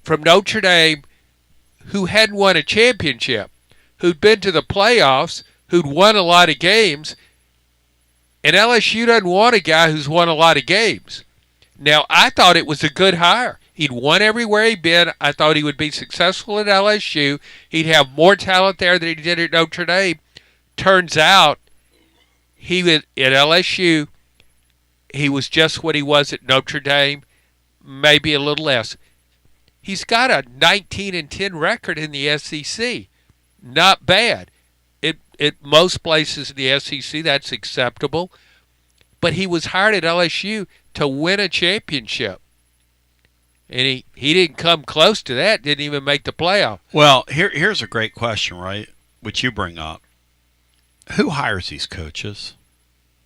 from Notre Dame who hadn't won a championship, who'd been to the playoffs, who'd won a lot of games, and LSU doesn't want a guy who's won a lot of games. Now, I thought it was a good hire. He'd won everywhere he'd been. I thought he would be successful at LSU. He'd have more talent there than he did at Notre Dame. Turns out, at LSU, he was just what he was at Notre Dame, maybe a little less. He's got a 19-10 record in the SEC. Not bad. At most places in the SEC, that's acceptable. But he was hired at LSU to win a championship. And he didn't come close to that, didn't even make the playoff. Well, here's a great question, right, which you bring up. Who hires these coaches?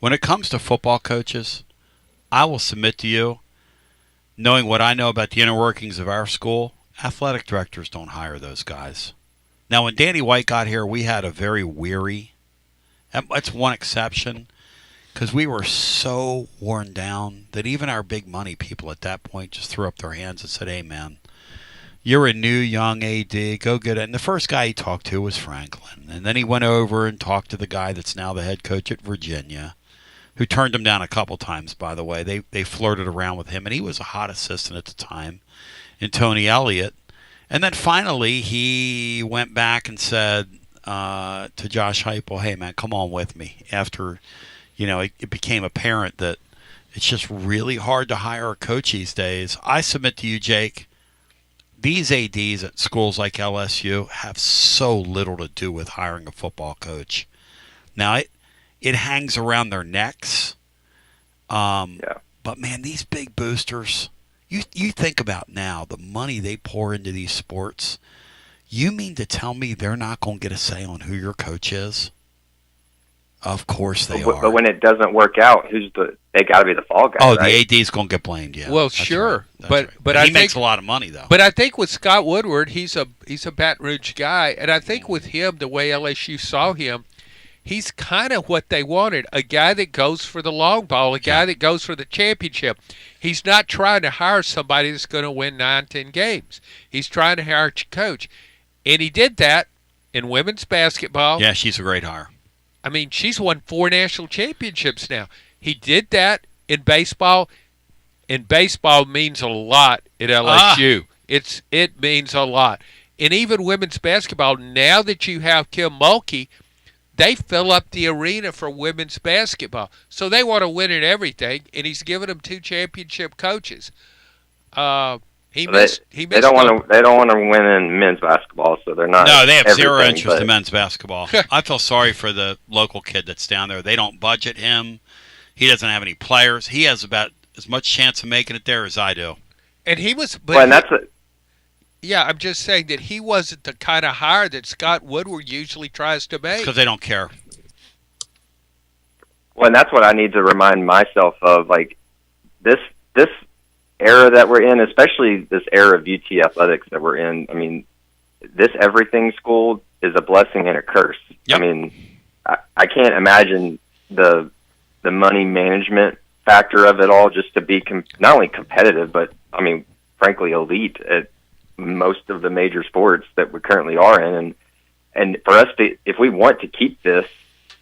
When it comes to football coaches, I will submit to you, knowing what I know about the inner workings of our school, athletic directors don't hire those guys. Now, when Danny White got here, we had a very weary, that's one exception, because we were so worn down that even our big money people at that point just threw up their hands and said, hey, man, you're a new young AD, go get it. And the first guy he talked to was Franklin. And then he went over and talked to the guy that's now the head coach at Virginia, who turned him down a couple times, by the way. They flirted around with him, and he was a hot assistant at the time, in Tony Elliott. And then finally he went back and said to Josh Heupel, hey, man, come on with me. After, it became apparent that it's just really hard to hire a coach these days. I submit to you, Jake, these ADs at schools like LSU have so little to do with hiring a football coach. Now, it hangs around their necks. But, man, these big boosters, you think about now the money they pour into these sports. You mean to tell me they're not going to get a say on who your coach is? Of course they are. But when it doesn't work out, they got to be the fall guy. Oh, right? the AD's going to get blamed, yeah. Well, That's sure. right. But he makes a lot of money, though. But I think with Scott Woodward, he's a Baton Rouge guy, and I think with him, the way LSU saw him, he's kind of what they wanted, a guy that goes for the long ball, a guy that goes for the championship. He's not trying to hire somebody that's going to win 9-10 games. He's trying to hire a coach. And he did that in women's basketball. Yeah, she's a great hire. I mean, she's won 4 national championships now. He did that in baseball, and baseball means a lot at LSU. It means a lot. And even women's basketball, now that you have Kim Mulkey, they fill up the arena for women's basketball. So they want to win at everything, and he's given them 2 championship coaches. They don't want to win in men's basketball, so they're not. No, they have zero interest in men's basketball. I feel sorry for the local kid that's down there. They don't budget him. He doesn't have any players. He has about as much chance of making it there as I do. And he was. Yeah, I'm just saying that he wasn't the kind of hire that Scott Woodward usually tries to make. Because they don't care. Well, and that's what I need to remind myself of. Like this era that we're in, especially this era of UT athletics that we're in. I mean, this everything school is a blessing and a curse. Yep. I mean, I can't imagine the money management factor of it all just to be not only competitive, but I mean, frankly, elite at most of the major sports that we currently are in. And for us to, if we want to keep this,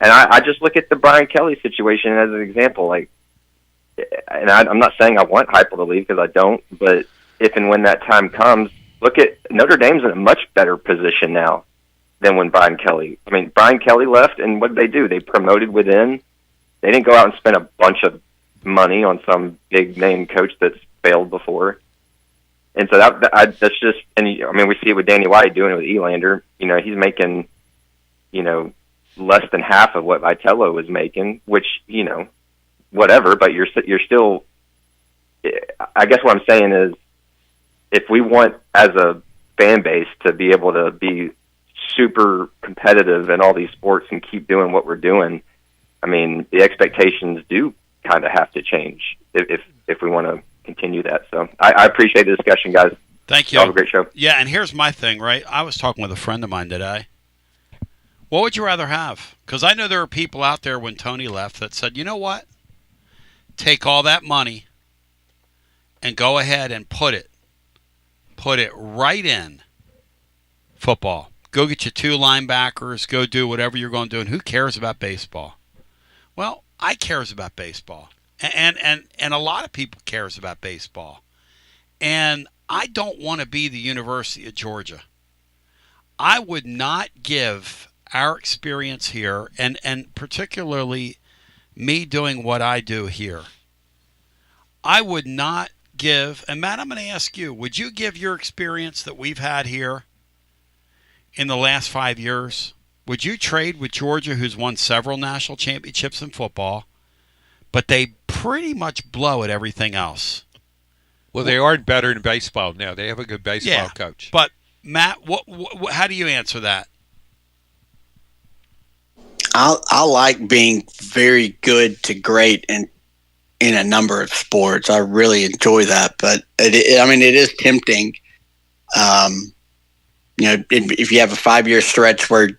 and I just look at the Brian Kelly situation as an example, like, and I'm not saying I want Heupel to leave because I don't, but if and when that time comes, look at Notre Dame's in a much better position now than when Brian Kelly. I mean, Brian Kelly left, and what did they do? They promoted within. They didn't go out and spend a bunch of money on some big name coach that's failed before. And so that's just, and I mean, we see it with Danny White doing it with Elander. He's making, less than half of what Vitello was making, which, whatever, but you're still, I guess what I'm saying is, if we want as a fan base to be able to be super competitive in all these sports and keep doing what we're doing, I mean, the expectations do kind of have to change if we want to continue that. So I appreciate the discussion, guys. Thank you. Have a great show. Yeah, and here's my thing, right? I was talking with a friend of mine today. What would you rather have? Because I know there are people out there when Tony left that said, you know what? Take all that money and go ahead and put it right in football. Go get you 2 linebackers. Go do whatever you're going to do. And who cares about baseball? Well, I cares about baseball. And a lot of people cares about baseball. And I don't want to be the University of Georgia. I would not give our experience here, and particularly me doing what I do here, I would not give, and Matt, I'm going to ask you, would you give your experience that we've had here in the last 5 years, would you trade with Georgia, who's won several national championships in football, but they pretty much blow at everything else? Well, they aren't better in baseball now. They have a good baseball coach. But, Matt, how do you answer that? I like being very good to great in a number of sports. I really enjoy that, but it is tempting. If you have a 5-year stretch where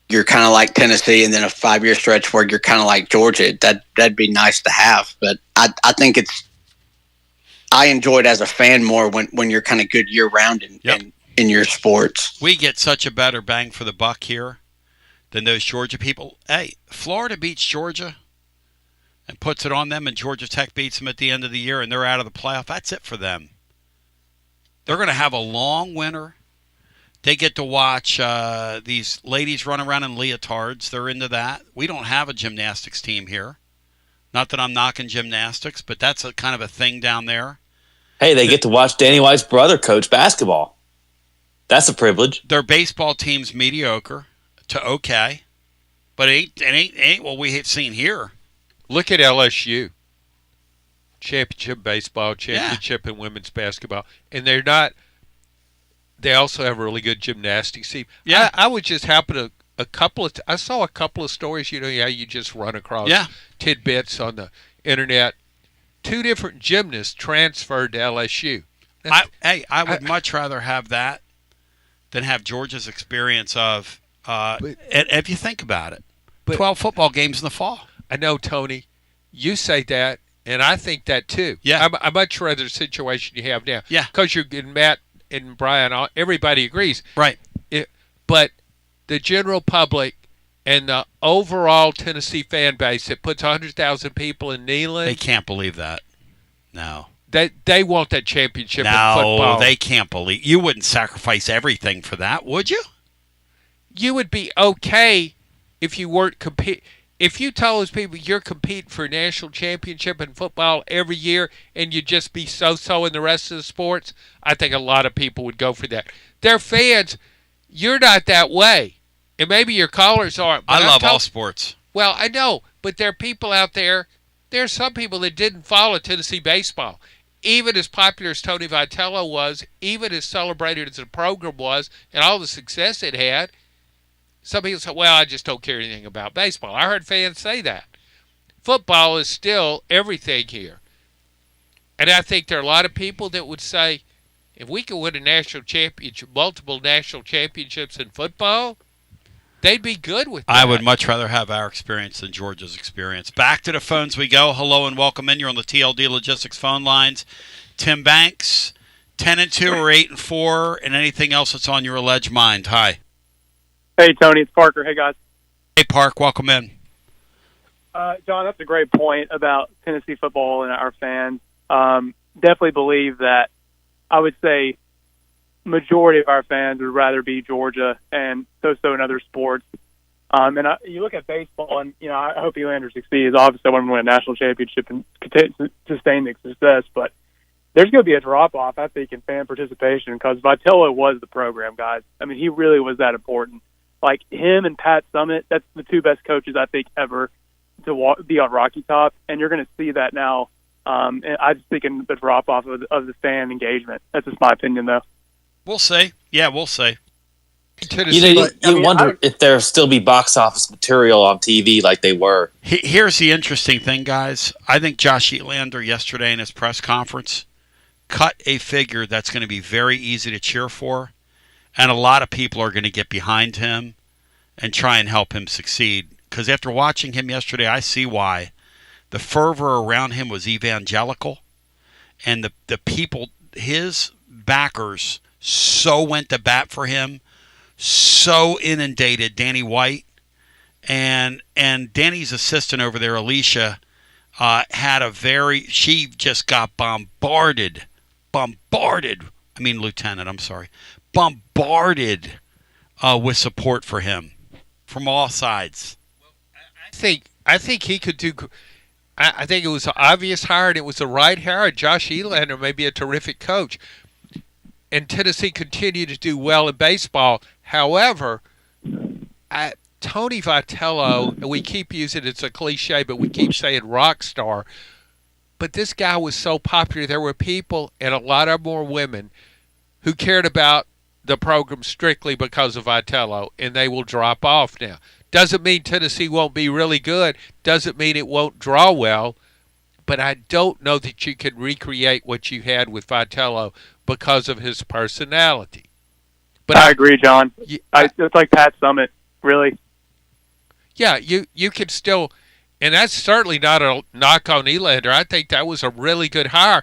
you're kind of like Tennessee, and then a 5-year stretch where you're kind of like Georgia, that'd be nice to have. But I think I enjoy it as a fan more when you're kind of good year round in your sports. We get such a better bang for the buck here than those Georgia people. Hey, Florida beats Georgia and puts it on them, and Georgia Tech beats them at the end of the year, and they're out of the playoff. That's it for them. They're going to have a long winter. They get to watch these ladies run around in leotards. They're into that. We don't have a gymnastics team here. Not that I'm knocking gymnastics, but that's a kind of a thing down there. Hey, they get to watch Danny White's brother coach basketball. That's a privilege. Their baseball team's mediocre to okay, but it ain't what we have seen here. Look at LSU. Championship baseball, championship in women's basketball. And they're not – they also have a really good gymnastics team. Yeah. I would just happen to – I saw a couple of stories, how you just run across tidbits on the internet. 2 different gymnasts transferred to LSU. I would much rather have that than have Georgia's experience of if you think about it, 12 football games in the fall. I know, Tony, you say that, and I think that too. Yeah. I much rather the situation you have now. Yeah. Because you're getting Matt and Brian, everybody agrees. Right. But the general public and the overall Tennessee fan base that puts 100,000 people in Neyland. They can't believe that. No. They want that championship in football. No, they can't believe. You wouldn't sacrifice everything for that, would you? You would be okay if you weren't compete. If you told those people you're competing for a national championship in football every year and you'd just be so-so in the rest of the sports, I think a lot of people would go for that. They're fans. You're not that way. And maybe your callers aren't. I love all sports. Well, I know, but there are people out there. There are some people that didn't follow Tennessee baseball. Even as popular as Tony Vitello was, even as celebrated as the program was, and all the success it had, some people say, well, I just don't care anything about baseball. I heard fans say that. Football is still everything here. And I think there are a lot of people that would say, if we could win a national championship, multiple national championships in football, they'd be good with that. I would much rather have our experience than Georgia's experience. Back to the phones we go. Hello and welcome in. You're on the TLD Logistics phone lines. Tim Banks, 10-2 or 8-4, and anything else that's on your alleged mind. Hi. Hey, Tony. It's Parker. Hey, guys. Hey, Park. Welcome in. John, that's a great point about Tennessee football and our fans. Definitely believe that I would say majority of our fans would rather be Georgia and so in other sports. You look at baseball, and I hope Elander succeeds. Obviously, I want him to win a national championship and sustain the success. But there's going to be a drop off, I think, in fan participation because Vitello was the program, guys. I mean, he really was that important. Like him and Pat Summitt, that's the 2 best coaches I think ever to be on Rocky Top, and you're going to see that now. And I just think in the drop off of the fan engagement. That's just my opinion, though. We'll see. Yeah, we'll see. You wonder if there'll still be box office material on TV like they were. Here's the interesting thing, guys. I think Josh Elander yesterday in his press conference cut a figure that's going to be very easy to cheer for, and a lot of people are going to get behind him and try and help him succeed. Because after watching him yesterday, I see why. The fervor around him was evangelical, and the people, his backers, so went to bat for him, so inundated Danny White, and Danny's assistant over there, Alicia, she just got bombarded, lieutenant, I'm sorry, bombarded with support for him from all sides. I think he could do. I think it was an obvious hire, and it was the right hire. Josh Elander may be a terrific coach. And Tennessee continued to do well in baseball. However, Tony Vitello, and we keep using it's a cliche, but we keep saying rock star. But this guy was so popular. There were people, and a lot of more women, who cared about the program strictly because of Vitello, and they will drop off now. Doesn't mean Tennessee won't be really good. Doesn't mean it won't draw well. But I don't know that you can recreate what you had with Vitello because of his personality. But I agree, John. It's like Pat Summitt, really. Yeah, you can still, and that's certainly not a knock on Elander. I think that was a really good hire.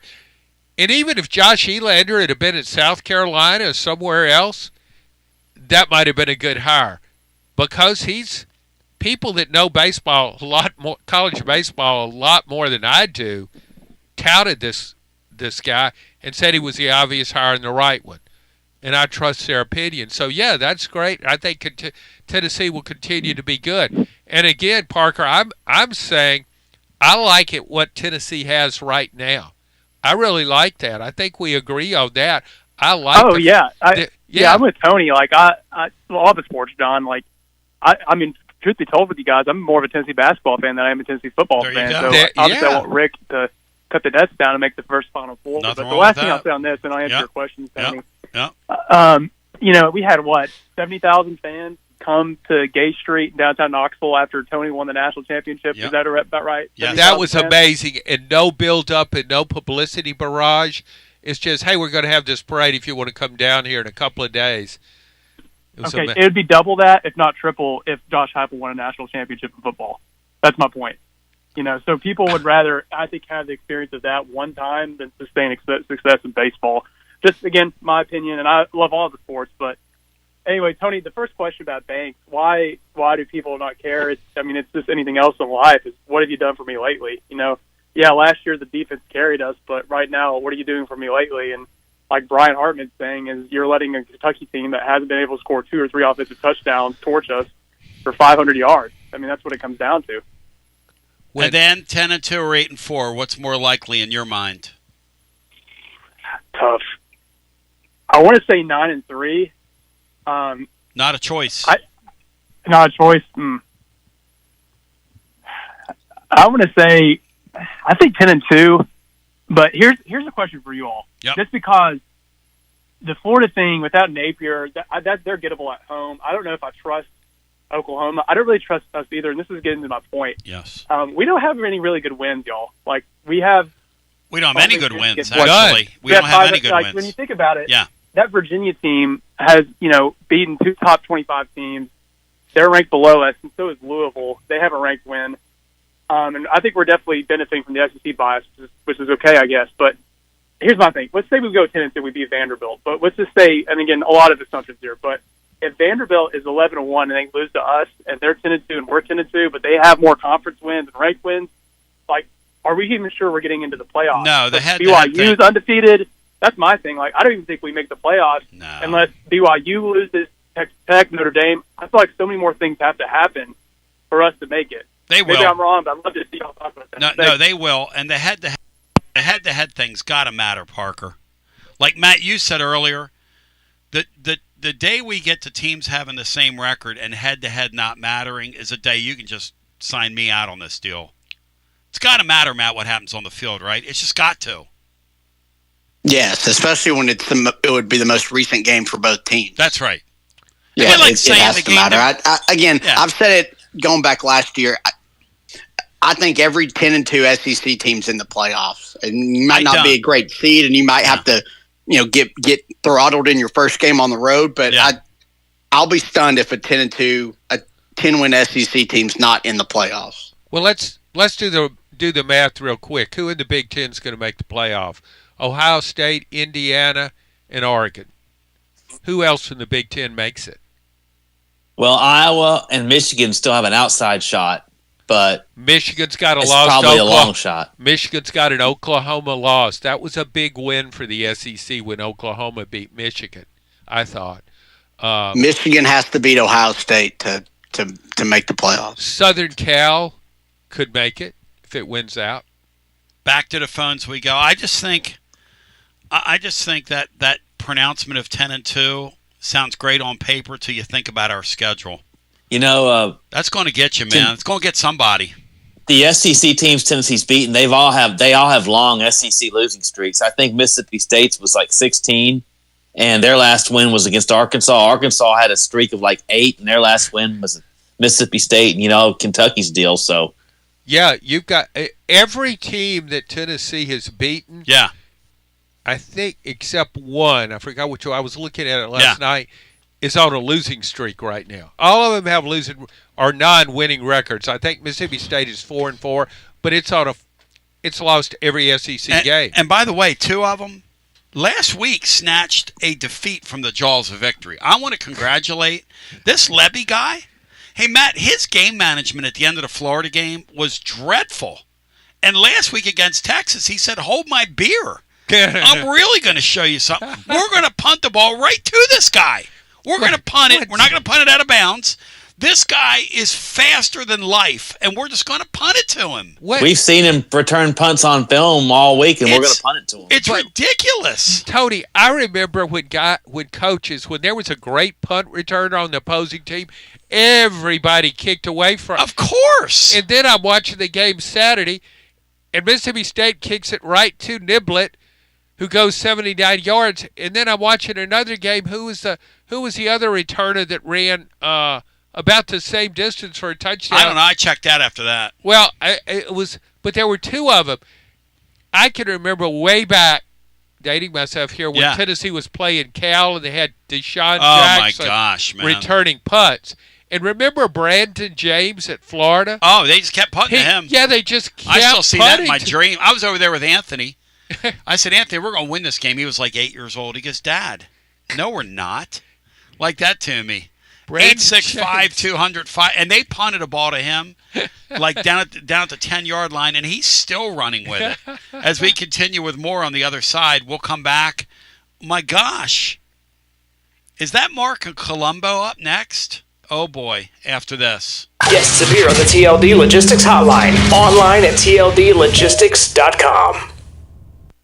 And even if Josh Elander had been at South Carolina or somewhere else, that might have been a good hire. Because he's people that know baseball a lot more, college baseball a lot more than I do, touted this guy and said he was the obvious hire and the right one. And I trust their opinion. So, yeah, that's great. I think Tennessee will continue to be good. And, again, Parker, I'm saying I like it what Tennessee has right now. I really like that. I think we agree on that. I like I'm with Tony. Like, I love the sports, John. Like, I mean, truth be told with you guys, I'm more of a Tennessee basketball fan than I am a Tennessee football fan. So, obviously, I want Rick to cut the nets down and make the first Final Four. But the last thing I'll say on this, and I'll answer your question, Tony. We had, 70,000 fans come to Gay Street in downtown Knoxville after Tony won the national championship. Is that about right? Yeah, that was amazing. And no build-up and no publicity barrage. It's just, hey, we're going to have this parade if you want to come down here in a couple of days. It would be double that, if not triple, if Josh Heupel won a national championship in football. That's my point. So people would rather, I think, have the experience of that one time than sustain success in baseball. Just, again, my opinion, and I love all the sports. But anyway, Tony, the first question about banks, why do people not care? It's just anything else in life. It's what have you done for me lately? Last year the defense carried us, but right now, what are you doing for me lately? And like Brian Hartman's saying, is you're letting a Kentucky team that hasn't been able to score 2 or 3 offensive touchdowns torch us for 500 yards. That's what it comes down to. And then 10-2 or 8-4, what's more likely in your mind? Tough. I want to say 9-3. Not a choice. Not a choice. I want to say, I think 10-2. But here's a question for you all. Yep. Just because the Florida thing without Napier, they're gettable at home. I don't know if I trust Oklahoma. I don't really trust us either, and this is getting to my point. Yes. We don't have any really good wins, y'all. Like we don't have any good wins, actually. We don't have any good wins. When you think about it, that Virginia team has, beaten 2 top 25 teams. They're ranked below us, and so is Louisville. They have a ranked win. And I think we're definitely benefiting from the SEC bias, which is okay, I guess. But here's my thing. Let's say we go 10-2, we beat Vanderbilt. But let's just say, and again, a lot of assumptions here, but if Vanderbilt is 11-1 and they lose to us, and they're 10-2 and we're 10-2, but they have more conference wins and ranked wins, like, are we even sure we're getting into the playoffs? No, BYU's undefeated. That's my thing. Like, I don't even think we make the playoffs unless BYU loses, Texas Tech, Notre Dame. I feel like so many more things have to happen for us to make it. They will. Maybe I'm wrong, but I'd love to see y'all talk about that. No, they will. And the head-to-head thing's got to matter, Parker. Like Matt, you said earlier, the day we get to teams having the same record and head-to-head not mattering is a day you can just sign me out on this deal. It's got to matter, Matt, what happens on the field, right? It's just got to. Yes, especially when it would be the most recent game for both teams. That's right. Yeah, it has to matter. I've said it going back last year. I think every 10-2 SEC team's in the playoffs, and you might not be a great seed, and you might have to, get throttled in your first game on the road. But I'll be stunned if a 10-2, a 10-win SEC team's not in the playoffs. Well, let's do the math real quick. Who in the Big Ten is going to make the playoff? Ohio State, Indiana, and Oregon. Who else in the Big Ten makes it? Well, Iowa and Michigan still have an outside shot, but Michigan's got it's probably a long shot. Michigan's got an Oklahoma loss. That was a big win for the SEC when Oklahoma beat Michigan, I thought. Michigan has to beat Ohio State to make the playoffs. Southern Cal could make it. if it wins out. Back to the phones we go. I just think that pronouncement of 10-2 sounds great on paper till you think about our schedule. That's going to get you, man. It's going to get somebody. The SEC teams Tennessee's beaten, they all have long SEC losing streaks. I think Mississippi State's was like 16, and their last win was against Arkansas. Arkansas had a streak of like 8, and their last win was Mississippi State. Kentucky's deal. So, yeah, you've got every team that Tennessee has beaten. Yeah, I think except one. I forgot which one. I was looking at it last night. Is on a losing streak right now. All of them have losing or non-winning records. I think Mississippi State is 4-4, but it's lost every SEC game. And by the way, 2 of them last week snatched a defeat from the jaws of victory. I want to congratulate this Levy guy. Hey, Matt, his game management at the end of the Florida game was dreadful. And last week against Texas, he said, "Hold my beer. I'm really going to show you something. We're going to punt the ball right to this guy. We're going to punt it. We're not going to punt it out of bounds. This guy is faster than life, and we're just going to punt it to him." We've seen him return punts on film all week, and we're going to punt it to him. It's ridiculous. Tony, I remember when coaches, when there was a great punt return on the opposing team, everybody kicked away from it. Of course. And then I'm watching the game Saturday, and Mississippi State kicks it right to Niblett, who goes 79 yards, and then I'm watching another game. Who was the other returner that ran about the same distance for a touchdown? I don't know. I checked out after that. Well, but there were 2 of them. I can remember way back, dating myself here, when Tennessee was playing Cal and they had Deshaun Jackson my gosh, man. returning punts. And remember Brandon James at Florida? Oh, they just kept punting to him. Yeah, they just kept I still see that in my punting dream. I was over there with Anthony. I said, "Anthony, we're going to win this game." He was like 8 years old. He goes, "Dad, no, we're not." Like that to me. 8'6", 205, and they punted a ball to him, like down at the 10-yard line, and he's still running with it. As we continue with more on the other side, we'll come back. My gosh, is that Mark and Colombo up next? Oh boy! After this, Guests appear on the TLD Logistics Hotline, online at tldlogistics.com.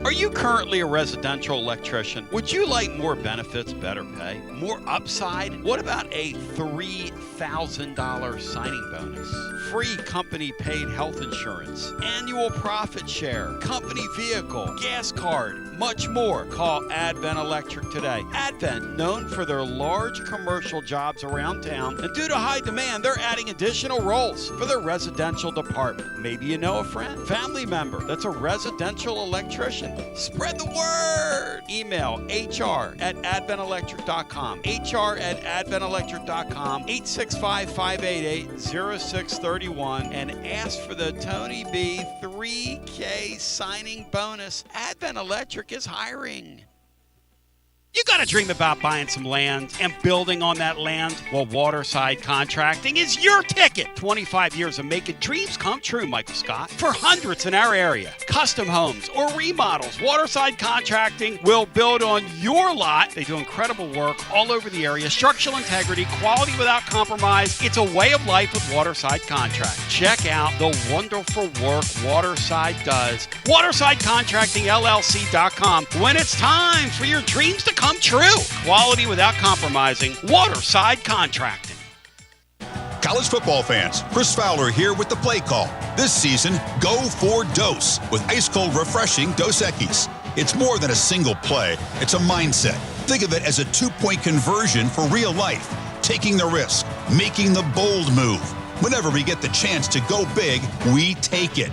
Are you currently a residential electrician? Would you like more benefits, better pay, more upside? What about a $3,000 signing bonus? Free company-paid health insurance, annual profit share, company vehicle, gas card, much more. Call Advent Electric today. Advent, known for their large commercial jobs around town, and due to high demand, they're adding additional roles for their residential department. Maybe you know a friend, family member that's a residential electrician. Spread the word. Email hr@adventelectric.com. hr@adventelectric.com. 865-588-0631 and ask for the Tony B 3K signing bonus. Advent Electric is hiring. You got to dream about buying some land and building on that land? Well, Waterside Contracting is your ticket. 25 years of making dreams come true, Michael Scott. For hundreds in our area, custom homes or remodels, Waterside Contracting will build on your lot. They do incredible work all over the area. Structural integrity, quality without compromise. It's a way of life with Waterside Contracting. Check out the wonderful work Waterside does. WatersideContractingLLC.com. When it's time for your dreams to come true. Quality without compromising. Waterside Contracting. College football fans, Chris Fowler here with the play call. This season, go for Dose with ice-cold refreshing Dos Equis. It's more than a single play. It's a mindset. Think of it as a 2-point conversion for real life. Taking the risk, making the bold move. Whenever we get the chance to go big, we take it.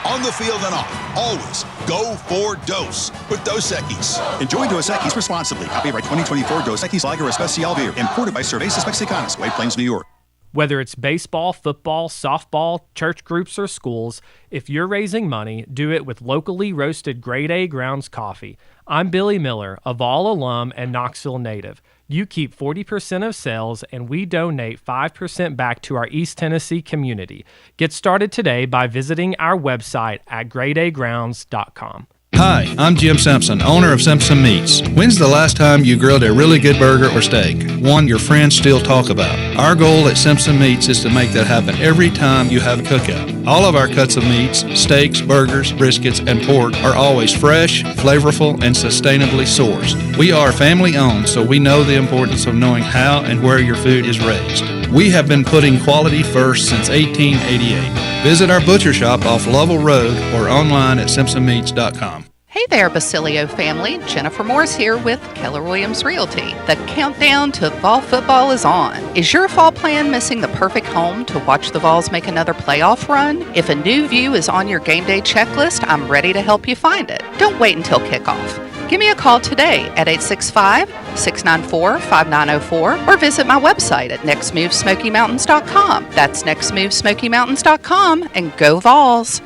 On the field and off, always go for Dose with Dos Equis. Enjoy Dos Equis responsibly. Copyright 2024 Dos Equis Lager Especial Beer. Imported by Cervezas Mexicanas, White Plains, New York. Whether it's baseball, football, softball, church groups, or schools, if you're raising money, do it with locally roasted Grade A grounds coffee. I'm Billy Miller, a Vol alum and Knoxville native. You keep 40% of sales, and we donate 5% back to our East Tennessee community. Get started today by visiting our website at gradeagrounds.com. Hi, I'm Jim Simpson, owner of Simpson Meats. When's the last time you grilled a really good burger or steak? One your friends still talk about. Our goal at Simpson Meats is to make that happen every time you have a cookout. All of our cuts of meats, steaks, burgers, briskets, and pork are always fresh, flavorful, and sustainably sourced. We are family owned, so we know the importance of knowing how and where your food is raised. We have been putting quality first since 1888. Visit our butcher shop off Lovell Road or online at simpsonmeats.com. Hey there, Basilio family. Jennifer Morse here with Keller Williams Realty. The countdown to fall football is on. Is your fall plan missing the perfect home to watch the Vols make another playoff run? If a new view is on your game day checklist, I'm ready to help you find it. Don't wait until kickoff. Give me a call today at 865-694-5904 or visit my website at nextmovesmokymountains.com. That's nextmovesmokymountains.com, and go Vols.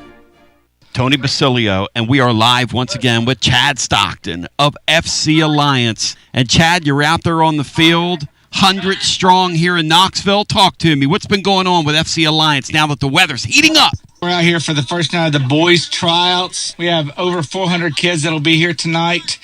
Tony Basilio, and we are live once again with Chad Stockton of FC Alliance. And Chad, you're out there on the field, 100 strong here in Knoxville. Talk to me. What's been going on with FC Alliance now that the weather's heating up? We're out here for the first night of the boys' tryouts. We have over 400 kids that'll be here tonight.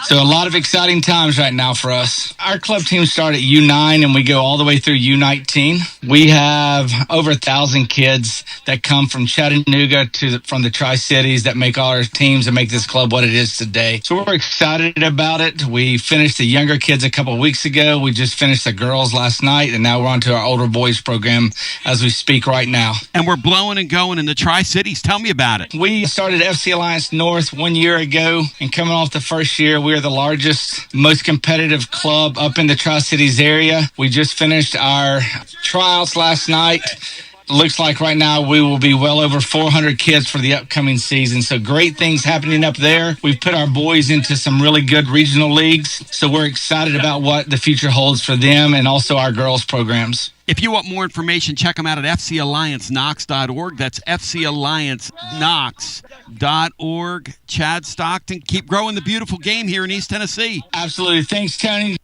So a lot of exciting times right now for us. Our club team start at U9 and we go all the way through U19. We have over 1,000 kids that come from Chattanooga from the Tri-Cities that make all our teams and make this club what it is today. So we're excited about it. We finished the younger kids a couple of weeks ago. We just finished the girls last night, and now we're on to our older boys program as we speak right now. And we're blowing and going in the Tri-Cities. Tell me about it. We started FC Alliance North 1 year ago, and coming off the first year, we are the largest, most competitive club up in the Tri-Cities area. We just finished our tryouts last night. Looks like right now we will be well over 400 kids for the upcoming season. So great things happening up there. We've put our boys into some really good regional leagues. So we're excited about what the future holds for them and also our girls programs. If you want more information, check them out at fcallianceknox.org. That's fcallianceknox.org. Chad Stockton, keep growing the beautiful game here in East Tennessee. Absolutely. Thanks, Tony.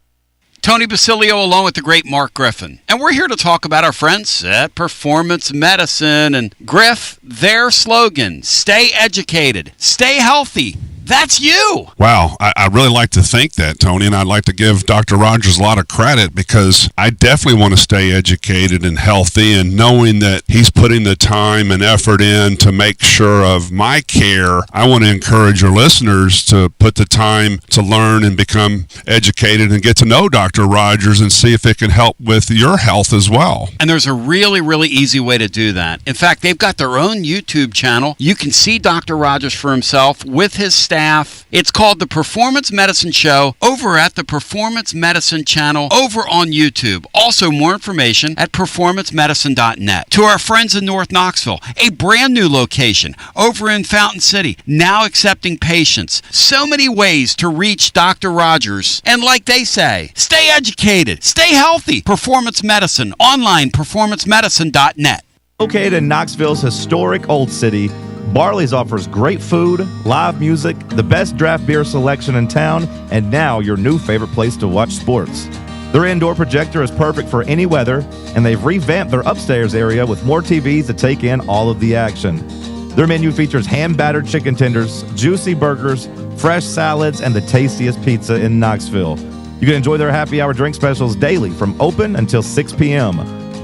Tony Basilio along with the great Mark Griffin. And we're here to talk about our friends at Performance Medicine. And Griff, their slogan, stay educated, stay healthy. That's you. Wow. I really like to think that, Tony, and I'd like to give Dr. Rogers a lot of credit because I definitely want to stay educated and healthy, and knowing that he's putting the time and effort in to make sure of my care, I want to encourage your listeners to put the time to learn and become educated and get to know Dr. Rogers and see if it can help with your health as well. And there's a really, really easy way to do that. In fact, they've got their own YouTube channel. You can see Dr. Rogers for himself with his staff. It's called The Performance Medicine Show over at the Performance Medicine channel over on YouTube. Also, more information at performancemedicine.net. To our friends in North Knoxville, a brand new location over in Fountain City, now accepting patients. So many ways to reach Dr. Rogers. And like they say, stay educated, stay healthy. Performance Medicine, online, performancemedicine.net. Located in Knoxville's historic Old City, Barley's offers great food, live music, the best draft beer selection in town, and now your new favorite place to watch sports. Their indoor projector is perfect for any weather, and they've revamped their upstairs area with more TVs to take in all of the action. Their menu features hand-battered chicken tenders, juicy burgers, fresh salads, and the tastiest pizza in Knoxville. You can enjoy their happy hour drink specials daily from open until 6 p.m.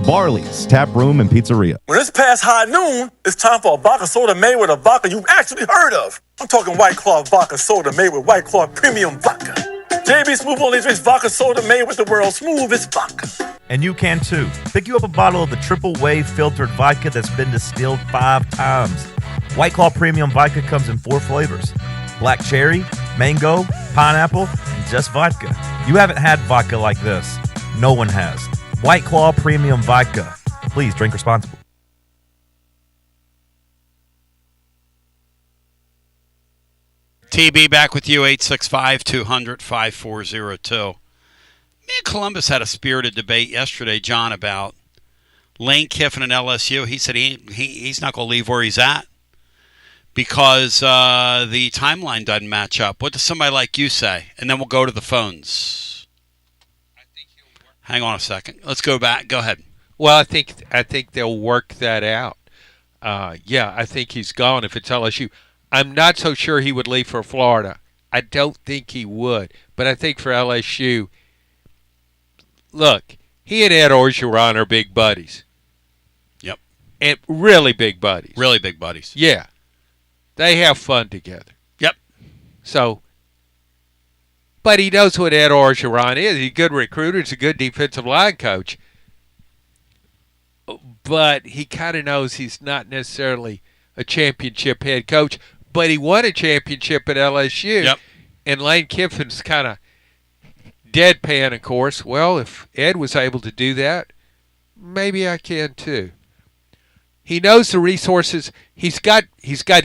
Barley's Tap Room and Pizzeria. When it's past high noon, it's time for a vodka soda made with a vodka you've actually heard of. I'm talking White Claw vodka soda made with White Claw premium vodka. JB Smooth only drinks vodka soda made with the world's smoothest vodka. And you can too. Pick you up a bottle of the triple wave filtered vodka that's been distilled 5 times. White Claw premium vodka comes in 4 flavors: black cherry, mango, pineapple, and just vodka. You haven't had vodka like this. No one has. White Claw Premium Vodka. Please drink responsibly. TB back with you, 865-200-5402. Me and Columbus had a spirited debate yesterday, John, about Lane Kiffin and LSU. He said he's not going to leave where he's at because the timeline doesn't match up. What does somebody like you say? And then we'll go to the phones. Hang on a second. Let's go back. Go ahead. Well, I think they'll work that out. I think he's gone if it's LSU. I'm not so sure he would leave for Florida. I don't think he would. But I think for LSU, look, he and Ed Orgeron are big buddies. Yep. And really big buddies. Really big buddies. Yeah. They have fun together. Yep. So, but he knows what Ed Orgeron is. He's a good recruiter. He's a good defensive line coach. But he kind of knows he's not necessarily a championship head coach. But he won a championship at LSU. Yep. And Lane Kiffin's kind of deadpan, of course. Well, if Ed was able to do that, maybe I can too. He knows the resources. He's got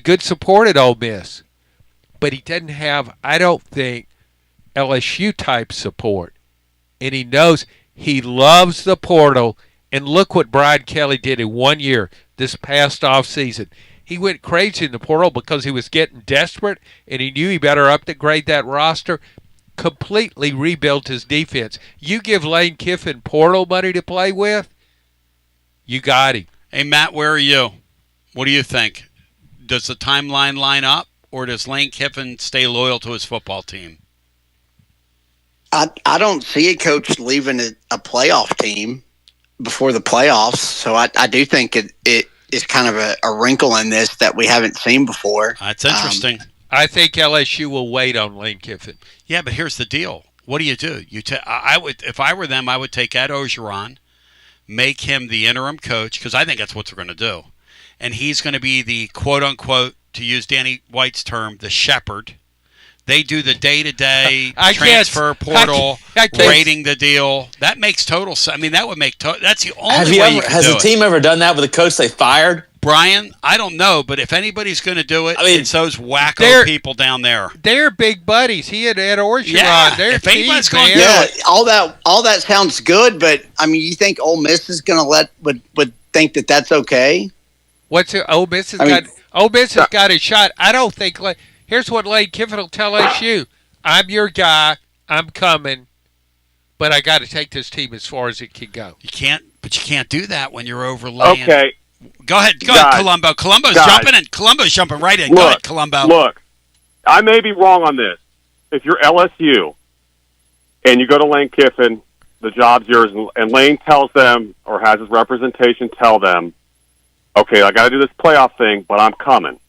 good support at Ole Miss. But he doesn't have, I don't think, LSU-type support. And he knows he loves the portal. And look what Brian Kelly did in 1 year this past offseason. He went crazy in the portal because he was getting desperate, and he knew he better upgrade that roster. Completely rebuilt his defense. You give Lane Kiffin portal money to play with, you got him. Hey, Matt, where are you? What do you think? Does the timeline line up, or does Lane Kiffin stay loyal to his football team? I don't see a coach leaving a playoff team before the playoffs, so I do think it is kind of a wrinkle in this that we haven't seen before. That's interesting. I think LSU will wait on Lane Kiffin. Yeah, but here's the deal. What do? I would, if I were them, I would take Ed Orgeron, make him the interim coach, because I think that's what they're going to do. And he's going to be the quote-unquote, to use Danny White's term, the shepherd. They do the day-to-day transfer portal, rating the deal. That makes total sense. I mean, that would make that's the only way you can Has do the it. team ever done that with a coach they fired? Brian, I don't know, but if anybody's going to do it, it's those wacko people down there. They're big buddies. He and Ed Orgeron. Yeah, they're if anybody's team, going man. to all that sounds good, but I mean, you think Ole Miss is going to would think that that's okay? What's it? Ole Miss has got a shot. I don't think. Here's what Lane Kiffin will tell LSU: I'm your guy. I'm coming, but I got to take this team as far as it can go. You can't do that when you're overlaying. Okay. Go ahead, Columbo. Columbo's jumping in. Columbo's jumping right in. Go ahead, Columbo. Look, I may be wrong on this. If you're LSU and you go to Lane Kiffin, the job's yours, and Lane tells them or has his representation tell them, okay, I got to do this playoff thing, but I'm coming.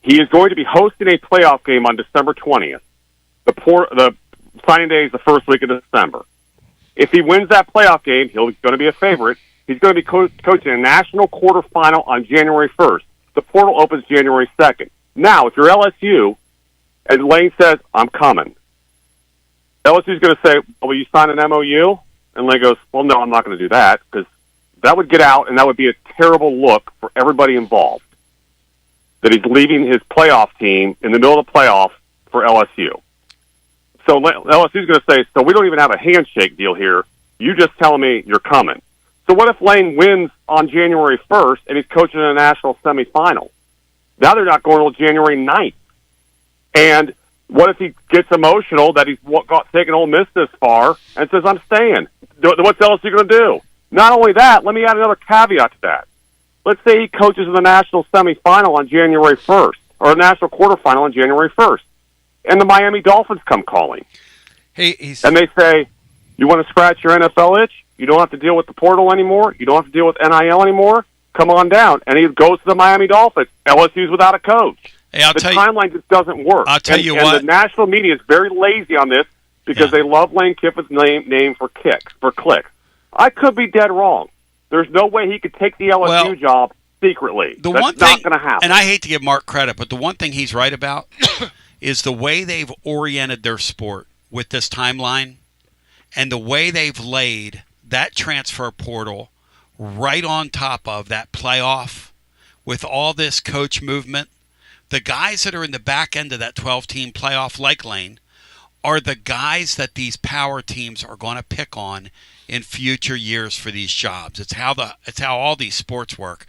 He is going to be hosting a playoff game on December 20th. The signing day is the first week of December. If he wins that playoff game, he's going to be a favorite. He's going to be coaching a national quarterfinal on January 1st. The portal opens January 2nd. Now, if you're LSU, and Lane says, I'm coming, LSU's going to say, well, will you sign an MOU? And Lane goes, well, no, I'm not going to do that, because that would get out, and that would be a terrible look for everybody involved, that he's leaving his playoff team in the middle of the playoffs for LSU. So LSU's going to say, so we don't even have a handshake deal here. You just telling me you're coming. So what if Lane wins on January 1st and he's coaching in a national semifinal? Now they're not going until January 9th. And what if he gets emotional that he's taken Ole Miss this far and says, I'm staying? What's LSU going to do? Not only that, let me add another caveat to that. Let's say he coaches in the national semifinal on January 1st, or a national quarterfinal on January 1st, and the Miami Dolphins come calling. And they say, you want to scratch your NFL itch? You don't have to deal with the portal anymore. You don't have to deal with NIL anymore. Come on down. And he goes to the Miami Dolphins. LSU's without a coach. Hey, the timeline just doesn't work. I'll tell you what. And the national media is very lazy on this because they love Lane Kiffin's name for clicks. I could be dead wrong. There's no way he could take the LSU job secretly. That's not going to happen. And I hate to give Mark credit, but the one thing he's right about is the way they've oriented their sport with this timeline and the way they've laid that transfer portal right on top of that playoff with all this coach movement. The guys that are in the back end of that 12-team playoff, like Lane, are the guys that these power teams are going to pick on in future years for these jobs. It's how all these sports work.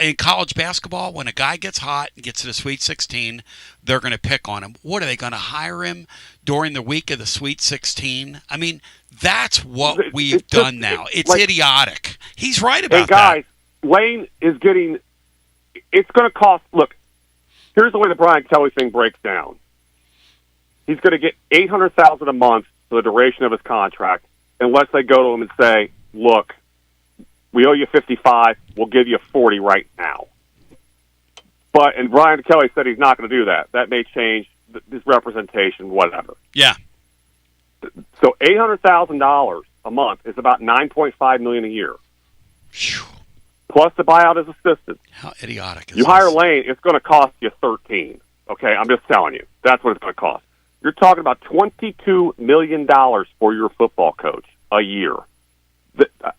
In college basketball, when a guy gets hot and gets to the Sweet 16, they're going to pick on him. What, are they going to hire him during the week of the Sweet 16? I mean, that's what we've done now. It's idiotic. He's right about that. Hey, guys, Lane is getting – it's going to cost – look, Here's the way the Brian Kelly thing breaks down. He's going to get $800,000 a month for the duration of his contract, unless they go to him and say, "Look, we owe you 55. We'll give you 40 right now." And Brian Kelly said he's not going to do that. That may change his representation, whatever. Yeah. So $800,000 a month is about $9.5 million a year. Plus the buyout is assisted. How idiotic is you this? hire Lane, it's going to cost you 13. Okay, I'm just telling you. That's what it's going to cost. You're talking about $22 million for your football coach a year.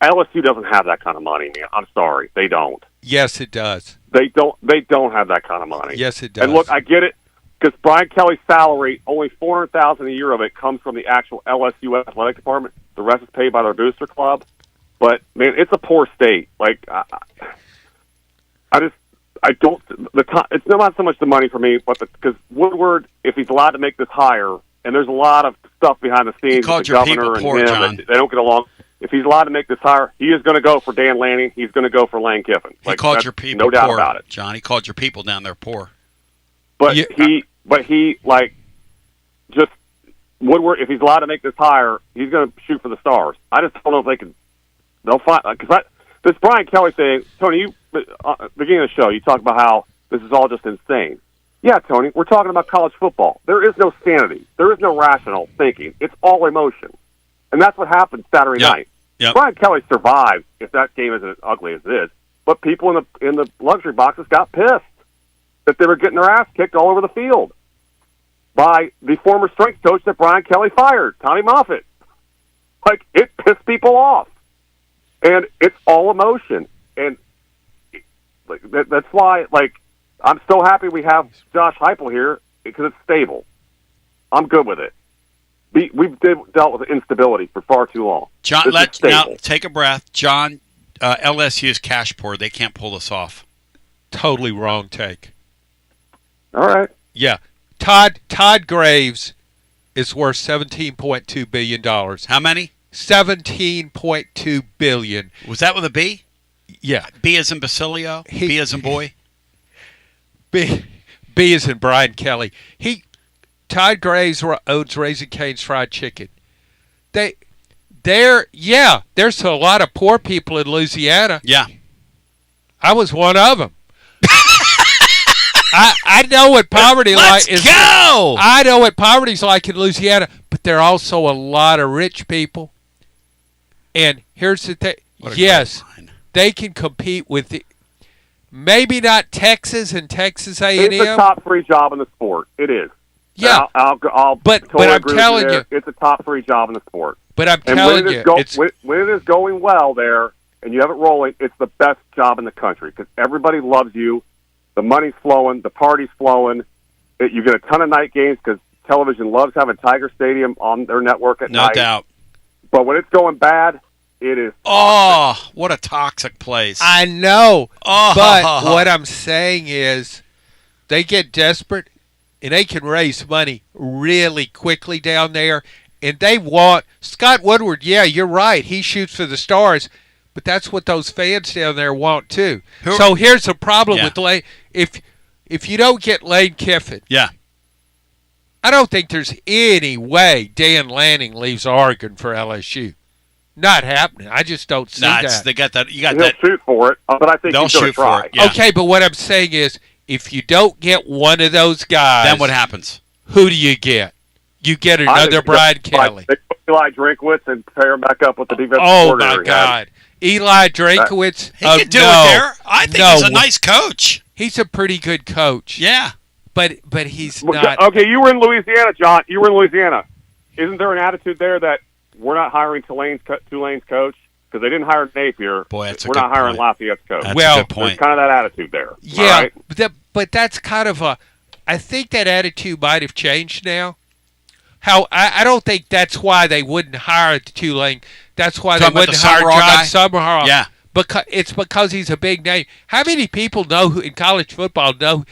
LSU doesn't have that kind of money, man. I'm sorry, they don't. Yes, it does. They don't have that kind of money. Yes, it does. And look, I get it, because Brian Kelly's salary, only $400,000 a year of it comes from the actual LSU athletic department. The rest is paid by their booster club. But man, it's a poor state. Like it's not so much the money for me, but because Woodward, if he's allowed to make this hire, and there's a lot of stuff behind the scenes with the governor and him, and they don't get along. If he's allowed to make this hire, he is going to go for Dan Lanning. He's going to go for Lane Kiffin. He called your people no doubt poor, about it. John. He called your people down there poor. But he like just Woodward. If he's allowed to make this hire, he's going to shoot for the stars. I just don't know if they can. They'll find because this Brian Kelly thing, Tony. You beginning of the show, you talk about how this is all just insane. Yeah, Tony, we're talking about college football. There is no sanity. There is no rational thinking. It's all emotion. And that's what happened Saturday night. Yep. Brian Kelly survived, if that game isn't as ugly as it is. But people in the luxury boxes got pissed that they were getting their ass kicked all over the field by the former strength coach that Brian Kelly fired, Tommy Moffitt. Like, it pissed people off. And it's all emotion. And that's why, like, I'm so happy we have Josh Heupel here because it's stable. I'm good with it. We've dealt with instability for far too long. John, now take a breath. John, LSU is cash poor. They can't pull this off. Totally wrong take. All right. Yeah. Todd Graves is worth $17.2 billion. How many? $17.2 billion. Was that with a B? Yeah. B as in Basilio? B as in boy? B as in Brian Kelly. Todd Graves owns Raising Cane's Fried Chicken. There's a lot of poor people in Louisiana. Yeah. I was one of them. I know what poverty Let's is. Go! I know what poverty's like in Louisiana, but there are also a lot of rich people. And here's the thing. Yes, they can compete with maybe not Texas and Texas A&M. It's a top 3 job in the sport. It is. Yeah, but I'm telling you, it's a top 3 job in the sport. But I'm telling you, when it is going well there, and you have it rolling, it's the best job in the country because everybody loves you. The money's flowing, the party's flowing. You get a ton of night games because television loves having Tiger Stadium on their network at night. No doubt. But when it's going bad, it is. Oh, what a toxic place! I know. Oh. But what I'm saying is, they get desperate. And they can raise money really quickly down there. And they want Scott Woodward. Yeah, you're right. He shoots for the stars. But that's what those fans down there want, too. So here's the problem with Lane. If you don't get Lane Kiffin, I don't think there's any way Dan Lanning leaves Oregon for LSU. Not happening. I just don't see that. They got that. You got He'll shoot for it, but I think they'll he's going to shoot try. for it. Yeah. Okay, but what I'm saying is, if you don't get one of those guys, then what happens? Who do you get? You get another Brian Kelly. They put Eli Drinkwitz and pair him back up with the defensive coordinator. Oh, my God. Eli Drinkwitz. He can do it there. I think he's a nice coach. He's a pretty good coach. Yeah. But he's not. Okay, you were in Louisiana, John. You were in Louisiana. Isn't there an attitude there that we're not hiring Tulane's coach? Because they didn't hire Napier. Boy, that's a we're good not hiring point. Lafayette's coach. That's a good point. There's kind of that attitude there. Yeah, right? but that's kind of I think that attitude might have changed now. I don't think that's why they wouldn't hire Tulane. That's why they wouldn't hire John Summerall. Yeah. It's because he's a big name. How many people know in college football know?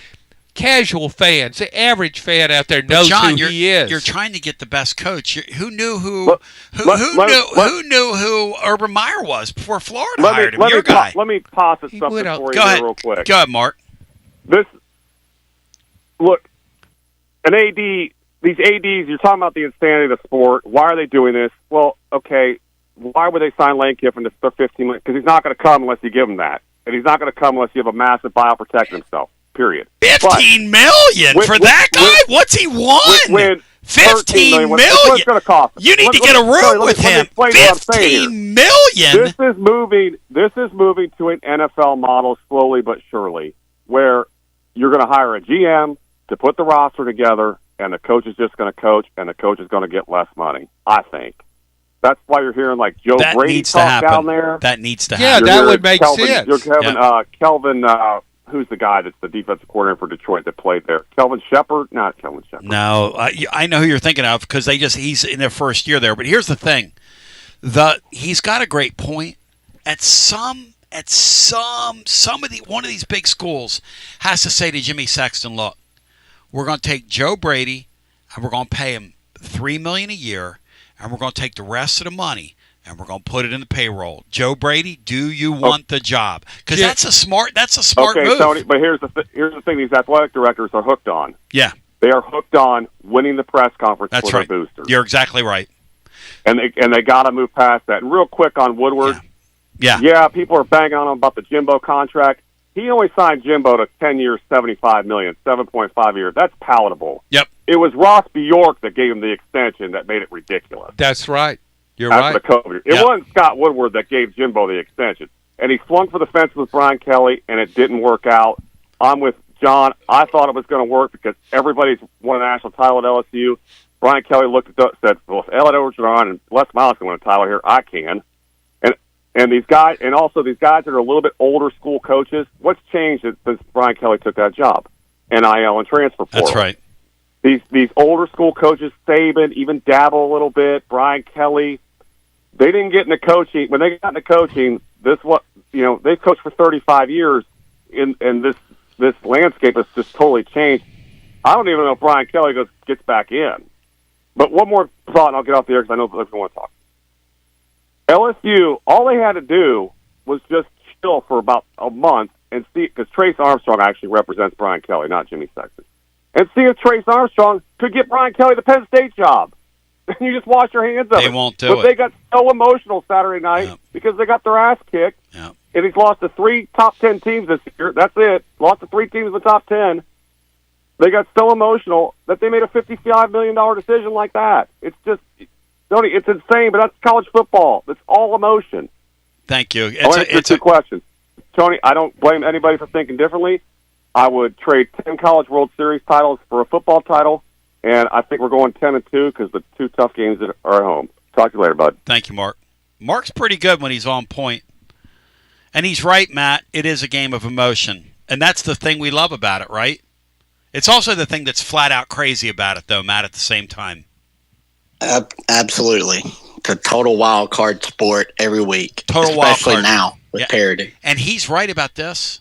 Casual fans, the average fan out there knows John, who he is. You're trying to get the best coach. Who knew who Urban Meyer was before Florida hired him? Your guy. Let me posit something for you Go ahead. real quick. Go ahead, Mark. This look, an AD, these ADs, you're talking about the insanity of the sport. Why are they doing this? Well, okay, why would they sign Lane Kiffin to $15 million? Because he's not going to come unless you give him that. And he's not going to come unless you have a massive buyout protecting himself, period. $15 million for that guy? What's he won? $15 million. What's going to cost him? You need to get a room with him. $15 million? This is moving to an NFL model slowly but surely, where you're going to hire a GM to put the roster together, and the coach is just going to coach, and the coach is going to get less money, I think. That's why you're hearing like Joe Brady talk down there. That needs to happen. Yeah, that would make sense. Kelvin, who's the guy that's the defensive coordinator for Detroit that played there? Kelvin Shepard? Not Kelvin Shepard. No, I know who you're thinking of because he's in their first year there. But here's the thing: he's got a great point. One of these big schools has to say to Jimmy Sexton, "Look, we're going to take Joe Brady and we're going to pay him $3 million a year." And we're going to take the rest of the money and we're going to put it in the payroll. Joe Brady, do you want the job? Because that's a smart move. Okay, Tony, but here's the thing: these athletic directors are hooked on. Yeah, they are hooked on winning the press conference that's for right. their boosters. You're exactly right. And they got to move past that. And real quick on Woodward. Yeah. People are banging on him about the Jimbo contract. He only signed Jimbo to 10 years, $75 million, 7.5 years. That's palatable. Yep. It was Ross Bjork that gave him the extension that made it ridiculous. That's right. You're after right. The COVID. It wasn't Scott Woodward that gave Jimbo the extension. And he flung for the fence with Brian Kelly, and it didn't work out. I'm with John. I thought it was going to work because everybody's won a national title at LSU. Brian Kelly looked at it, said, well, if Ellen Orgeron and Les Miles can win a title here, I can. And these guys, and also these guys that are a little bit older school coaches, what's changed since Brian Kelly took that job? NIL and transfer portal. That's right. These older school coaches, Saban, even dabble a little bit, Brian Kelly, they didn't get into coaching. When they got into coaching, they've coached for 35 years, and this landscape has just totally changed. I don't even know if Brian Kelly gets back in. But one more thought, and I'll get off the air because I know everyone wants to talk. LSU, all they had to do was just chill for about a month and see, because Trace Armstrong actually represents Brian Kelly, not Jimmy Sexton, and see if Trace Armstrong could get Brian Kelly the Penn State job. And you just wash your hands of it. They won't do it. But they got so emotional Saturday night because they got their ass kicked, and he's lost to 3 top 10 teams this year. That's it. Lost to 3 teams in the top 10. They got so emotional that they made a $55 million decision like that. It's just... Tony, it's insane, but that's college football. It's all emotion. Thank you. It's a question. Tony, I don't blame anybody for thinking differently. I would trade 10 College World Series titles for a football title, and I think we're going 10-2 because the 2 tough games are at home. Talk to you later, bud. Thank you, Mark. Mark's pretty good when he's on point. And he's right, Matt. It is a game of emotion. And that's the thing we love about it, right? It's also the thing that's flat out crazy about it, though, Matt, at the same time. Absolutely. It's a total wild card sport every week. Total wild especially card. now with parity. And he's right about this.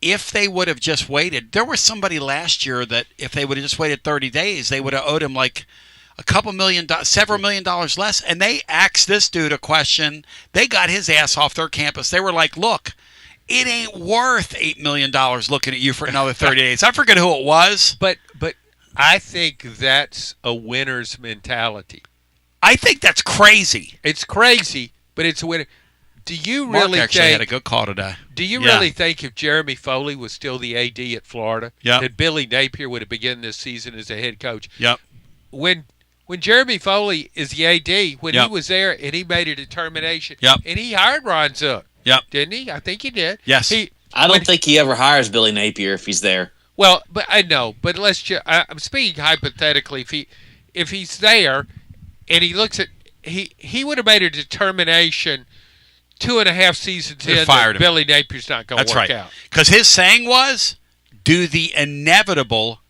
If they would have just waited, there was somebody last year that if they would have just waited 30 days, they would have owed him like a couple million, several $1 million less. And they asked this dude a question. They got his ass off their campus. They were like, look, it ain't worth $8 million looking at you for another 30 days. I forget who it was. But I think that's a winner's mentality. I think that's crazy. It's crazy, but it's a winner. Do you Mark really actually think? Had a good call today. Do you really think if Jeremy Foley was still the AD at Florida, that Billy Napier would have begun this season as a head coach? Yep. When Jeremy Foley is the AD, when he was there and he made a determination, and he hired Ron Zook, didn't he? I think he did. Yes. I don't think he ever hires Billy Napier if he's there. Well, but I know. But I'm speaking hypothetically. If he's there, and he looks at he would have made a determination 2.5 seasons in that Billy Napier's not going to work out. Because his saying was, do the inevitable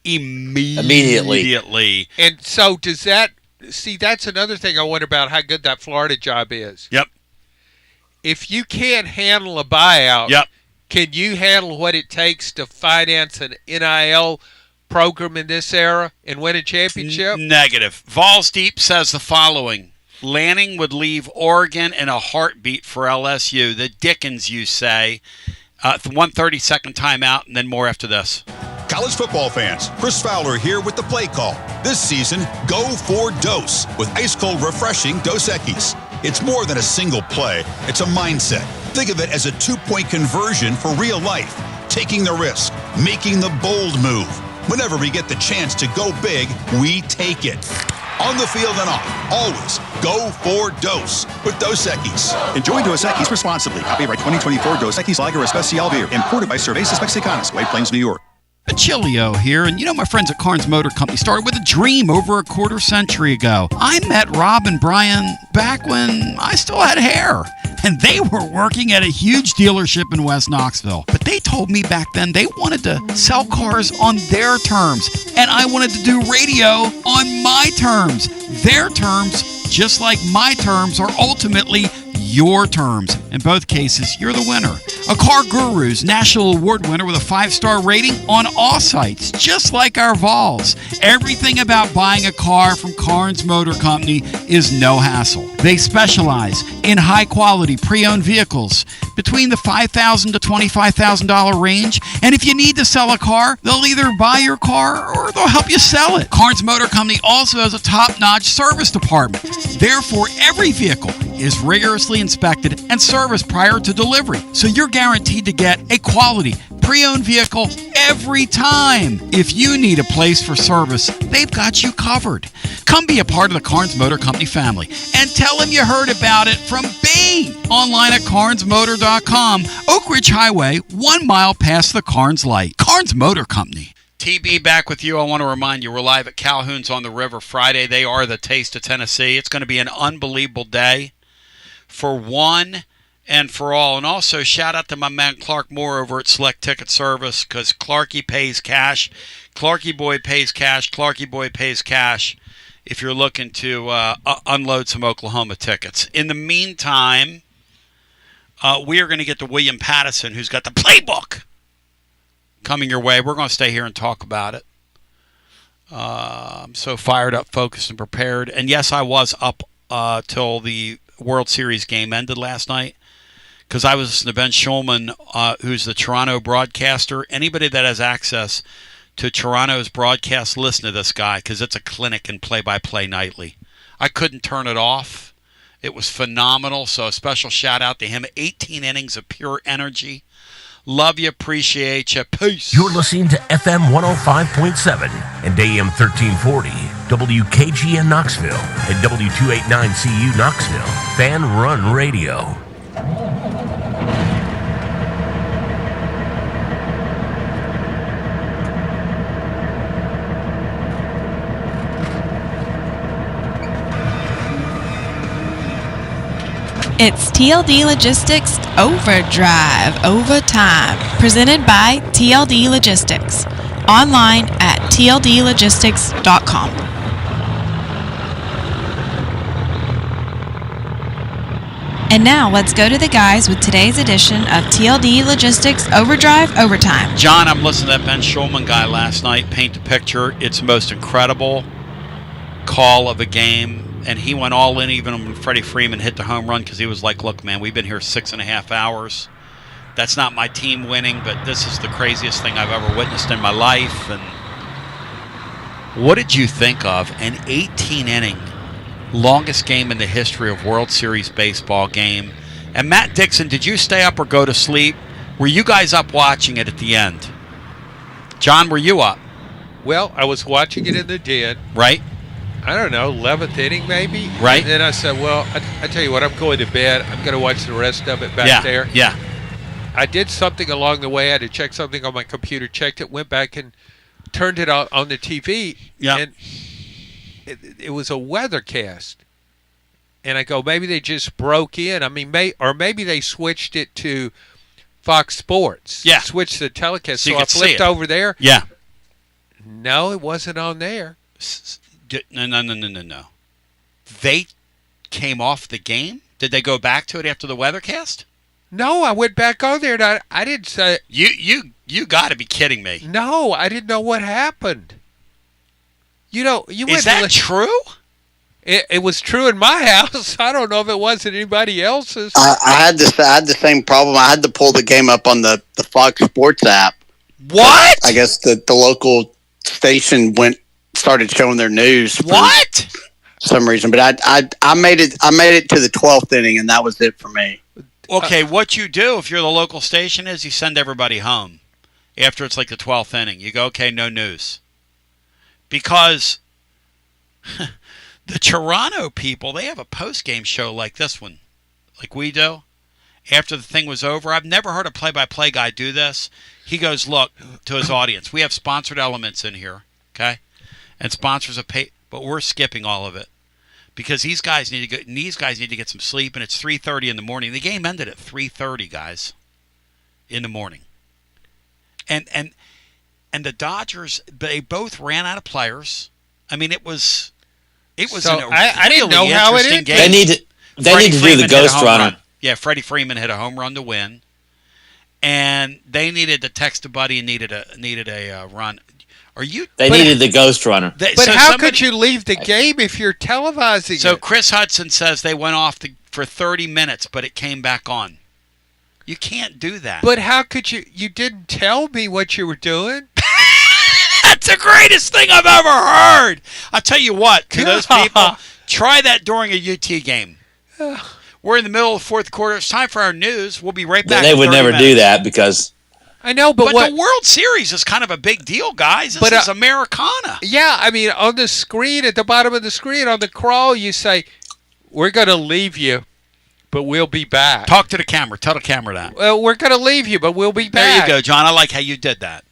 immediately. And so does that? See, that's another thing I wonder about how good that Florida job is. Yep. If you can't handle a buyout, can you handle what it takes to finance an NIL program in this era and win a championship? Negative. Vols Deep says the following. Lanning would leave Oregon in a heartbeat for LSU. The Dickens, you say. 1 30-second timeout, and then more after this. College football fans, Chris Fowler here with the play call. This season, go for Dose with ice-cold refreshing Dos Equis. It's more than a single play. It's a mindset. Think of it as a 2-point conversion for real life. Taking the risk, making the bold move. Whenever we get the chance to go big, we take it. On the field and off, always go for Dose with Dos Equis. Enjoy Dos Equis responsibly. Copyright 2024 Dos Equis Lager Especial Beer. Imported by Cervezas Mexicanas, White Plains, New York. Chilio here, and my friends at Carnes Motor Company started with a dream over a quarter century ago. I met Rob and Brian back when I still had hair, and they were working at a huge dealership in West Knoxville. But they told me back then they wanted to sell cars on their terms, and I wanted to do radio on my terms. Their terms, just like my terms, are ultimately your terms. In both cases, you're the winner. A Car Guru's National Award winner with a 5-star rating on all sites, just like our Vols. Everything about buying a car from Carnes Motor Company is no hassle. They specialize in high-quality pre-owned vehicles between the $5,000 to $25,000 range. And if you need to sell a car, they'll either buy your car or they'll help you sell it. Carnes Motor Company also has a top-notch service department. Therefore, every vehicle is rigorously inspected and serviced prior to delivery. So you're guaranteed to get a quality pre-owned vehicle every time. If you need a place for service, they've got you covered. Come be a part of the Carnes Motor Company family and tell them you heard about it from me. Online at carnesmotor.com, Oak Ridge Highway, 1 mile past the Carnes light. Carnes Motor Company. TB back with you. I want to remind you, we're live at Calhoun's on the River Friday. They are the Taste of Tennessee. It's going to be an unbelievable day for one and for all. And also, shout out to my man Clark Moore over at Select Ticket Service, because Clarky pays cash. Clarky Boy pays cash. Clarky Boy pays cash if you're looking to unload some Oklahoma tickets. In the meantime, we are going to get to William Pattison, who's got the playbook coming your way. We're going to stay here and talk about it. I'm so fired up, focused, and prepared. And yes, I was up till the World Series game ended last night, because I was listening to Ben Schulman, who's the Toronto broadcaster. Anybody that has access to Toronto's broadcast, listen to this guy, because it's a clinic in play-by-play nightly. I couldn't turn it off. It was phenomenal, so a special shout-out to him. 18 innings of pure energy. Love you, appreciate you. Peace. You're listening to FM 105.7 and AM 1340, WKGN Knoxville, and W289CU Knoxville. Fan Run Radio. It's TLD Logistics Overdrive Overtime, presented by TLD Logistics. Online at tldlogistics.com. And now let's go to the guys with today's edition of TLD Logistics Overdrive Overtime. John, I'm listening to that Ben Schulman guy last night paint the picture. It's the most incredible call of a game. And he went all in even when Freddie Freeman hit the home run, because he was like, look, man, we've been here 6.5 hours. That's not my team winning, but this is the craziest thing I've ever witnessed in my life. And what did you think of an 18-inning, longest game in the history of World Series baseball game? And Matt Dixon, did you stay up or go to sleep? Were you guys up watching it at the end? John, were you up? Well, I was watching it in the den. Right. I don't know, 11th inning maybe? Right. And then I said, well, I tell you what, I'm going to bed. I'm going to watch the rest of it back there. Yeah. I did something along the way. I had to check something on my computer, checked it, went back and turned it on the TV. Yeah. And it was a weathercast. And I go, maybe they just broke in. I mean, maybe they switched it to Fox Sports. Yeah. Switched the telecast. So you I could see flipped it. over there. Yeah. No, it wasn't on there. No. They came off the game? Did they go back to it after the weathercast? No, I went back on there and I didn't say. You got to be kidding me. No, I didn't know what happened. You know, Is that true? It was true in my house. I don't know if it was in anybody else's. I had the same problem. I had to pull the game up on the Fox Sports app, What? I guess the local station started showing their news. What? Some reason, but I made it to the 12th inning, and that was it for me. Okay, what you do if you're the local station is you send everybody home after it's like the 12th inning. You go, okay, no news. Because the Toronto people, they have a post-game show like this one, like we do. After the thing was over, I've never heard a play-by-play guy do this. He goes, look, to his audience, we have sponsored elements in here, okay? And sponsors have paid, but we're skipping all of it. Because these guys need to get some sleep, and it's 3:30 in the morning. The game ended at 3:30, guys, in the morning. And the Dodgers, they both ran out of players. I mean, it was So I didn't know how it ended. game. They need to do the ghost runner. Yeah, Freddie Freeman hit a home run to win, and they needed to text a buddy and needed a run. They needed the ghost runner. How could you leave the game if you're televising So it? Chris Hudson says they went off for 30 minutes, but it came back on. You can't do that. But how could you? You didn't tell me what you were doing. That's the greatest thing I've ever heard. I'll tell you what, to those people, try that during a UT game. We're in the middle of the fourth quarter. It's time for our news. We'll be right back. They would never do that because... I know, but the World Series is kind of a big deal, guys. This is Americana. Yeah, I mean, on the screen, at the bottom of the screen, on the crawl, you say, we're going to leave you, but we'll be back. Talk to the camera. Tell the camera that. Well, we're going to leave you, but we'll be back. There you go, John. I like how you did that.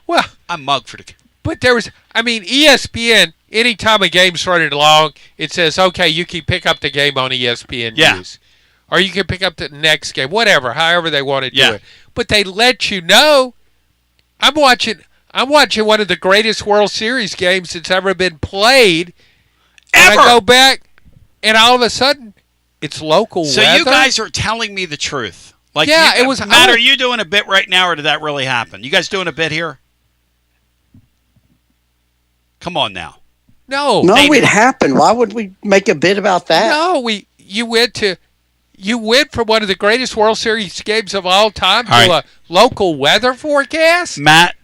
Well, I'm mug for the... But there was, I mean, ESPN, anytime a game's running along, it says, okay, you can pick up the game on ESPN News. Or you can pick up the next game, whatever, however they want to do it. But they let you know. I'm watching one of the greatest World Series games that's ever been played. Ever. And I go back, and all of a sudden, it's local weather. So you guys are telling me the truth. Like, it was. Matt, are you doing a bit right now, or did that really happen? You guys doing a bit here? Come on now. No, it happened. Why would we make a bit about that? No, you went from one of the greatest World Series games of all time to a local weather forecast? Matt,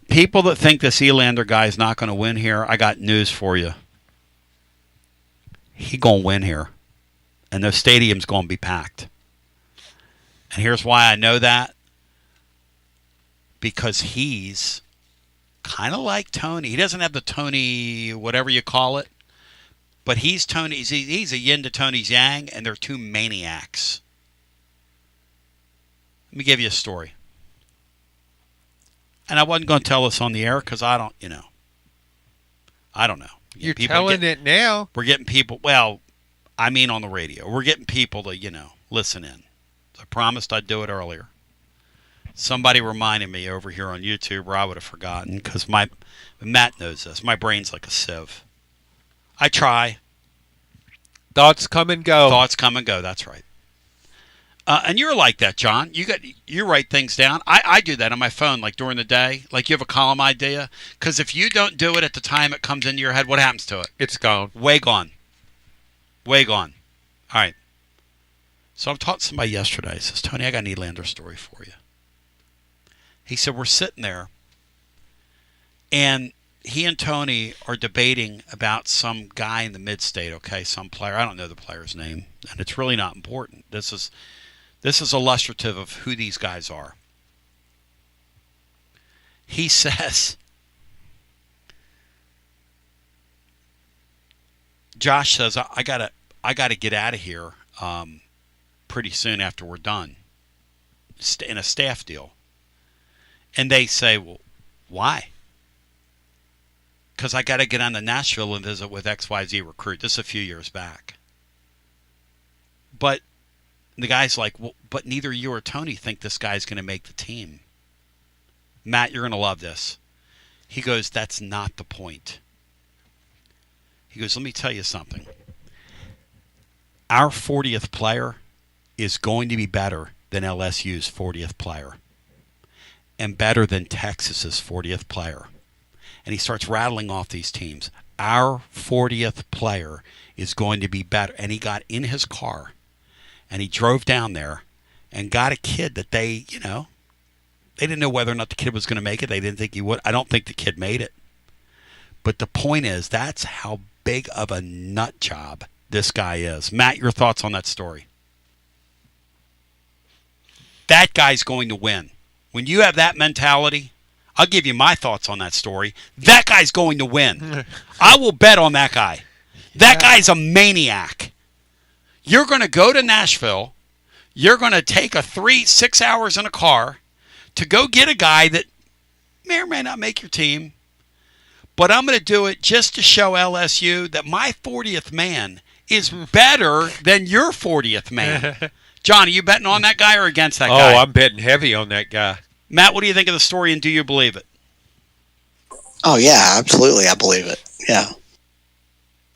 people that think this Elander guy is not going to win here, I got news for you. He going to win here. And the stadium's going to be packed. And here's why I know that. Because he's kind of like Tony. He doesn't have the Tony, whatever you call it. But he's Tony. He's a yin to Tony's yang, and they're two maniacs. Let me give you a story. And I wasn't going to tell this on the air because I don't know. You're telling it now. We're getting people, well, I mean on the radio. We're getting people to, listen in. I promised I'd do it earlier. Somebody reminded me over here on YouTube, or I would have forgotten, because Matt knows this. My brain's like a sieve. I try. Thoughts come and go. Thoughts come and go. That's right. And you're like that, John. You write things down. I do that on my phone, like during the day. Like you have a column idea. Because if you don't do it at the time it comes into your head, what happens to it? It's gone. Way gone. Way gone. All right. So I taught somebody yesterday. He says, Tony, I got an Elander story for you. He said, we're sitting there, and he and Tony are debating about some guy in the mid-state, okay, some player. I don't know the player's name, and it's really not important. This is illustrative of who these guys are. He says, Josh says, I gotta get out of here pretty soon after we're done in a staff deal. And they say, well, why? Because I got to get on to Nashville and visit with XYZ recruit. This is a few years back. But the guy's like, well, but neither you or Tony think this guy's going to make the team. Matt, you're going to love this. He goes, that's not the point. He goes, let me tell you something. Our 40th player is going to be better than LSU's 40th player. And better than Texas's 40th player. And he starts rattling off these teams. Our 40th player is going to be better. And he got in his car and he drove down there and got a kid that they They didn't know whether or not the kid was going to make it. They didn't think he would. I don't think the kid made it. But the point is, that's how big of a nut job this guy is. Matt, your thoughts on that story? That guy's going to win. When you have that mentality, I'll give you my thoughts on that story. That guy's going to win. I will bet on that guy. That guy's a maniac. You're going to go to Nashville. You're going to take 6 hours in a car to go get a guy that may or may not make your team. But I'm going to do it just to show LSU that my 40th man is better than your 40th man. John, are you betting on that guy or against that guy? Oh, I'm betting heavy on that guy. Matt, what do you think of the story, and do you believe it? Oh yeah, absolutely, I believe it.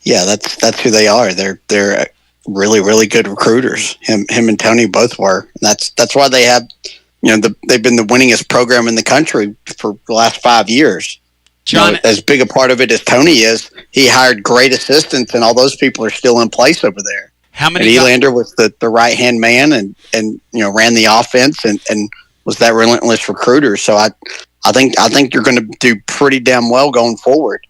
Yeah, that's who they are. They're really, really good recruiters. Him and Tony both were. And that's why they have, they've been the winningest program in the country for the last 5 years. John, as big a part of it as Tony is, he hired great assistants, and all those people are still in place over there. How many? And Elander was the right hand man, and ran the offense and was that relentless recruiter. So I think you're going to do pretty damn well going forward.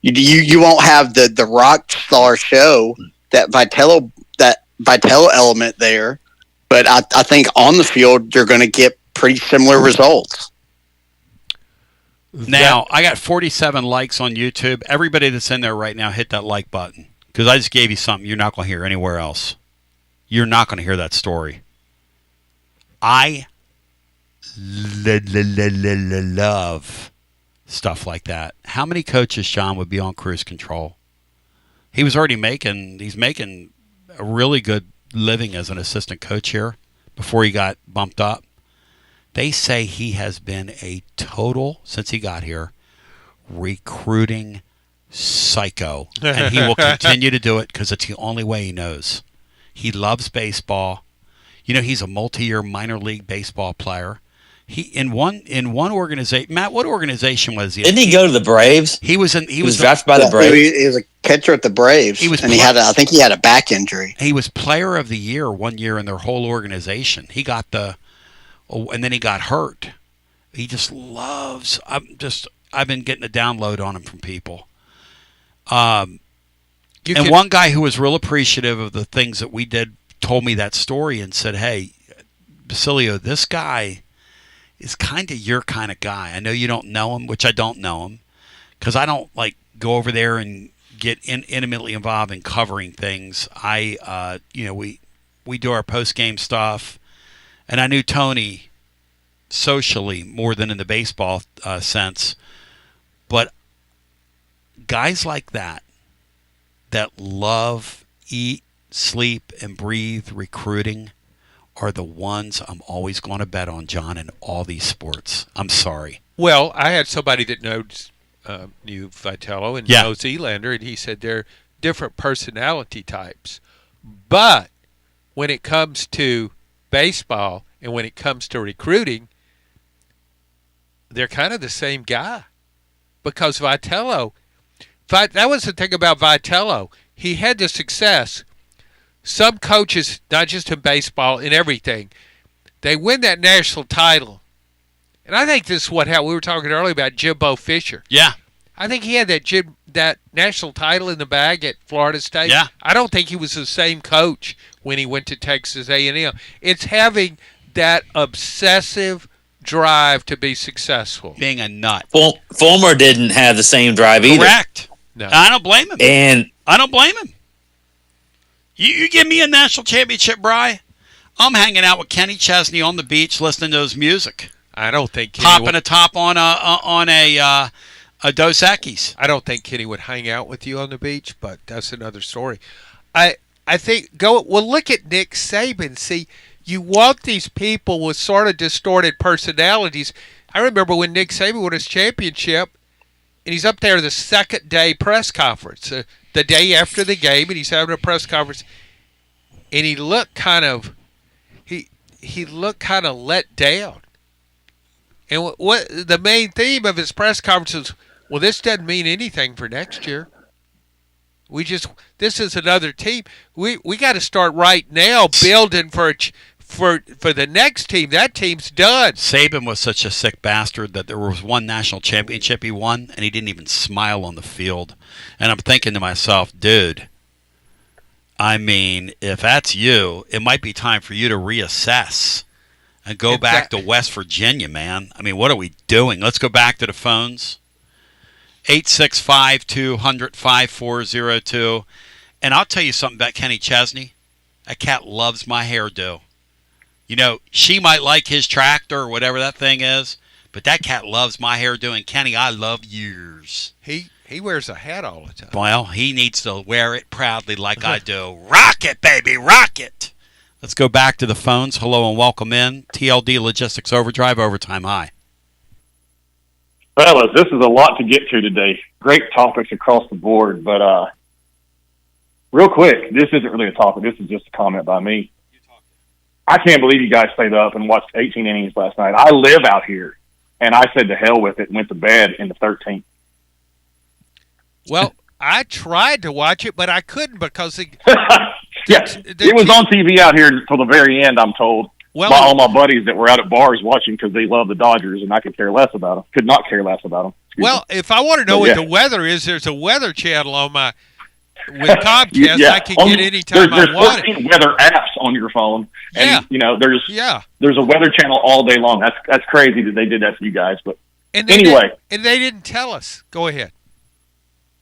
You won't have the rock star show that Vitello element there, but I think on the field you're going to get pretty similar results. Now, I got 47 likes on YouTube. Everybody that's in there right now, hit that like button, because I just gave you something you're not going to hear anywhere else. You're not going to hear that story. I love stuff like that. How many coaches, Sean, would be on cruise control? He's making a really good living as an assistant coach here before he got bumped up. They say he has been a total, since he got here, recruiting psycho. And he will continue to do it because it's the only way he knows. He loves baseball. He's a multi-year minor league baseball player. He in one organization. Matt, what organization was he? Didn't he go to the Braves? He was drafted by the Braves. He was a catcher at the Braves. I think he had a back injury. He was player of the year one year in their whole organization. He got and then he got hurt. He just loves. I've been getting a download on him from people. One guy who was real appreciative of the things that we did told me that story and said, "Hey, Basilio, this guy is kind of your kind of guy. I know you don't know him, which I don't know him, because I don't go over there and get intimately involved in covering things. We do our post game stuff, and I knew Tony socially more than in the baseball sense, but guys like that love, eat, sleep, and breathe recruiting are the ones I'm always going to bet on, John, in all these sports. I'm sorry. Well, I had somebody that knew Vitello and knows Elander, and he said they're different personality types. But when it comes to baseball and when it comes to recruiting, they're kind of the same guy. Because Vitello, that was the thing about Vitello. He had the success. Some coaches, not just in baseball, in everything, they win that national title. And I think this is how we were talking earlier about Jimbo Fisher. Yeah. I think he had that national title in the bag at Florida State. Yeah. I don't think he was the same coach when he went to Texas A&M. It's having that obsessive drive to be successful. Being a nut. Fulmer didn't have the same drive either. Correct. No. I don't blame him. And I don't blame him. You give me a national championship, Bry, I'm hanging out with Kenny Chesney on the beach listening to his music. I don't think Kenny popping a top on a Dos Equis. I don't think Kenny would hang out with you on the beach, but that's another story. I think look at Nick Saban. See, you want these people with sort of distorted personalities. I remember when Nick Saban won his championship, and he's up there the second day press conference, the day after the game, and he's having a press conference, and he looked kind of let down. And what the main theme of his press conference is, well, this doesn't mean anything for next year. This is another team. We got to start right now building for for the next team, that team's done. Saban was such a sick bastard that there was one national championship he won, and he didn't even smile on the field. And I'm thinking to myself, dude, I mean, if that's you, it might be time for you to reassess and go back to West Virginia, man. I mean, what are we doing? Let's go back to the phones. 865-200-5402. And I'll tell you something about Kenny Chesney. That cat loves my hairdo. You know, she might like his tractor or whatever that thing is, but that cat loves my hairdo. And Kenny, I love yours. He wears a hat all the time. Well, he needs to wear it proudly like I do. Rock it, baby, rock it. Let's go back to the phones. Hello and welcome in. TLD Logistics Overdrive, Overtime High. Fellas, this is a lot to get to today. Great topics across the board, but real quick, this isn't really a topic. This is just a comment by me. I can't believe you guys stayed up and watched 18 innings last night. I live out here, and I said to hell with it and went to bed in the 13th. Well, I tried to watch it, but I couldn't because it was on TV out here until the very end, I'm told. Well, by all my buddies that were out at bars watching because they love the Dodgers, and I could care less about them. Could not care less about them. Well, if I want to know what the weather is, there's a weather channel on my with Comcast. I can get any time I want it. There's 14 weather apps on your phone, and there's a weather channel all day long. That's crazy that they did that to you guys, but anyway, and they didn't tell us. Go ahead.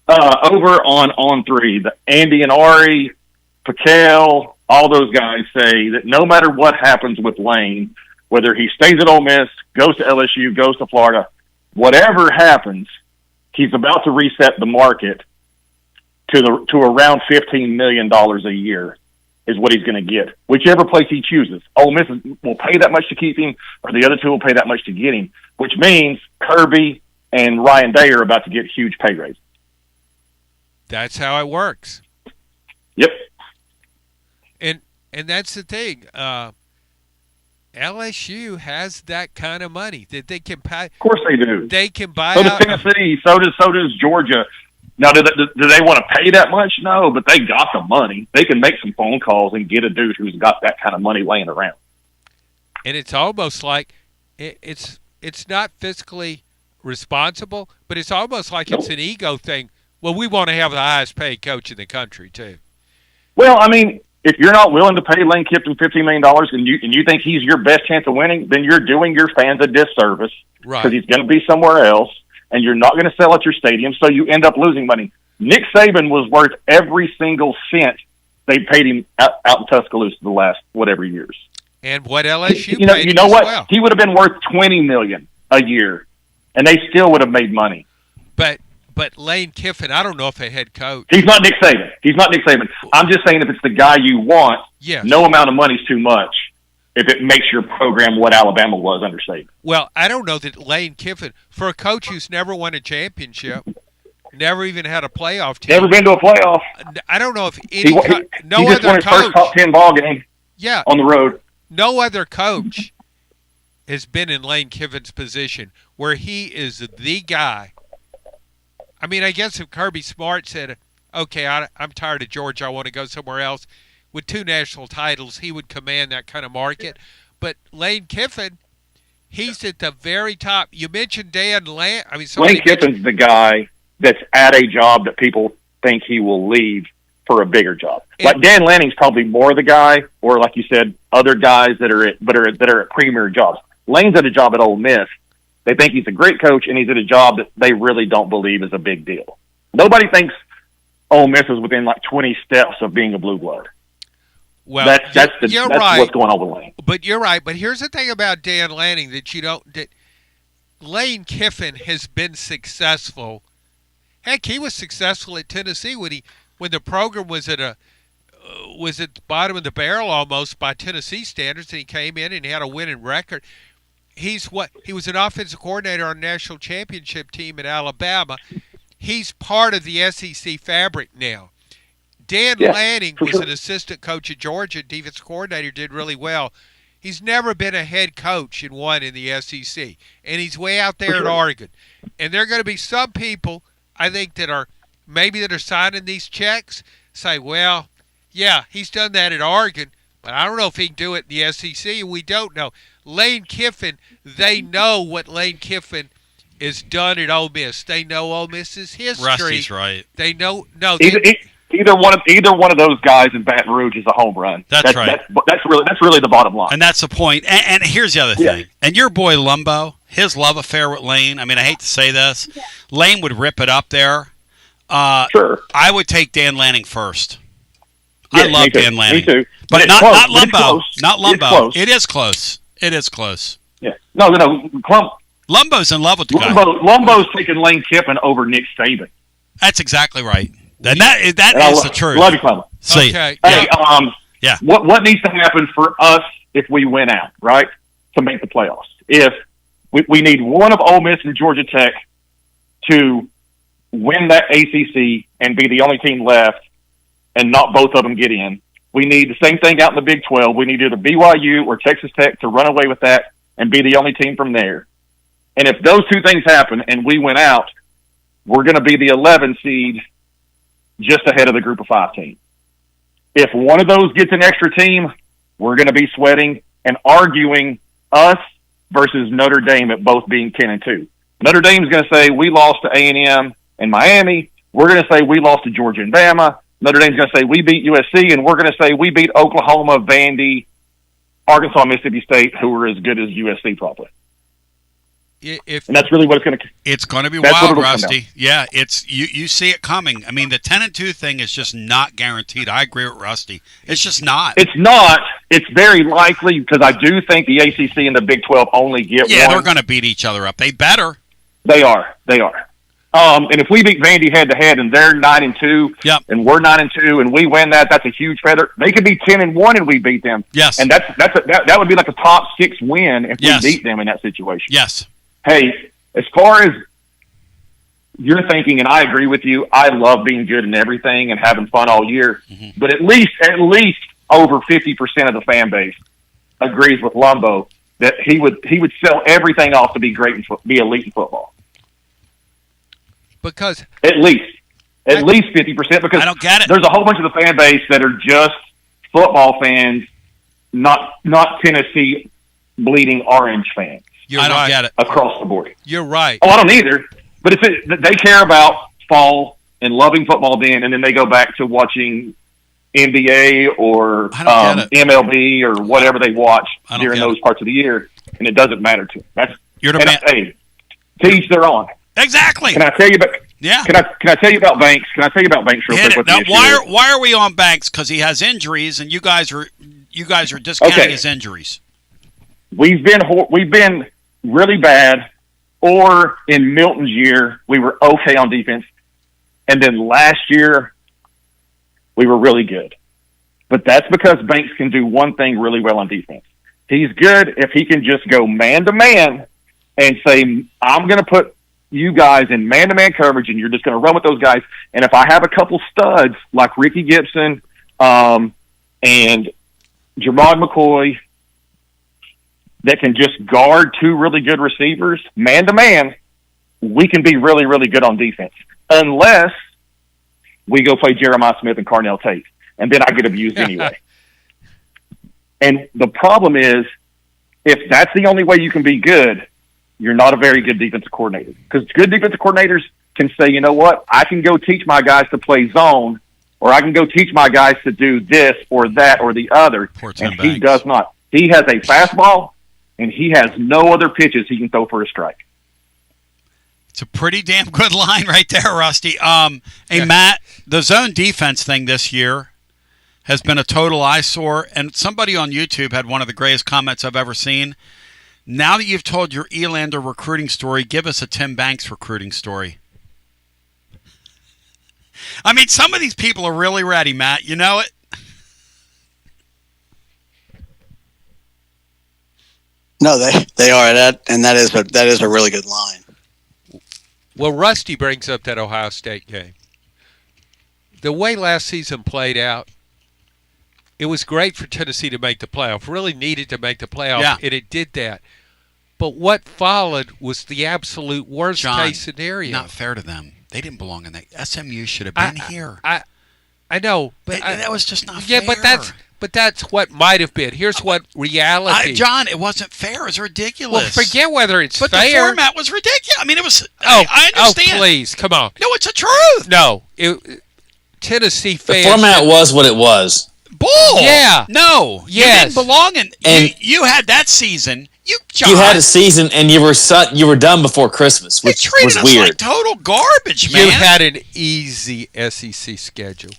Over on 3, the Andy and Ari, Patel, all those guys say that no matter what happens with Lane, whether he stays at Ole Miss, goes to LSU, goes to Florida, whatever happens, he's about to reset the market to around $15 million a year is what he's going to get, whichever place he chooses. Ole Miss will pay that much to keep him, or the other two will pay that much to get him, which means Kirby and Ryan Day are about to get huge pay raises. That's how it works. Yep. And that's the thing. LSU has that kind of money that they can pay. Of course they do. They can buy so out. So does Tennessee. So does Georgia. Now, do they want to pay that much? No, but they got the money. They can make some phone calls and get a dude who's got that kind of money laying around. And it's almost like it's not fiscally responsible, but it's almost like it's an ego thing. Well, we want to have the highest paid coach in the country too. Well, I mean, if you're not willing to pay Lane Kiffin $15 million and you think he's your best chance of winning, then you're doing your fans a disservice because he's going to be somewhere else, and you're not going to sell at your stadium, so you end up losing money. Nick Saban was worth every single cent they paid him out in Tuscaloosa the last whatever years. And what LSU you paid know what? Well. He would have been worth $20 million a year, and they still would have made money. But Lane Kiffin, I don't know if a head coach. He's not Nick Saban. I'm just saying if it's the guy you want, no amount of money is too much if it makes your program what Alabama was under Saban. Well, I don't know that Lane Kiffin, for a coach who's never won a championship, never even had a playoff team. Never been to a playoff. I don't know if he just won his coach, first top 10 ball game on the road. No other coach has been in Lane Kiffin's position where he is the guy. I mean, I guess if Kirby Smart said, okay, I'm tired of Georgia, I want to go somewhere else, with 2 national titles, he would command that kind of market. But Lane Kiffin, he's at the very top. You mentioned Dan Lane. Lane Kiffin's the guy that's at a job that people think he will leave for a bigger job. Like Dan Lanning's probably more the guy, or like you said, other guys that are at premier jobs. Lane's at a job at Ole Miss. They think he's a great coach, and he's at a job that they really don't believe is a big deal. Nobody thinks Ole Miss is within like 20 steps of being a blue blood. Well, that's what's going on with Lane. But you're right. But here's the thing about Dan Lanning that Lane Kiffin has been successful. Heck, he was successful at Tennessee when the program was at the bottom of the barrel almost by Tennessee standards, and he came in and he had a winning record. He was an offensive coordinator on a national championship team at Alabama. He's part of the SEC fabric now. Dan Lanning was an assistant coach at Georgia, defensive coordinator, did really well. He's never been a head coach in the SEC, and he's way out there at Oregon. And there are going to be some people, I think, that are signing these checks, say, well, yeah, he's done that at Oregon, But I don't know if he can do it in the SEC. We don't know. Lane Kiffin, they know what Lane Kiffin is done at Ole Miss. They know Ole Miss's history. Rusty's right. They know Either one of those guys in Baton Rouge is a home run. That's right. That's really the bottom line. And that's the point. And here's the other thing. And your boy Lumbo, his love affair with Lane. I mean, I hate to say this, Lane would rip it up there. Sure. I would take Dan Lanning first. Yeah, I love me too. Dan Lanning. Me too. But not Lumbo. Not It's Lumbo. close. It is close. It is close. Yeah. No. Lumbo's in love with the guy. Lumbo's taking Lane Kiffin over Nick Saban. That's exactly right. And that is the truth. Love you, Clemens. See. Okay. Hey, yeah. What needs to happen for us if we win out, right, to make the playoffs? If we need one of Ole Miss and Georgia Tech to win that ACC and be the only team left, and not both of them get in. We need the same thing out in the Big 12. We need either BYU or Texas Tech to run away with that and be the only team from there. And if those two things happen and we win out, we're going to be the 11 seed just ahead of the group of 5 team. If one of those gets an extra team, we're going to be sweating and arguing us versus Notre Dame at both being 10-2. Notre Dame's going to say we lost to A&M and Miami. We're going to say we lost to Georgia and Bama. Notre Dame's going to say we beat USC, and we're going to say we beat Oklahoma, Vandy, Arkansas, Mississippi State, who are as good as USC probably. And that's really what it's going to. It's going to be wild, Rusty. Yeah, it's you see it coming. I mean, the 10-2 thing is just not guaranteed. I agree with Rusty. It's just not. It's not. It's very likely because I do think the ACC and the Big 12 only get one. Yeah, they're going to beat each other up. They better. They are. And if we beat Vandy head to head and they're 9-2, and we're 9-2, and we win that's a huge feather. They could be 10-1 and we beat them. Yes, and that would be like a top 6 win if we beat them in that situation. Yes. Hey, as far as you're thinking, and I agree with you, I love being good in everything and having fun all year. Mm-hmm. But at least over 50% of the fan base agrees with Lumbo that he would sell everything off to be great and be elite in football. Because at least 50%, because I don't get it. There's a whole bunch of the fan base that are just football fans, not Tennessee bleeding orange fans. I don't get it across the board. You're right. Oh, I don't either. But they care about fall and loving football then, and then they go back to watching NBA or MLB or whatever they watch during those parts of the year, and it doesn't matter to them. Hey, to each their own. Exactly. Can I tell you about? Yeah. Can I tell you about Banks? Can I tell you about Banks real quick? Now, why are we on Banks? Because he has injuries, and you guys are discounting his injuries. We've been really bad, or in Milton's year we were okay on defense, and then last year we were really good. But that's because Banks can do one thing really well on defense. He's good if he can just go man to man and say, I'm going to put you guys in man-to-man coverage, and you're just going to run with those guys. And if I have a couple studs like Ricky Gibson and Jermod McCoy that can just guard 2 really good receivers, man-to-man, we can be really, really good on defense. Unless we go play Jeremiah Smith and Carnell Tate, and then I get abused anyway. And the problem is, if that's the only way you can be good, you're not a very good defensive coordinator. Because good defensive coordinators can say, you know what, I can go teach my guys to play zone, or I can go teach my guys to do this or that or the other. And he does not. He has a fastball, and he has no other pitches he can throw for a strike. It's a pretty damn good line right there, Rusty. Hey, Matt, the zone defense thing this year has been a total eyesore, and somebody on YouTube had one of the greatest comments I've ever seen. Now that you've told your Elander recruiting story, give us a Tim Banks recruiting story. I mean, some of these people are really ready, Matt. You know it? No, they are. That is a really good line. Well, Rusty brings up that Ohio State game. The way last season played out, it was great for Tennessee to make the playoff. Really needed to make the playoff, and it did that. But what followed was the absolute worst-case scenario. Not fair to them. They didn't belong in that. SMU should have been here. I know, but that was just not fair. Yeah, but But that's what might have been. Here's what reality. John, it wasn't fair. It was ridiculous. Well, forget whether it's but fair. The format was ridiculous. I mean, it was. I understand. Oh, please, come on. No, it's the truth. No, Tennessee fans. The format was what it was. Bull. Yeah. No. Yes. You didn't belong in. You had that season. John, you had a season, and you were done before Christmas, which was us weird. Like total garbage, man. You had an easy SEC schedule.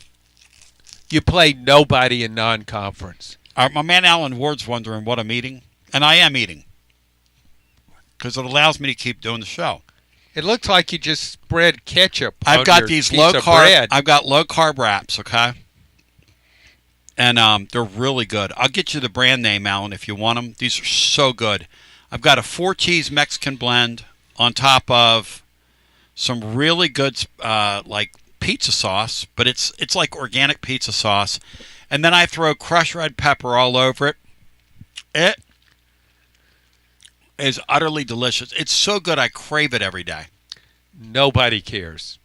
You played nobody in non-conference. My man Alan Ward's wondering what I'm eating, and I am eating because it allows me to keep doing the show. It looks like you just spread ketchup. I've on got your these piece low of carb. bread. I've got low carb wraps, okay, and they're really good. I'll get you the brand name, Alan, if you want them. These are so good. I've got a 4-cheese Mexican blend on top of some really good like pizza sauce, but it's like organic pizza sauce. And then I throw crushed red pepper all over it. It is utterly delicious. It's so good I crave it every day. Nobody cares.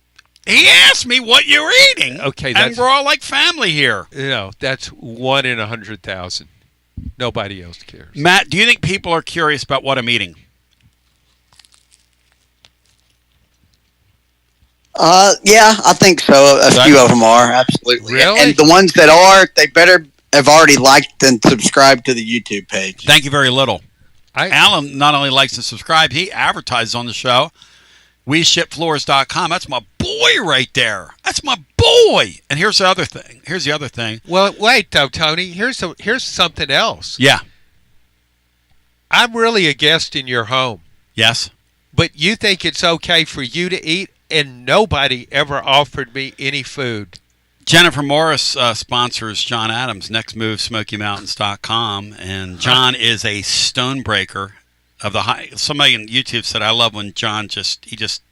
He asked me what you were eating. Okay, and we're all like family here. That's 1 in 100,000. Nobody else cares. Matt, do you think people are curious about what I'm eating? Yeah, I think so. A few of them are, absolutely. Really? And the ones that are, they better have already liked and subscribed to the YouTube page. Thank you very little. Alan not only likes to subscribe, he advertises on the show. WeShipFloors.com. That's my boy right there. That's my boy. And here's the other thing. Well, wait, though, Tony. Here's something else. Yeah. I'm really a guest in your home. Yes. But you think it's okay for you to eat, and nobody ever offered me any food. Jennifer Morris sponsors John Adams' Next Move, SmokyMountains.com, and John is a stonebreaker of the high. Somebody on YouTube said, I love when John just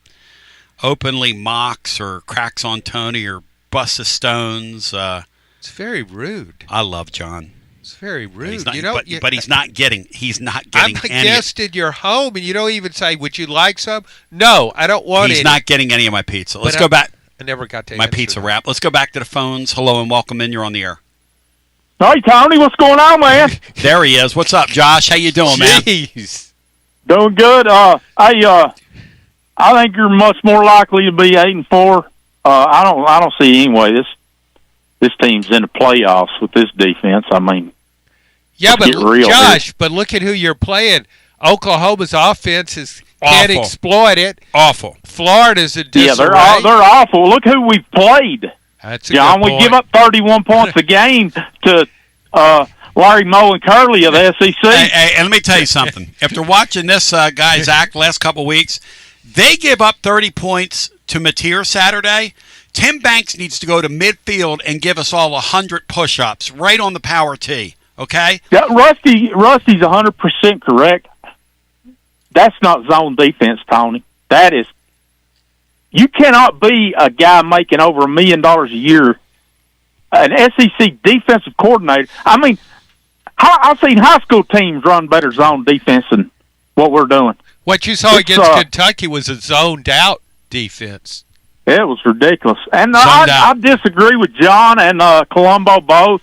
openly mocks or cracks on Tony or busts his stones. It's very rude. I love John. It's very rude. But he's not getting. I'm a guest in your home, and you don't even say, "Would you like some?" No, I don't want it. He's not getting any of my pizza. Let's go back. I never got to my pizza wrap. Let's go back to the phones. Hello and welcome in. You're on the air. Hey Tony, what's going on, man? There he is. What's up, Josh? How you doing, man? Jeez. Doing good. I think you're much more likely to be 8-4. I don't see anyway. This team's in the playoffs with this defense. I mean, yeah, but Josh, but look at who you're playing. Oklahoma's offense can't exploit it. Awful. Florida's a disarray. Yeah, they're awful. Look who we've played. That's a John, good we point. give up 31 points a game to Larry Moe and Curley of the SEC. Hey, and let me tell you something. After watching this guy's act last couple of weeks, they give up 30 points to Mateer Saturday. Tim Banks needs to go to midfield and give us all 100 push-ups right on the power tee. Okay? Yeah, Rusty's 100% correct. That's not zone defense, Tony. That is. You cannot be a guy making over $1 million a year, an SEC defensive coordinator. I mean, I've seen high school teams run better zone defense than what we're doing. What you saw against Kentucky was a zoned-out defense. It was ridiculous. And I disagree with John and Colombo both.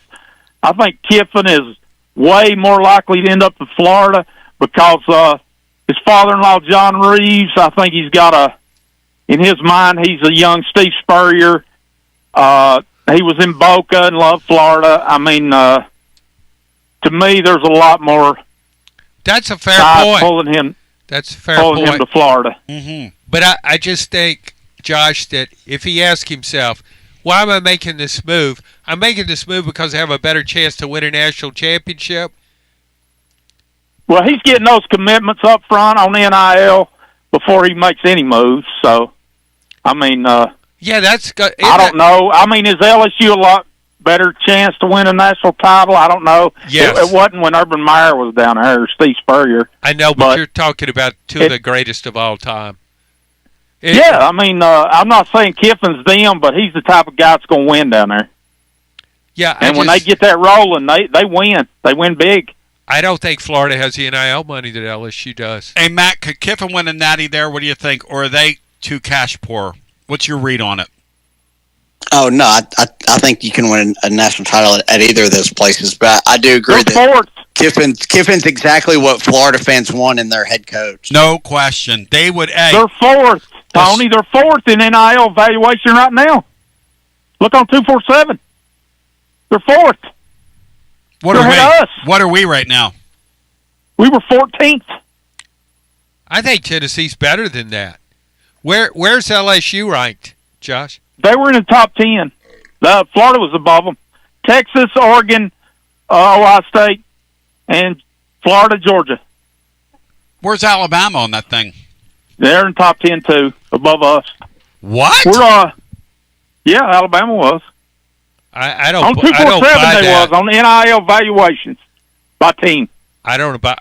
I think Kiffin is way more likely to end up in Florida because his father-in-law, John Reeves, I think he's got in his mind, he's a young Steve Spurrier. He was in Boca and loved Florida. I mean, to me, there's a lot more. That's a fair point. Pulling him. That's a fair point. Pulling him to Florida. Mm-hmm. But I just think, Josh, that if he asks himself, why am I making this move? I'm making this move because I have a better chance to win a national championship. Well, he's getting those commitments up front on NIL before he makes any moves. So, I mean, yeah, that's good. I don't know. I mean, is LSU a lot better chance to win a national title? I don't know. Yes. It wasn't when Urban Meyer was down there, or Steve Spurrier. I know, but you're talking about two of the greatest of all time. I mean, I'm not saying Kiffin's them, but he's the type of guy that's going to win down there. Yeah, and when they get that rolling, they win. They win big. I don't think Florida has the NIL money that LSU does. Hey, Matt, could Kiffin win a natty there? What do you think? Or are they too cash poor? What's your read on it? Oh no, I think you can win a national title at either of those places, but I do agree that Kiffin's exactly what Florida fans want in their head coach. No question. They would. They're fourth, Tony. They're fourth in NIL valuation right now. Look on 247. They're fourth. What They're are we? ahead of us. What are we right now? We were 14th. I think Tennessee's better than that. Where's LSU ranked, Josh? They were in the top 10. Florida was above them. Texas, Oregon, Ohio State, and Florida, Georgia. Where's Alabama on that thing? They're in top 10 too, above us. What? We're yeah, Alabama was. I don't. On 247 they was on NIL valuations by team. I don't buy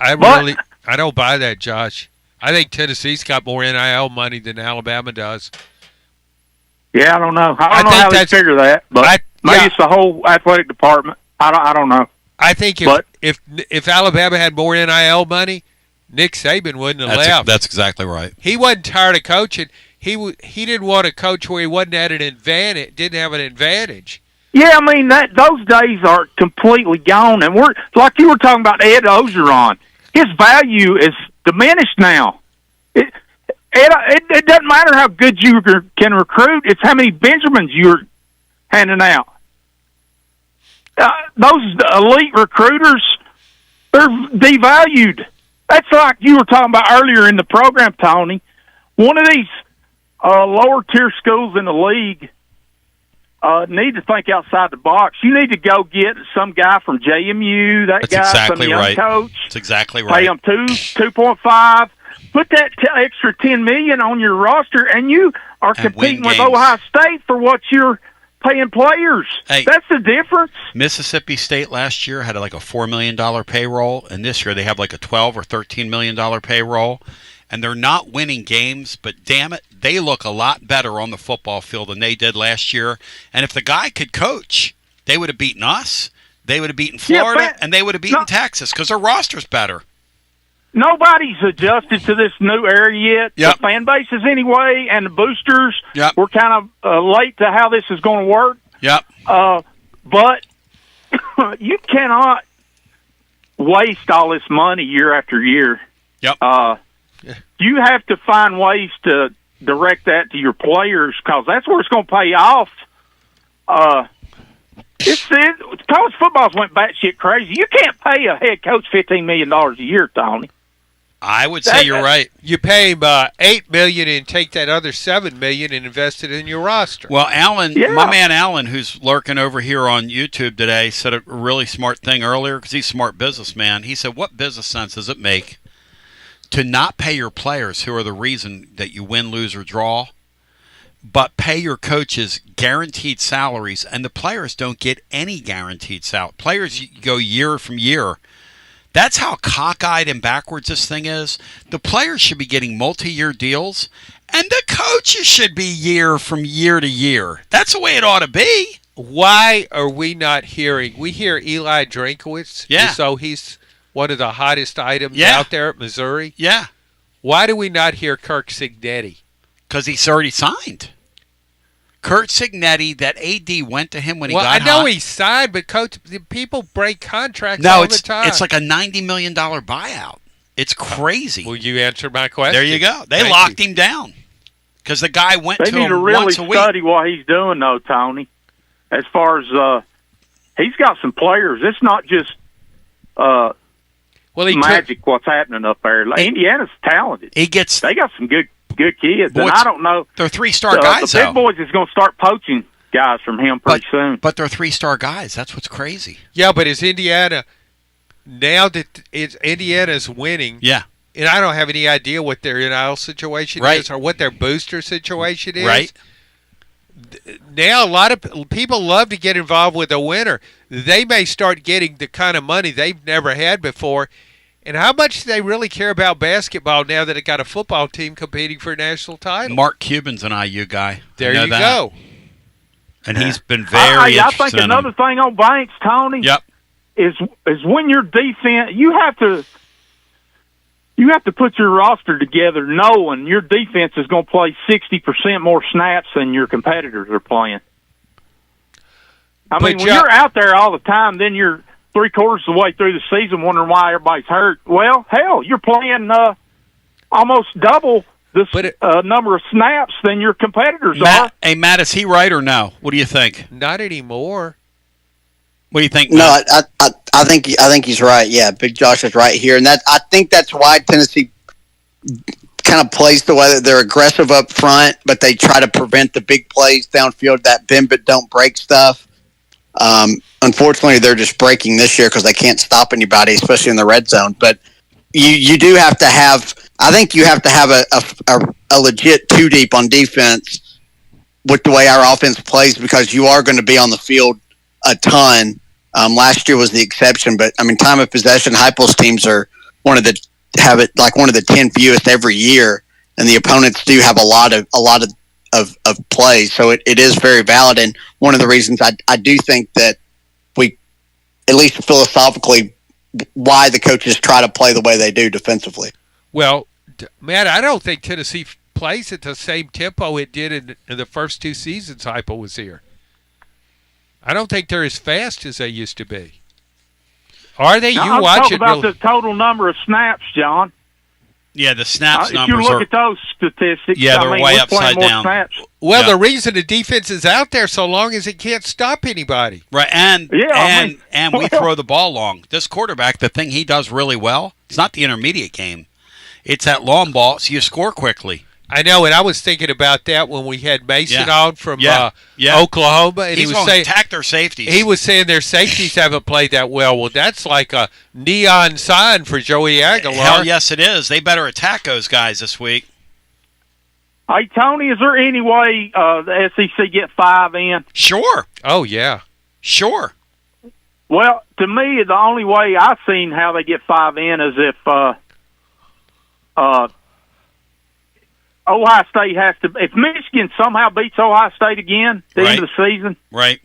that, Josh. I think Tennessee's got more NIL money than Alabama does. Yeah, I don't know. I don't know how they figure that, but maybe it's the whole athletic department. I don't know. I think if Alabama had more NIL money, Nick Saban wouldn't have left. That's exactly right. He wasn't tired of coaching. He didn't want to coach where he wasn't at an advantage. Didn't have an advantage. Yeah, I mean those days are completely gone, and we're like you were talking about Ed Ogeron. His value is diminished now. It doesn't matter how good you can recruit; it's how many Benjamins you're handing out. Those elite recruiters, they're devalued. That's like you were talking about earlier in the program, Tony. One of these lower tier schools in the league need to think outside the box. You need to go get some guy from JMU, That's guy, exactly some young right. coach. That's exactly right. Pay them 2.5. Put that extra $10 million on your roster, and you are competing with Ohio State for what you're paying players. Hey, that's the difference. Mississippi State last year had like a $4 million payroll, and this year they have like a $12 or $13 million payroll. And they're not winning games, but damn it, they look a lot better on the football field than they did last year. And if the guy could coach, they would have beaten us, they would have beaten Florida, and they would have beaten Texas because their roster's better. Nobody's adjusted to this new era yet. Yep. The fan bases anyway, and the boosters. Yep. We're kind of late to how this is going to work. Yep. But you cannot waste all this money year after year. Yep. You have to find ways to direct that to your players because that's where it's going to pay off. College football's went batshit crazy. You can't pay a head coach $15 million a year, Tony. I would say you're right. You pay him $8 million and take that other $7 million and invest it in your roster. Well, Alan, my man Alan, who's lurking over here on YouTube today, said a really smart thing earlier because he's a smart businessman. He said, "What business sense does it make to not pay your players, who are the reason that you win, lose, or draw, but pay your coaches guaranteed salaries, and the players don't get any guaranteed salary? Players go year from year." That's how cockeyed and backwards this thing is. The players should be getting multi-year deals, and the coaches should be year from year to year. That's the way it ought to be. Why are we not hearing? We hear Eli Drinkowitz, Yeah. so he's one of the hottest items out there at Missouri. Yeah. Why do we not hear Kirk Cignetti? Because he's already signed. Kurt Cignetti, that AD went to him when he got I know hot. he signed, but coach, people break contracts all the time. It's like a $90 million buyout. It's crazy. Will you answer my question? There you go. They locked him down because the guy went They to need him to really once a week. study what he's doing, though, Tony. As far as he's got some players. It's not just magic what's happening up there. Indiana's talented. They got some good kids, Boy, and I don't know. They're three-star guys, The big though. boys is going to start poaching guys from him pretty soon. But they're three-star guys. That's what's crazy. Yeah, but is Indiana now that Indiana's winning? Yeah. And I don't have any idea what their NIL situation Right. is or what their booster situation is. Right. Now a lot of people love to get involved with a winner. They may start getting the kind of money they've never had before. And how much do they really care about basketball now that they got a football team competing for a national title? Mark Cuban's an IU guy. There I know you that. go. And he's been very I interested think in him. another thing on Banks, Tony, is when your defense, you have to put your roster together knowing your defense is going to play 60% more snaps than your competitors are playing. I mean, when you're out there all the time, then you're 3/4 of the way through the season wondering why everybody's hurt. Well, hell, you're playing almost double this number of snaps than your competitors are. Hey, Matt, is he right or no? What do you think? Not anymore. What do you think? No, I think he's right. Yeah, Big Josh is right here, and I think that's why Tennessee kind of plays the way that they're aggressive up front, but they try to prevent the big plays downfield, that bend but don't break stuff. Unfortunately, they're just breaking this year because they can't stop anybody, especially in the red zone. But you do have to have. I think you have to have a legit two deep on defense with the way our offense plays, because you are going to be on the field a ton. Last year was the exception, but I mean, time of possession, Heupel's teams are one of the 10 fewest every year, and the opponents do have a lot of plays. So it is very valid, and one of the reasons I do think that we, at least philosophically, why the coaches try to play the way they do defensively. Well, Matt, I don't think Tennessee plays at the same tempo it did in the first two seasons Heupel was here. I don't think they're as fast as they used to be. Are they? Now, you watch it. I'm talking about the total number of snaps, John. Yeah, the snaps if numbers you look at those statistics, yeah, they're way upside down. Snaps. Well, the reason the defense is out there so long is it can't stop anybody. Right, and we throw the ball long. This quarterback, the thing he does really well, it's not the intermediate game. It's that long ball, so you score quickly. I know, and I was thinking about that when we had Mason on from Oklahoma, and he was saying attack their safeties. He was saying their safeties haven't played that well. Well, that's like a neon sign for Joey Aguilar. Hell yes, it is. They better attack those guys this week. Hey, Tony, is there any way the SEC get 5 in? Sure. Oh, yeah. Sure. Well, to me, the only way I've seen how they get 5 in is if Ohio State has to. If Michigan somehow beats Ohio State again at the end of the season, right?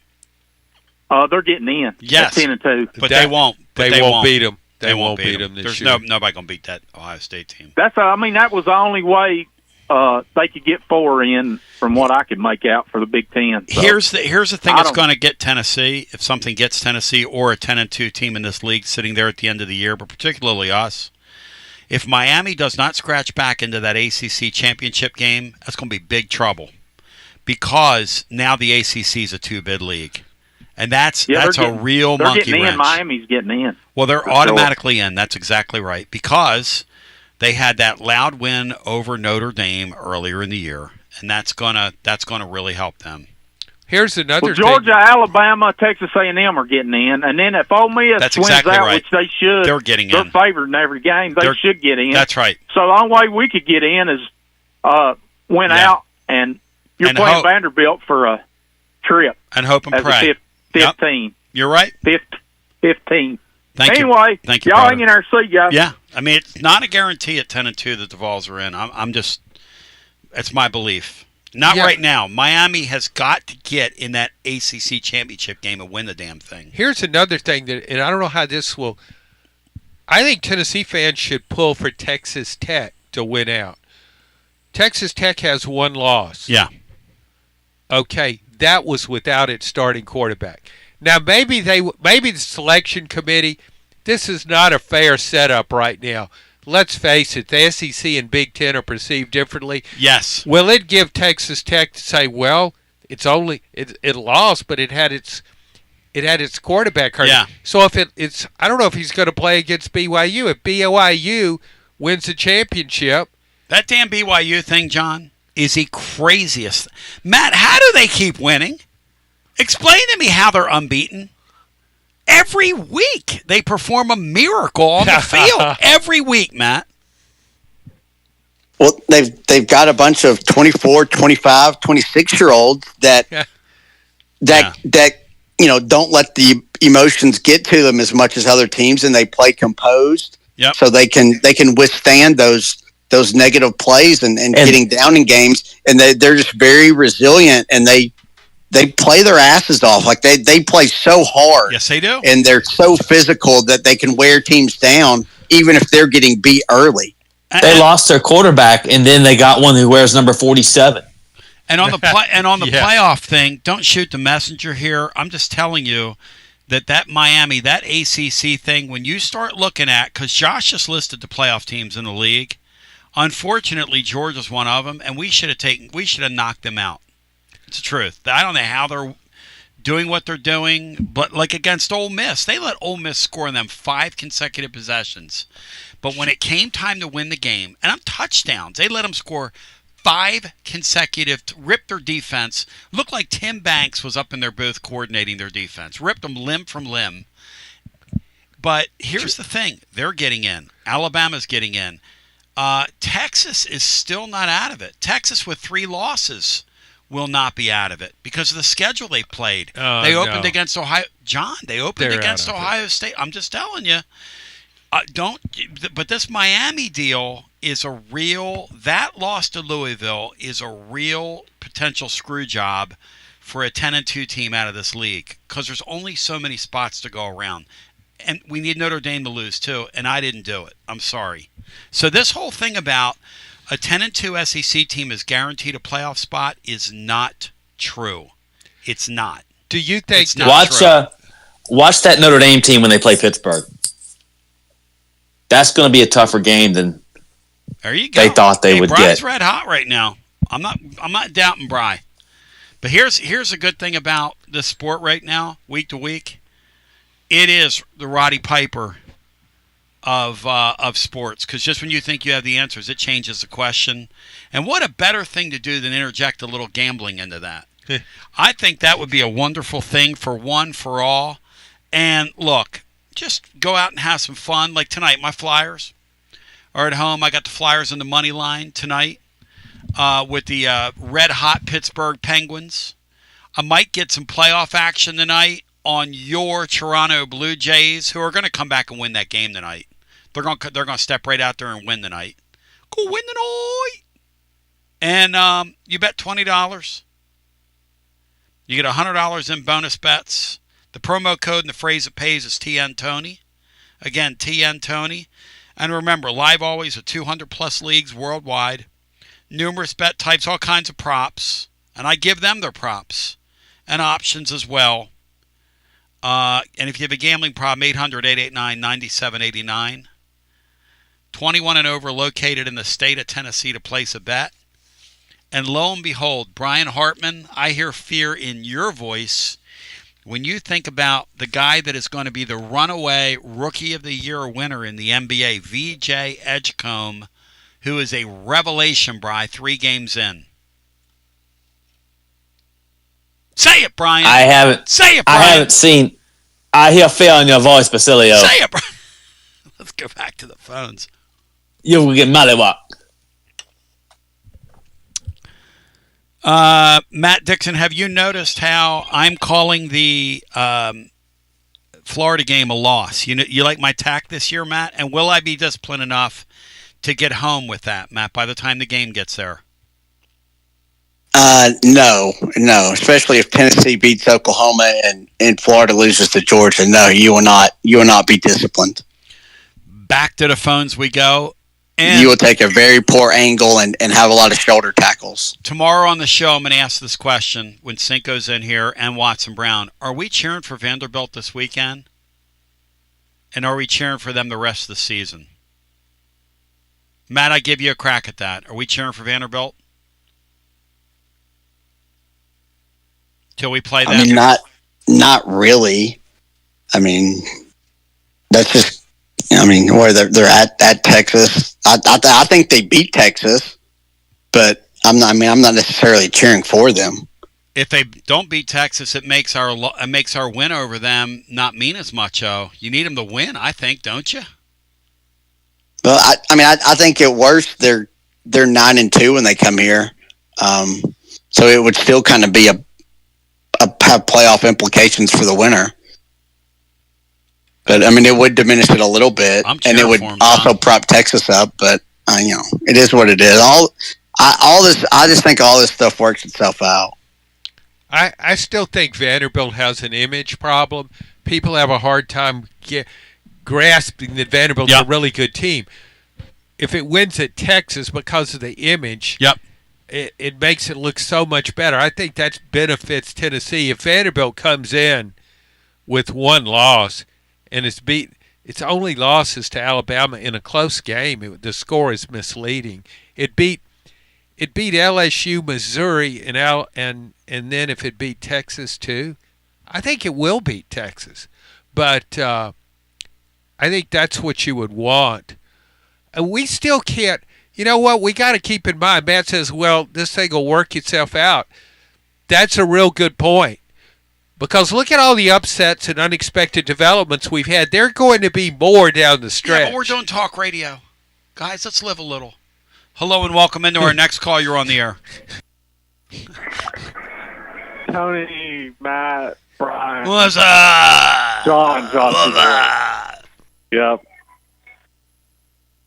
They're getting in. Yes, 10-2, but they won't. They won't beat them. They won't beat them this There's year. Nobody gonna beat that Ohio State team. That was the only way they could get 4 in, from what I could make out for the Big Ten. So, here's the thing that's going to get Tennessee, if something gets Tennessee or a 10-2 team in this league sitting there at the end of the year, but particularly us. If Miami does not scratch back into that ACC championship game, that's going to be big trouble, because now the ACC is a 2-bid league, and that's a real monkey wrench. Miami's getting in. Well, they're automatically in. That's exactly right, because they had that loud win over Notre Dame earlier in the year, and that's gonna really help them. Here's another thing. Georgia, Alabama, Texas A&M are getting in, and then if Ole Miss wins out, which they should, they're getting in. They're favored in every game. They should get in. That's right. So the only way we could get in is win out, and you're playing Vanderbilt for a trip. And hope and pray. 15. Yep. You're right. 15. Thank you. Anyway, thank you, y'all hang in there. See you guys. Yeah, I mean, it's not a guarantee at 10-2 that the Vols are in. I'm just, it's my belief. Not right now. Miami has got to get in that ACC championship game and win the damn thing. Here's another thing and I don't know how this will. I think Tennessee fans should pull for Texas Tech to win out. Texas Tech has 1 loss. Yeah. Okay, that was without its starting quarterback. Now maybe the selection committee. This is not a fair setup right now. Let's face it, the SEC and Big Ten are perceived differently. Yes. Will it give Texas Tech to say, well, it lost, but it had its quarterback hurt. Yeah. So if it's I don't know if he's going to play against BYU. If BYU wins the championship, that damn BYU thing, John, is the craziest. Matt, how do they keep winning? Explain to me how they're unbeaten. Every week they perform a miracle on the field. Every week, Matt. Well, they've got a bunch of 24, 25, 26-year-olds that don't let the emotions get to them as much as other teams, and they play composed. Yep. So they can withstand those negative plays and getting down in games, and they're just very resilient, and they play their asses off. Like they play so hard. Yes, they do. And they're so physical that they can wear teams down even if they're getting beat early. They lost their quarterback, and then they got one who wears number 47. And on the Yeah. playoff thing, don't shoot the messenger here. I'm just telling you that Miami, that ACC thing, when you start looking at, because Josh just listed the playoff teams in the league. Unfortunately, Georgia's one of them, and we should have knocked them out. It's the truth. I don't know how they're doing what they're doing, but like against Ole Miss, they let Ole Miss score on them 5 consecutive possessions. But when it came time to win the game, and I'm touchdowns, they let them score 5 consecutive, ripped their defense. Looked like Tim Banks was up in their booth coordinating their defense. Ripped them limb from limb. But here's the thing. They're getting in. Alabama's getting in. Texas is still not out of it. Texas with 3 losses will not be out of it because of the schedule they played. They opened against Ohio. John, they opened against Ohio State. I'm just telling you. But this Miami deal is that loss to Louisville is a real potential screw job for a 10-2 team out of this league because there's only so many spots to go around. And we need Notre Dame to lose too, and I didn't do it. I'm sorry. So this whole thing about a 10-2 SEC team is guaranteed a playoff spot is not true. It's not. Do you think watch that Notre Dame team when they play Pittsburgh? That's going to be a tougher game than there you go. They thought they would Bry's get. Red hot right now. I'm not doubting Bry. But here's a good thing about this sport right now, week to week. It is the Roddy Piper of sports, because just when you think you have the answers, it changes the question. And what a better thing to do than interject a little gambling into that. I think that would be a wonderful thing for one, for all. And look, just go out and have some fun. Like tonight, my Flyers are at home. I got the Flyers on the money line tonight with the red-hot Pittsburgh Penguins. I might get some playoff action tonight on your Toronto Blue Jays, who are going to come back and win that game tonight. They're going to step right out there and win tonight. Go win tonight! And you bet $20. You get $100 in bonus bets. The promo code and the phrase it pays is TNTony. Again, TNTony. And remember, live always with 200-plus leagues worldwide. Numerous bet types, all kinds of props. And I give them their props and options as well. And if you have a gambling problem, 800-889-9789. 21 and over, located in the state of Tennessee to place a bet. And lo and behold, Brian Hartman, I hear fear in your voice when you think about the guy that is going to be the runaway Rookie of the Year winner in the NBA, VJ Edgecombe, who is a revelation, Bri, 3 games in. Say it, Brian. I haven't. Say it, Brian. I haven't seen. I hear fear in your voice, Basilio. Say it, Brian. Let's go back to the phones. You will get mollywopped. Matt Dixon, have you noticed how I'm calling the Florida game a loss? You like my tack this year, Matt? And will I be disciplined enough to get home with that, Matt, by the time the game gets there? No, especially if Tennessee beats Oklahoma and Florida loses to Georgia. No, you will not be disciplined. Back to the phones we go. And you will take a very poor angle and have a lot of shoulder tackles. Tomorrow on the show, I'm going to ask this question when Cinco's in here and Watson Brown. Are we cheering for Vanderbilt this weekend? And are we cheering for them the rest of the season? Matt, I give you a crack at that. Are we cheering for Vanderbilt? Till we play them? I mean, not really. I mean, that's just. I mean, where they're at Texas. I think they beat Texas, but I'm not necessarily cheering for them. If they don't beat Texas, it makes our win over them not mean as much. Oh, you need them to win, I think, don't you? Well, I think at worst they're 9-2 when they come here, so it would still kind of be have playoff implications for the winner. But, I mean, it would diminish it a little bit, and it would also prop Texas up. But, it is what it is. I just think all this stuff works itself out. I still think Vanderbilt has an image problem. People have a hard time grasping that Vanderbilt's a really good team. If it wins at Texas because of the image, it makes it look so much better. I think that benefits Tennessee. If Vanderbilt comes in with one loss and its only losses to Alabama in a close game, the score is misleading. It beat LSU, Missouri, and then if it beat Texas too, I think it will beat Texas. But I think that's what you would want. We still can't. You know what? We got to keep in mind. Matt says, well, this thing will work itself out. That's a real good point. Because look at all the upsets and unexpected developments we've had. There are going to be more down the stretch. Yeah, but we're doing talk radio. Guys, let's live a little. Hello and welcome into our next call. You're on the air. Tony, Matt, Brian. What's up? John. What's up? Yep.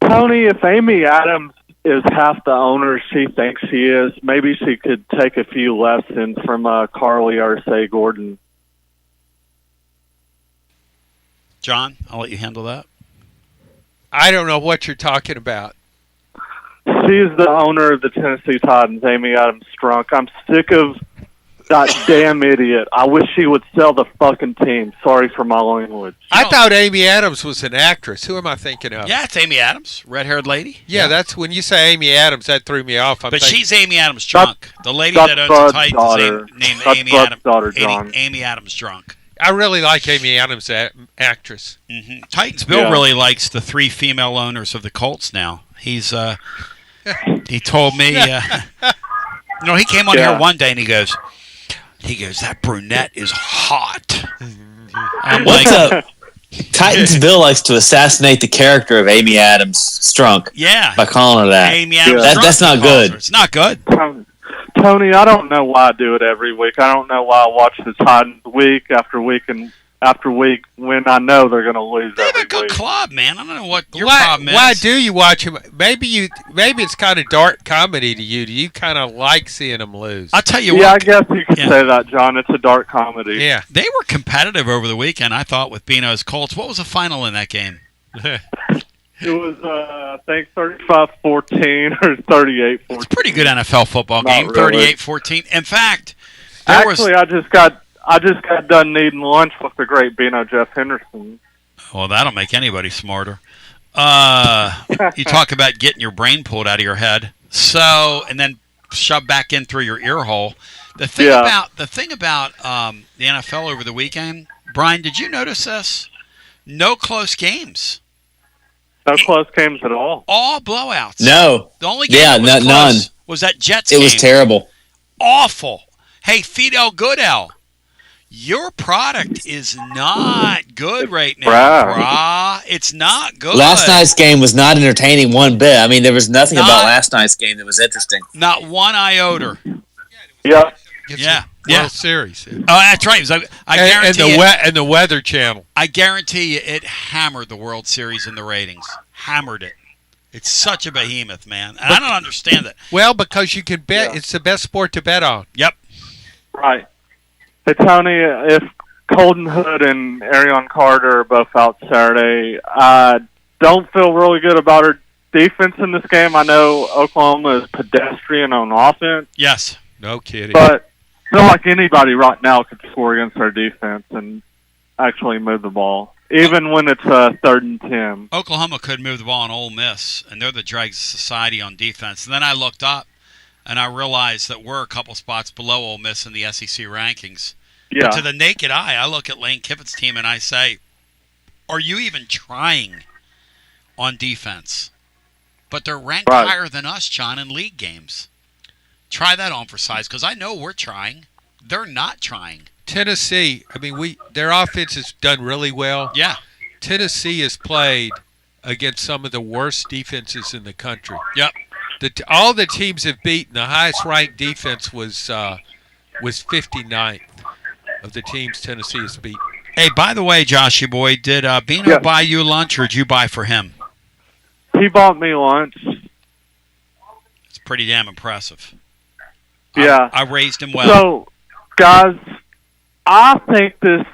Tony, if Amy Adams is half the owner she thinks she is, maybe she could take a few lessons from Carly Arce Gordon. John, I'll let you handle that. I don't know what you're talking about. She's the owner of the Tennessee Titans, Amy Adams Strunk. I'm sick of that damn idiot. I wish she would sell the fucking team. Sorry for my language. I thought Amy Adams was an actress. Who am I thinking of? Yeah, it's Amy Adams, red-haired lady. Yeah, that's when you say Amy Adams, that threw me off. But she's Amy Adams Drunk. The lady that owns the Titans named Amy Adams. Daughter, John. Amy Adams Drunk. I really like Amy Adams, actress. Mm-hmm. Titans Bill really likes the 3 female owners of the Colts now. He's he told me he came on here one day and he goes, that brunette is hot. I'm What's up? Titans Bill likes to assassinate the character of Amy Adams Strunk. Yeah. By calling her that. Amy Adams That's not good. It's not good. Tony, I don't know why I do it every week. I don't know why I watch the Titans week after week and after week when I know they're going to lose They have every a good week. club, man. I don't know what your problem is. Why do you watch him? Maybe it's kind of dark comedy to you. Do you kind of like seeing them lose? I'll tell you Yeah, what. I guess you could say that, John. It's a dark comedy. Yeah. They were competitive over the weekend, I thought, with Bino's Colts. What was the final in that game? It was, I think, 35-14 or 38-14. It's a pretty good NFL football Not game, really. 38-14. In fact, I just got done needing lunch with the great Bino Jeff Henderson. Well, that'll make anybody smarter. You talk about getting your brain pulled out of your head, and then shoved back in through your ear hole. The thing about the NFL over the weekend, Brian, did you notice this? No close games. No close games at all. All blowouts. No. The only game that was close none. was that Jets game. It was terrible. Awful. Hey, Fidel Goodell, your product is not good right now, brah. It's not good. Last night's game was not entertaining one bit. I mean, there was nothing about last night's game that was interesting. Not one iota. Yeah. Yeah. World Series. Oh, that's right. I guarantee and the Weather Channel. I guarantee you it hammered the World Series in the ratings. Hammered it. It's such a behemoth, man. And I don't understand it. Well, because you can bet it's the best sport to bet on. Yep. Right. Hey, Tony, if Colton Hood and Arion Carter are both out Saturday, I don't feel really good about our defense in this game. I know Oklahoma is pedestrian on offense. Yes. No kidding. But I feel like anybody right now could score against our defense and actually move the ball, even when it's 3rd and 10. Oklahoma could move the ball on Ole Miss, and they're the dregs of society on defense. And then I looked up, and I realized that we're a couple spots below Ole Miss in the SEC rankings. Yeah. But to the naked eye, I look at Lane Kiffin's team, and I say, are you even trying on defense? But they're ranked higher than us, John, in league games. Try that on for size, because I know we're trying. They're not trying. Tennessee, I mean, their offense has done really well. Yeah. Tennessee has played against some of the worst defenses in the country. Yep. All the teams have beaten. The highest ranked defense was 59th of the teams Tennessee has beaten. Hey, by the way, Joshy boy, did Bino buy you lunch, or did you buy for him? He bought me lunch. It's pretty damn impressive. Yeah. I raised him well. So, guys, I think this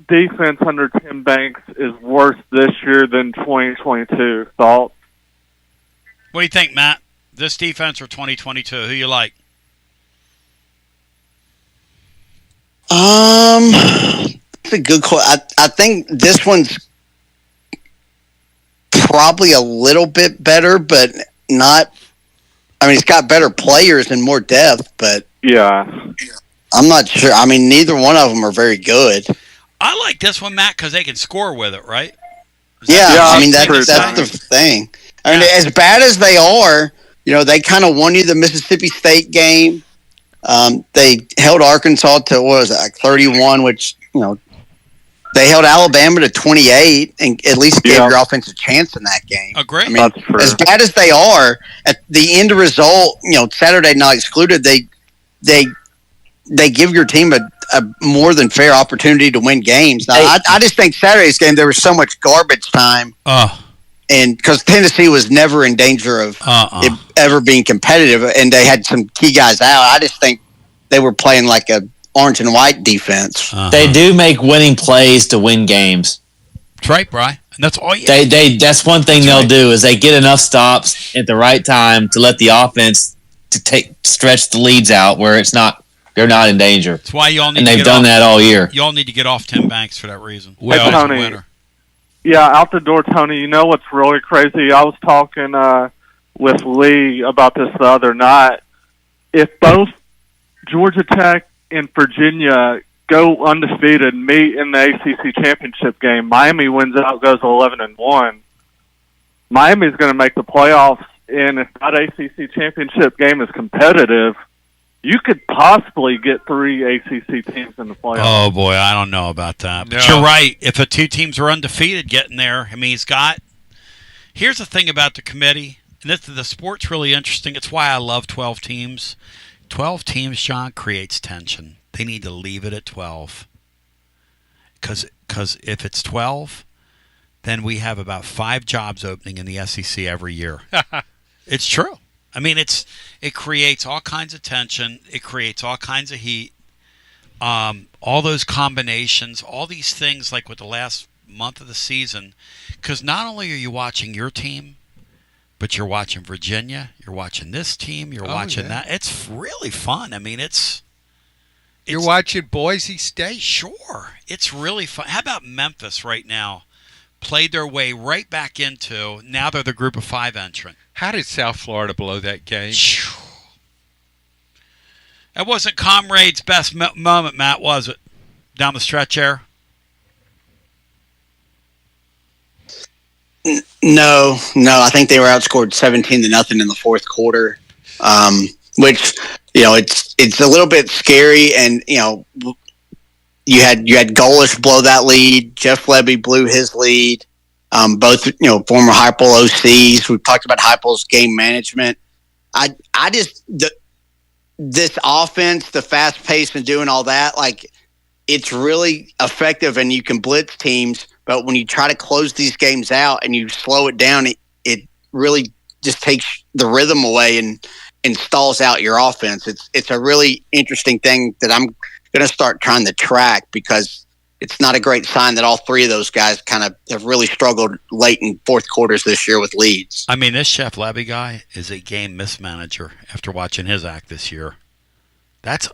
defense under Tim Banks is worse this year than 2022. Thoughts? What do you think, Matt? This defense or 2022? Who you like? That's a good question. I think this one's probably a little bit better, but not. I mean, it's got better players and more depth, but yeah, I'm not sure. I mean, neither one of them are very good. I like this one, Matt, because they can score with it, right? I mean, that's the thing. I mean, as bad as they are, they kind of won you the Mississippi State game. They held Arkansas to, what was it, like 31, which, they held Alabama to 28 and at least gave your offense a chance in that game. Agree. I mean, as bad as they are, at the end result, Saturday not excluded, they give your team a more than fair opportunity to win games. Now, I just think Saturday's game, there was so much garbage time. And because Tennessee was never in danger of it ever being competitive, and they had some key guys out, I just think they were playing like a orange and white defense. They do make winning plays to win games. That's right, Bri. And that's all you That's one thing they'll do is they get enough stops at the right time to let the offense stretch the leads out where they're not in danger. That's why you all need and to they've done that all year. You all need to get off Tim Banks for that reason. Hey, Tony. Yeah, out the door, Tony. You know what's really crazy? I was talking with Lee about this the other night. If both Georgia Tech and Virginia go undefeated, meet in the ACC championship game, Miami wins out, goes 11-1. Miami's going to make the playoffs, and if that ACC championship game is competitive, you could possibly get 3 ACC teams in the playoffs. Oh, boy, I don't know about that. But you're right. If the two teams are undefeated getting there, I mean, here's the thing about the committee, and the sport's really interesting. It's why I love 12 teams. 12 teams, John, creates tension. They need to leave it at 12. Because if it's 12, then we have about 5 jobs opening in the SEC every year. It's true. I mean, it creates all kinds of tension. It creates all kinds of heat. All those combinations, all these things like with the last month of the season. Because not only are you watching your team, but you're watching Virginia, you're watching this team, you're watching that. It's really fun. I mean, you're watching Boise State. Sure. It's really fun. How about Memphis right now? Played their way right back into, now they're the group of 5 entrant. How did South Florida blow that game? That wasn't Comrade's best moment, Matt, was it? Down the stretch there? No. I think they were outscored 17-0 in the fourth quarter, which it's a little bit scary. And you had Golish blow that lead. Jeff Lebby blew his lead. Both former Heupel OCs. We've talked about Heupel's game management. This offense, the fast pace and doing all that, like it's really effective, and you can blitz teams. But when you try to close these games out and you slow it down, it really just takes the rhythm away and stalls out your offense. It's a really interesting thing that I'm going to start trying to track, because it's not a great sign that all 3 of those guys kind of have really struggled late in fourth quarters this year with leads. I mean, this Chef Lebby guy is a game mismanager after watching his act this year. That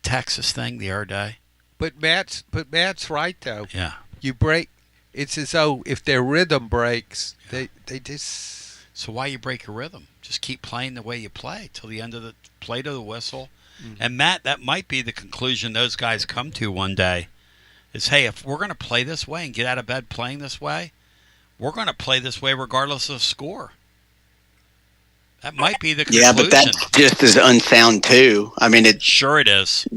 Texas thing the other day. But Matt's right, though. Yeah. You break. It's as though if their rhythm breaks, they just. So why you break your rhythm? Just keep playing the way you play till the end of the play to the whistle. Mm-hmm. And Matt, that might be the conclusion those guys come to one day. Is, hey, if we're going to play this way and get out of bed playing this way, we're going to play this way regardless of score. That might be the conclusion. Yeah, but that's just as unsound too. I mean, sure it is.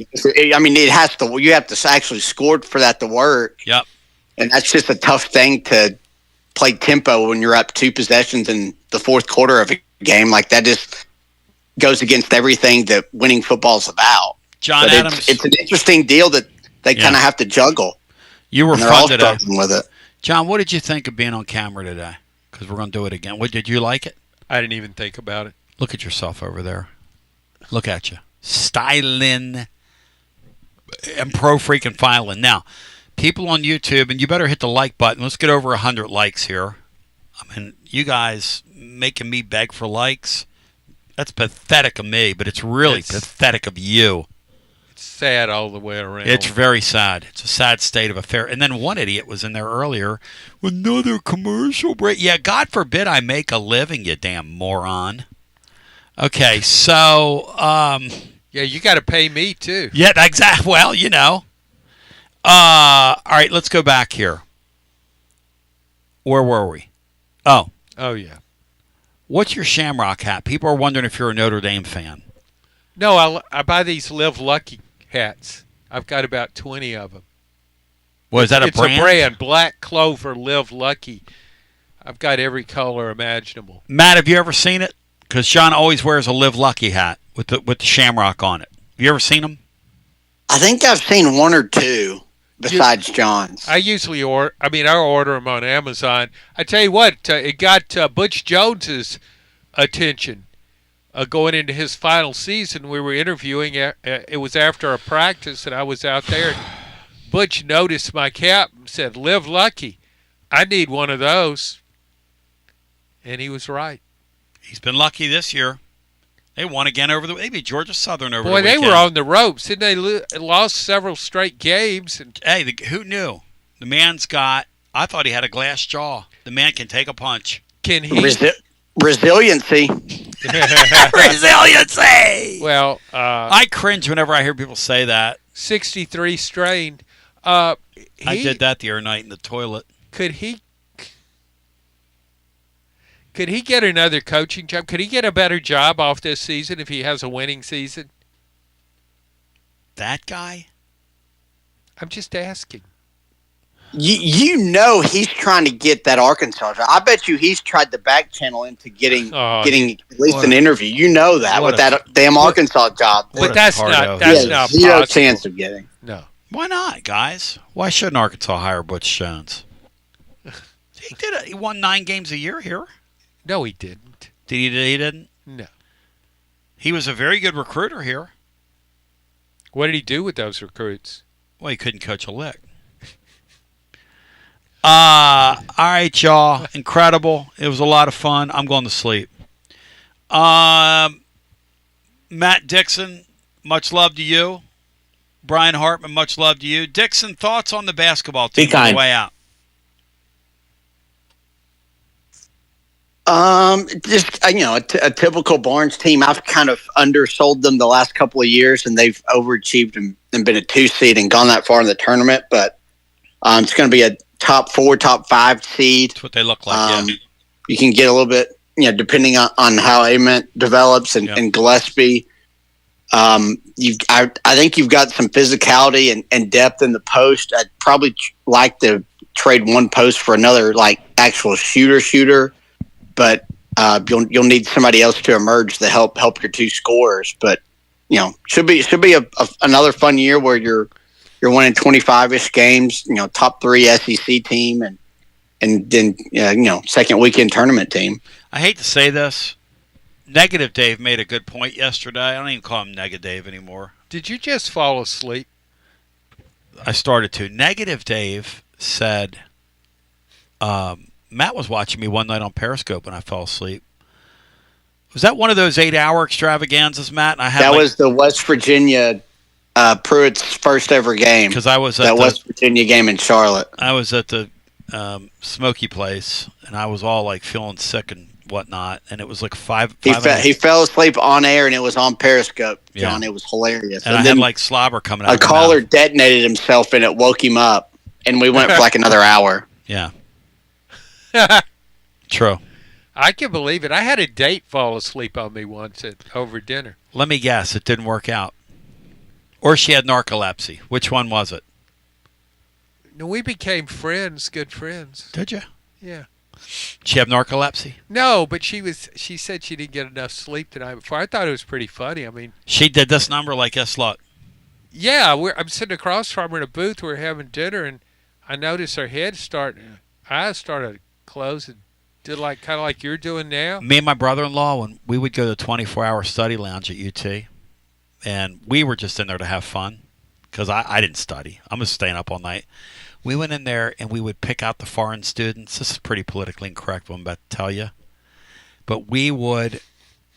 I mean, it has to. You have to actually score for that to work. Yep. And that's just a tough thing to play tempo when you're up 2 possessions in the fourth quarter of a game. Like that just goes against everything that winning football is about. John Adams. It's an interesting deal that they kind of have to juggle. You were fun today. Struggling with it. John, what did you think of being on camera today? Because we're going to do it again. Did you like it? I didn't even think about it. Look at yourself over there. Look at you. Styling and pro freaking filing. Now, people on YouTube, and you better hit the like button. Let's get over 100 likes here. I mean, you guys making me beg for likes, that's pathetic of me, but it's really pathetic of you. It's sad all the way around. It's very sad. It's a sad state of affair. And then one idiot was in there earlier. Another commercial break. Yeah, God forbid I make a living, you damn moron. Okay, so... yeah, you got to pay me, too. Yeah, exactly. Well, you know. All right, let's go back here. Where were we? Oh, yeah. What's your Shamrock hat? People are wondering if you're a Notre Dame fan. No, I buy these Live Lucky hats. I've got about 20 of them. Is that a brand? It's a brand. Black Clover Live Lucky. I've got every color imaginable. Matt, have you ever seen it? Because John always wears a Live Lucky hat with the Shamrock on it. Have you ever seen them? I think I've seen one or two besides John's. I usually I order them on Amazon. I tell you what, it got Butch Jones's attention going into his final season. We were interviewing. It was after a practice, and I was out there. Butch noticed my cap and said, "Live Lucky. I need one of those." And he was right. He's been lucky this year. They won again maybe Georgia Southern over the weekend. weekend. They were on the ropes. Didn't they lost several straight games? And hey, who knew? The man's got, I thought he had a glass jaw. The man can take a punch. Can he? Resiliency. Resiliency! Well, I cringe whenever I hear people say that. 63 strained. I did that the other night in the toilet. Could he get another coaching job? Could he get a better job off this season if he has a winning season? That guy? I'm just asking. You know he's trying to get that Arkansas job. I bet you he's tried the back channel into getting at least an interview. You know that with that damn Arkansas job. But that's not zero possible. chance of getting. No. Why not, guys? Why shouldn't Arkansas hire Butch Jones? He did it. He won 9 games a year here. No, he didn't. He didn't? No. He was a very good recruiter here. What did he do with those recruits? Well, he couldn't coach a lick. All right, y'all. Incredible. It was a lot of fun. I'm going to sleep. Matt Dixon, much love to you. Brian Hartman, much love to you. Dixon, thoughts on the basketball team on the way out? Just a typical Barnes team. I've kind of undersold them the last couple of years, and they've overachieved and been a 2 seed and gone that far in the tournament. But it's going to be a top 4, top 5 seed. That's what they look like. Yeah. You can get a little bit, depending on how Ament develops and Gillespie. I think you've got some physicality and depth in the post. I'd probably like to trade one post for another, like actual shooter. But you'll need somebody else to emerge to help your 2 scorers. But should be another fun year where you're winning 25-ish games. Top 3 SEC team and then second weekend tournament team. I hate to say this. Negative Dave made a good point yesterday. I don't even call him Negative Dave anymore. Did you just fall asleep? I started to. Negative Dave said. Matt was watching me one night on Periscope and I fell asleep. Was that one of those 8-hour extravaganzas, Matt? And I was the West Virginia Pruitt's first ever game. Because I was at West Virginia game in Charlotte. I was at the Smoky place and I was all like feeling sick and whatnot, and it was like 5. He fell asleep on air and it was on Periscope, John. Yeah. It was hilarious. And I had like slobber coming out. A caller detonated himself and it woke him up, and we went for like another hour. Yeah. True. I can believe it. I had a date fall asleep on me once over dinner. Let me guess. It didn't work out. Or she had narcolepsy. Which one was it? No, we became friends, good friends. Did you? Yeah. She have narcolepsy? No, but she said she didn't get enough sleep the night before. I thought it was pretty funny. I mean, she did this number like a slut. Yeah, I'm sitting across from her in a booth. We're having dinner, and I noticed her eyes started closing. Did kind of like you're doing now. Me and my brother-in-law, when we would go to the 24-hour study lounge at UT, and we were just in there to have fun because I didn't study. I'm just staying up all night. We went in there and we would pick out the foreign students. This is pretty politically incorrect, what I'm about to tell you. But we would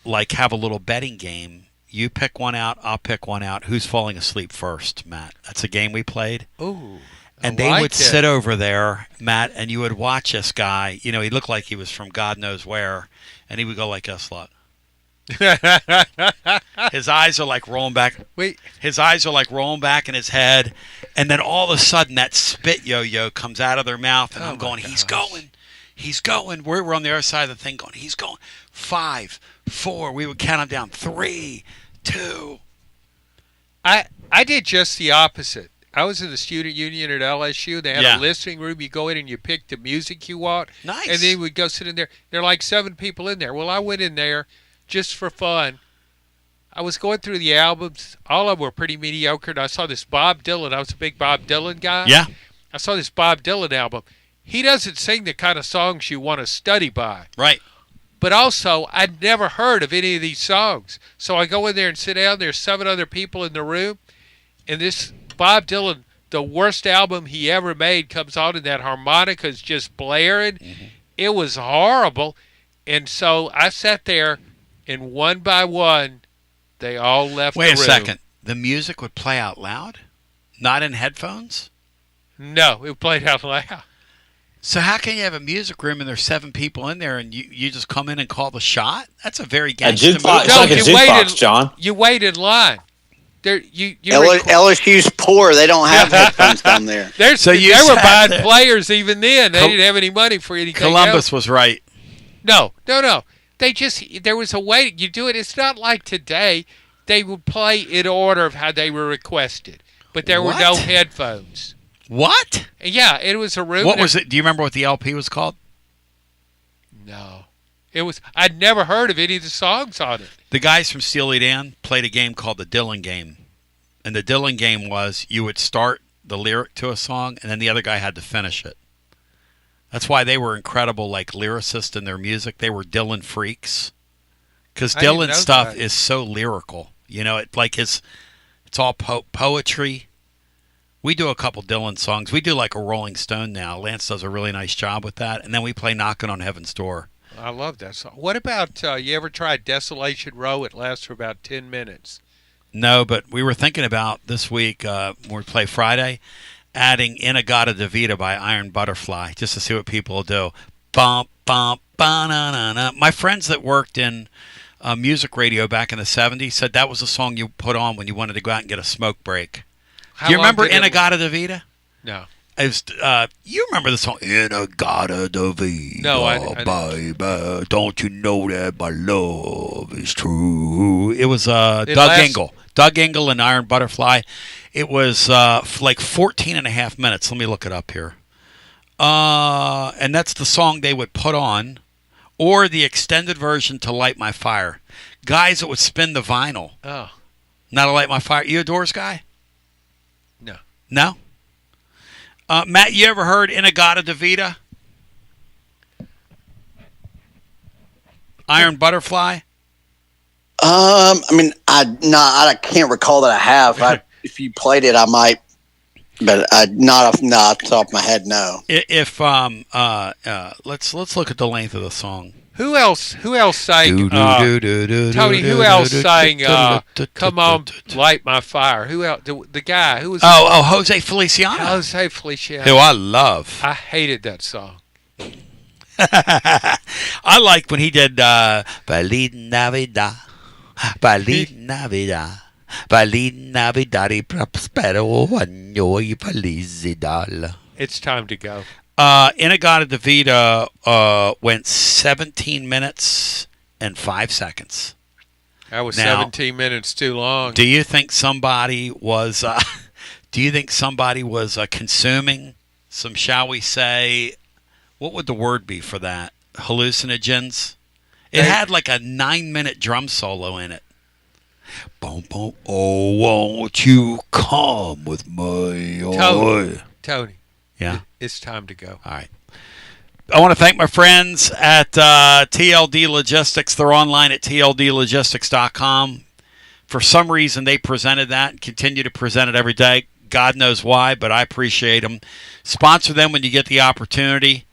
like have a little betting game. You pick one out, I'll pick one out. Who's falling asleep first, Matt? That's a game we played. Ooh. And they would sit over there, Matt, and you would watch this guy. You know, he looked like he was from God knows where, and he would go like this, look. His eyes are like rolling back. Wait. His eyes are like rolling back in his head, and then all of a sudden that spit yo-yo comes out of their mouth, and I'm going, he's going. He's going. We're on the other side of the thing going, he's going. 5, 4. We would count him down. 3, 2. I did just the opposite. I was in the student union at LSU. They had a listening room. You go in and you pick the music you want. Nice. And then we'd go sit in there. There are like 7 people in there. Well, I went in there just for fun. I was going through the albums. All of them were pretty mediocre. And I saw this Bob Dylan. I was a big Bob Dylan guy. Yeah. I saw this Bob Dylan album. He doesn't sing the kind of songs you want to study by. Right. But also, I'd never heard of any of these songs. So I go in there and sit down. There's 7 other people in the room. And this Bob Dylan, the worst album he ever made, comes on and that harmonica's just blaring. Mm-hmm. It was horrible. And so I sat there, and one by one, they all left the room. Wait a second. The music would play out loud? Not in headphones? No, it played out loud. So how can you have a music room and there's 7 people in there and you just come in and call the shot? That's a very gangster move. It's like a jukebox, John. You wait in line. LSU's poor. They don't have headphones down there. They were buying players even then. They didn't have any money for anything Columbus else. was right. No. There was a way you do it. It's not like today. They would play in order of how they were requested, but there were no headphones. What? Yeah, it was a room. What was it? Do you remember what the LP was called? No. It was. I'd never heard of any of the songs on it. The guys from Steely Dan played a game called the Dylan Game. And the Dylan Game was you would start the lyric to a song and then the other guy had to finish it. That's why they were incredible, like lyricists in their music. They were Dylan freaks. Because Dylan's stuff is so lyrical. You know, it's all poetry. We do a couple Dylan songs. We do like a Rolling Stone now. Lance does a really nice job with that. And then we play Knockin' on Heaven's Door. I love that song. What about, you ever tried Desolation Row? It lasts for about 10 minutes. No, but we were thinking about this week, when we play Friday, adding Inagata Davida by Iron Butterfly, just to see what people will do. Bump, bump, ba-na-na-na. My friends that worked in music radio back in the 70s said that was a song you put on when you wanted to go out and get a smoke break. Do you remember Inagata Davida? No. It was, you remember the song Inagata Davida? No, baby, don't you know that my love is true? It was Doug Engel and Iron Butterfly. It was like 14 and a half minutes. Let me look it up here. And that's the song they would put on, or the extended version to Light My Fire. Guys that would spin the vinyl. Oh. Not a Light My Fire. You a Doors guy? No. No? Matt, you ever heard Inagata Davida? Iron Butterfly? I mean, I can't recall that I have. If you played it, I might, but not off the top of my head. No. If let's look at the length of the song. Who else sang? Tony, who else sang? Come on, light my fire. Who else? The guy who was? Jose Feliciano. Jose Feliciano. Who I love. I hated that song. I like when he did Feliz Navidad, Feliz Navidad, Feliz Navidad y prospero año y felicidad. It's time to go. Inagata Davida went 17 minutes and 5 seconds. That was 17 minutes too long. Do you think somebody was? Consuming some, shall we say? What would the word be for that? Hallucinogens? It had like a 9-minute drum solo in it. Boom, boom. Oh, won't you come with me? Tony. Yeah? It's time to go. All right. I want to thank my friends at TLD Logistics. They're online at tldlogistics.com. For some reason, they presented that and continue to present it every day. God knows why, but I appreciate them. Sponsor them when you get the opportunity.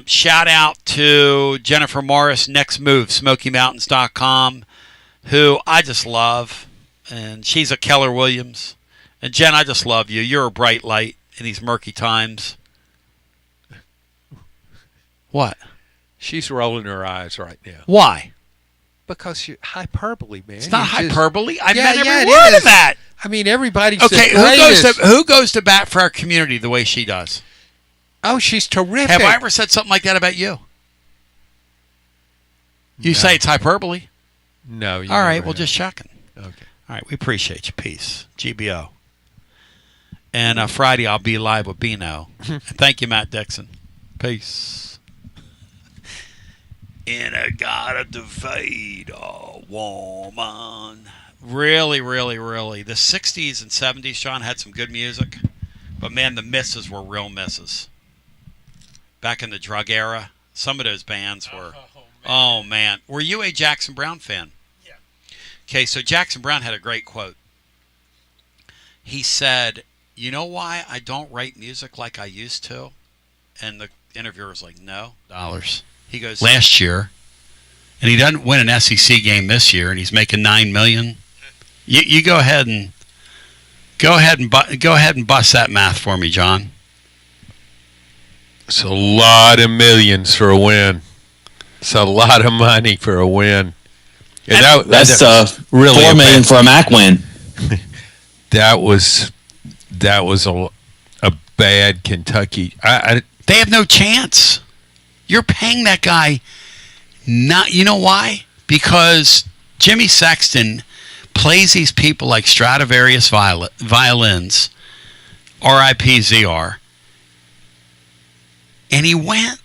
Shout out to Jennifer Morris, Next Move, SmokyMountains.com, who I just love. And she's a Keller Williams. And Jen, I just love you. You're a bright light in these murky times. What? She's rolling her eyes right now. Why? Because you're hyperbole, man. It's not hyperbole. I Yeah, meant yeah, every it word is. of that. I mean, everybody's Okay, the greatest. who goes to bat for our community the way she does? Oh, she's terrific. Have I ever said something like that about you? You say it's hyperbole. No. You All right, never well, have. just checking. Okay. All right, we appreciate you. Peace. GBO. And Friday, I'll be live with Bino. And thank you, Matt Dixon. Peace. And I gotta defeat a woman. Really, really, really. The 60s and 70s, John, had some good music. But, man, the misses were real misses. Back in the drug era, some of those bands were... Oh, man. Were you a Jackson Browne fan? Yeah. Okay, so Jackson Browne had a great quote. He said, you know why I don't write music like I used to? And the interviewer was like, no. $. He goes, last year, and he doesn't win an SEC game this year, and he's making $9 million. You go ahead and bust that math for me, John. It's a lot of millions for a win. It's a lot of money for a win. And That's really $4 million for a MAC win. That was a bad Kentucky. They have no chance. You're paying that guy not. You know why? Because Jimmy Sexton plays these people like Stradivarius violins, R.I.P. ZR. And he went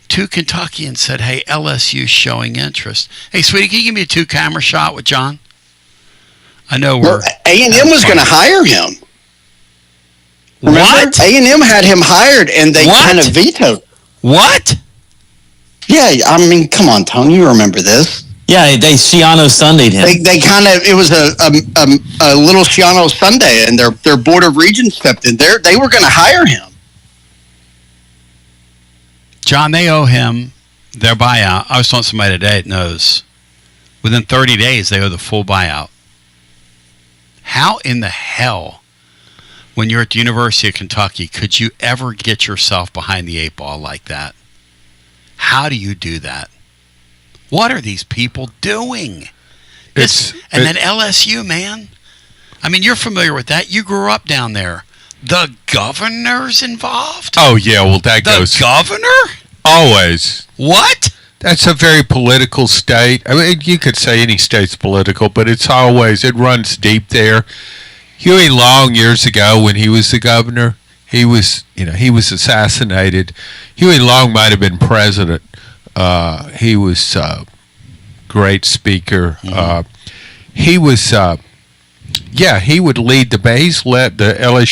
to Kentucky and said, hey, LSU's showing interest. Hey, sweetie, can you give me a 2-camera shot with John? I know we're... A&M was going to hire him. Remember? What? A&M had him hired, and they kind of vetoed. What? Yeah, I mean, come on, Tony, you remember this. Yeah, they Shiano Sunday'd him. They kind of, it was a little Shiano Sunday, and their board of regents stepped in. They were going to hire him. John, they owe him their buyout. I was telling somebody today that knows. Within 30 days, they owe the full buyout. How in the hell, when you're at the University of Kentucky, could you ever get yourself behind the 8 ball like that? How do you do that? What are these people doing? Then LSU, man. I mean, you're familiar with that. You grew up down there. The governor's involved? Oh, yeah, well, that goes... The governor? Always. What? That's a very political state. I mean, you could say any state's political, but it runs deep there. Huey Long, years ago, when he was the governor, he was assassinated. Huey Long might have been president. He was a great speaker. Mm-hmm. He was, he would lead the base, let the LSU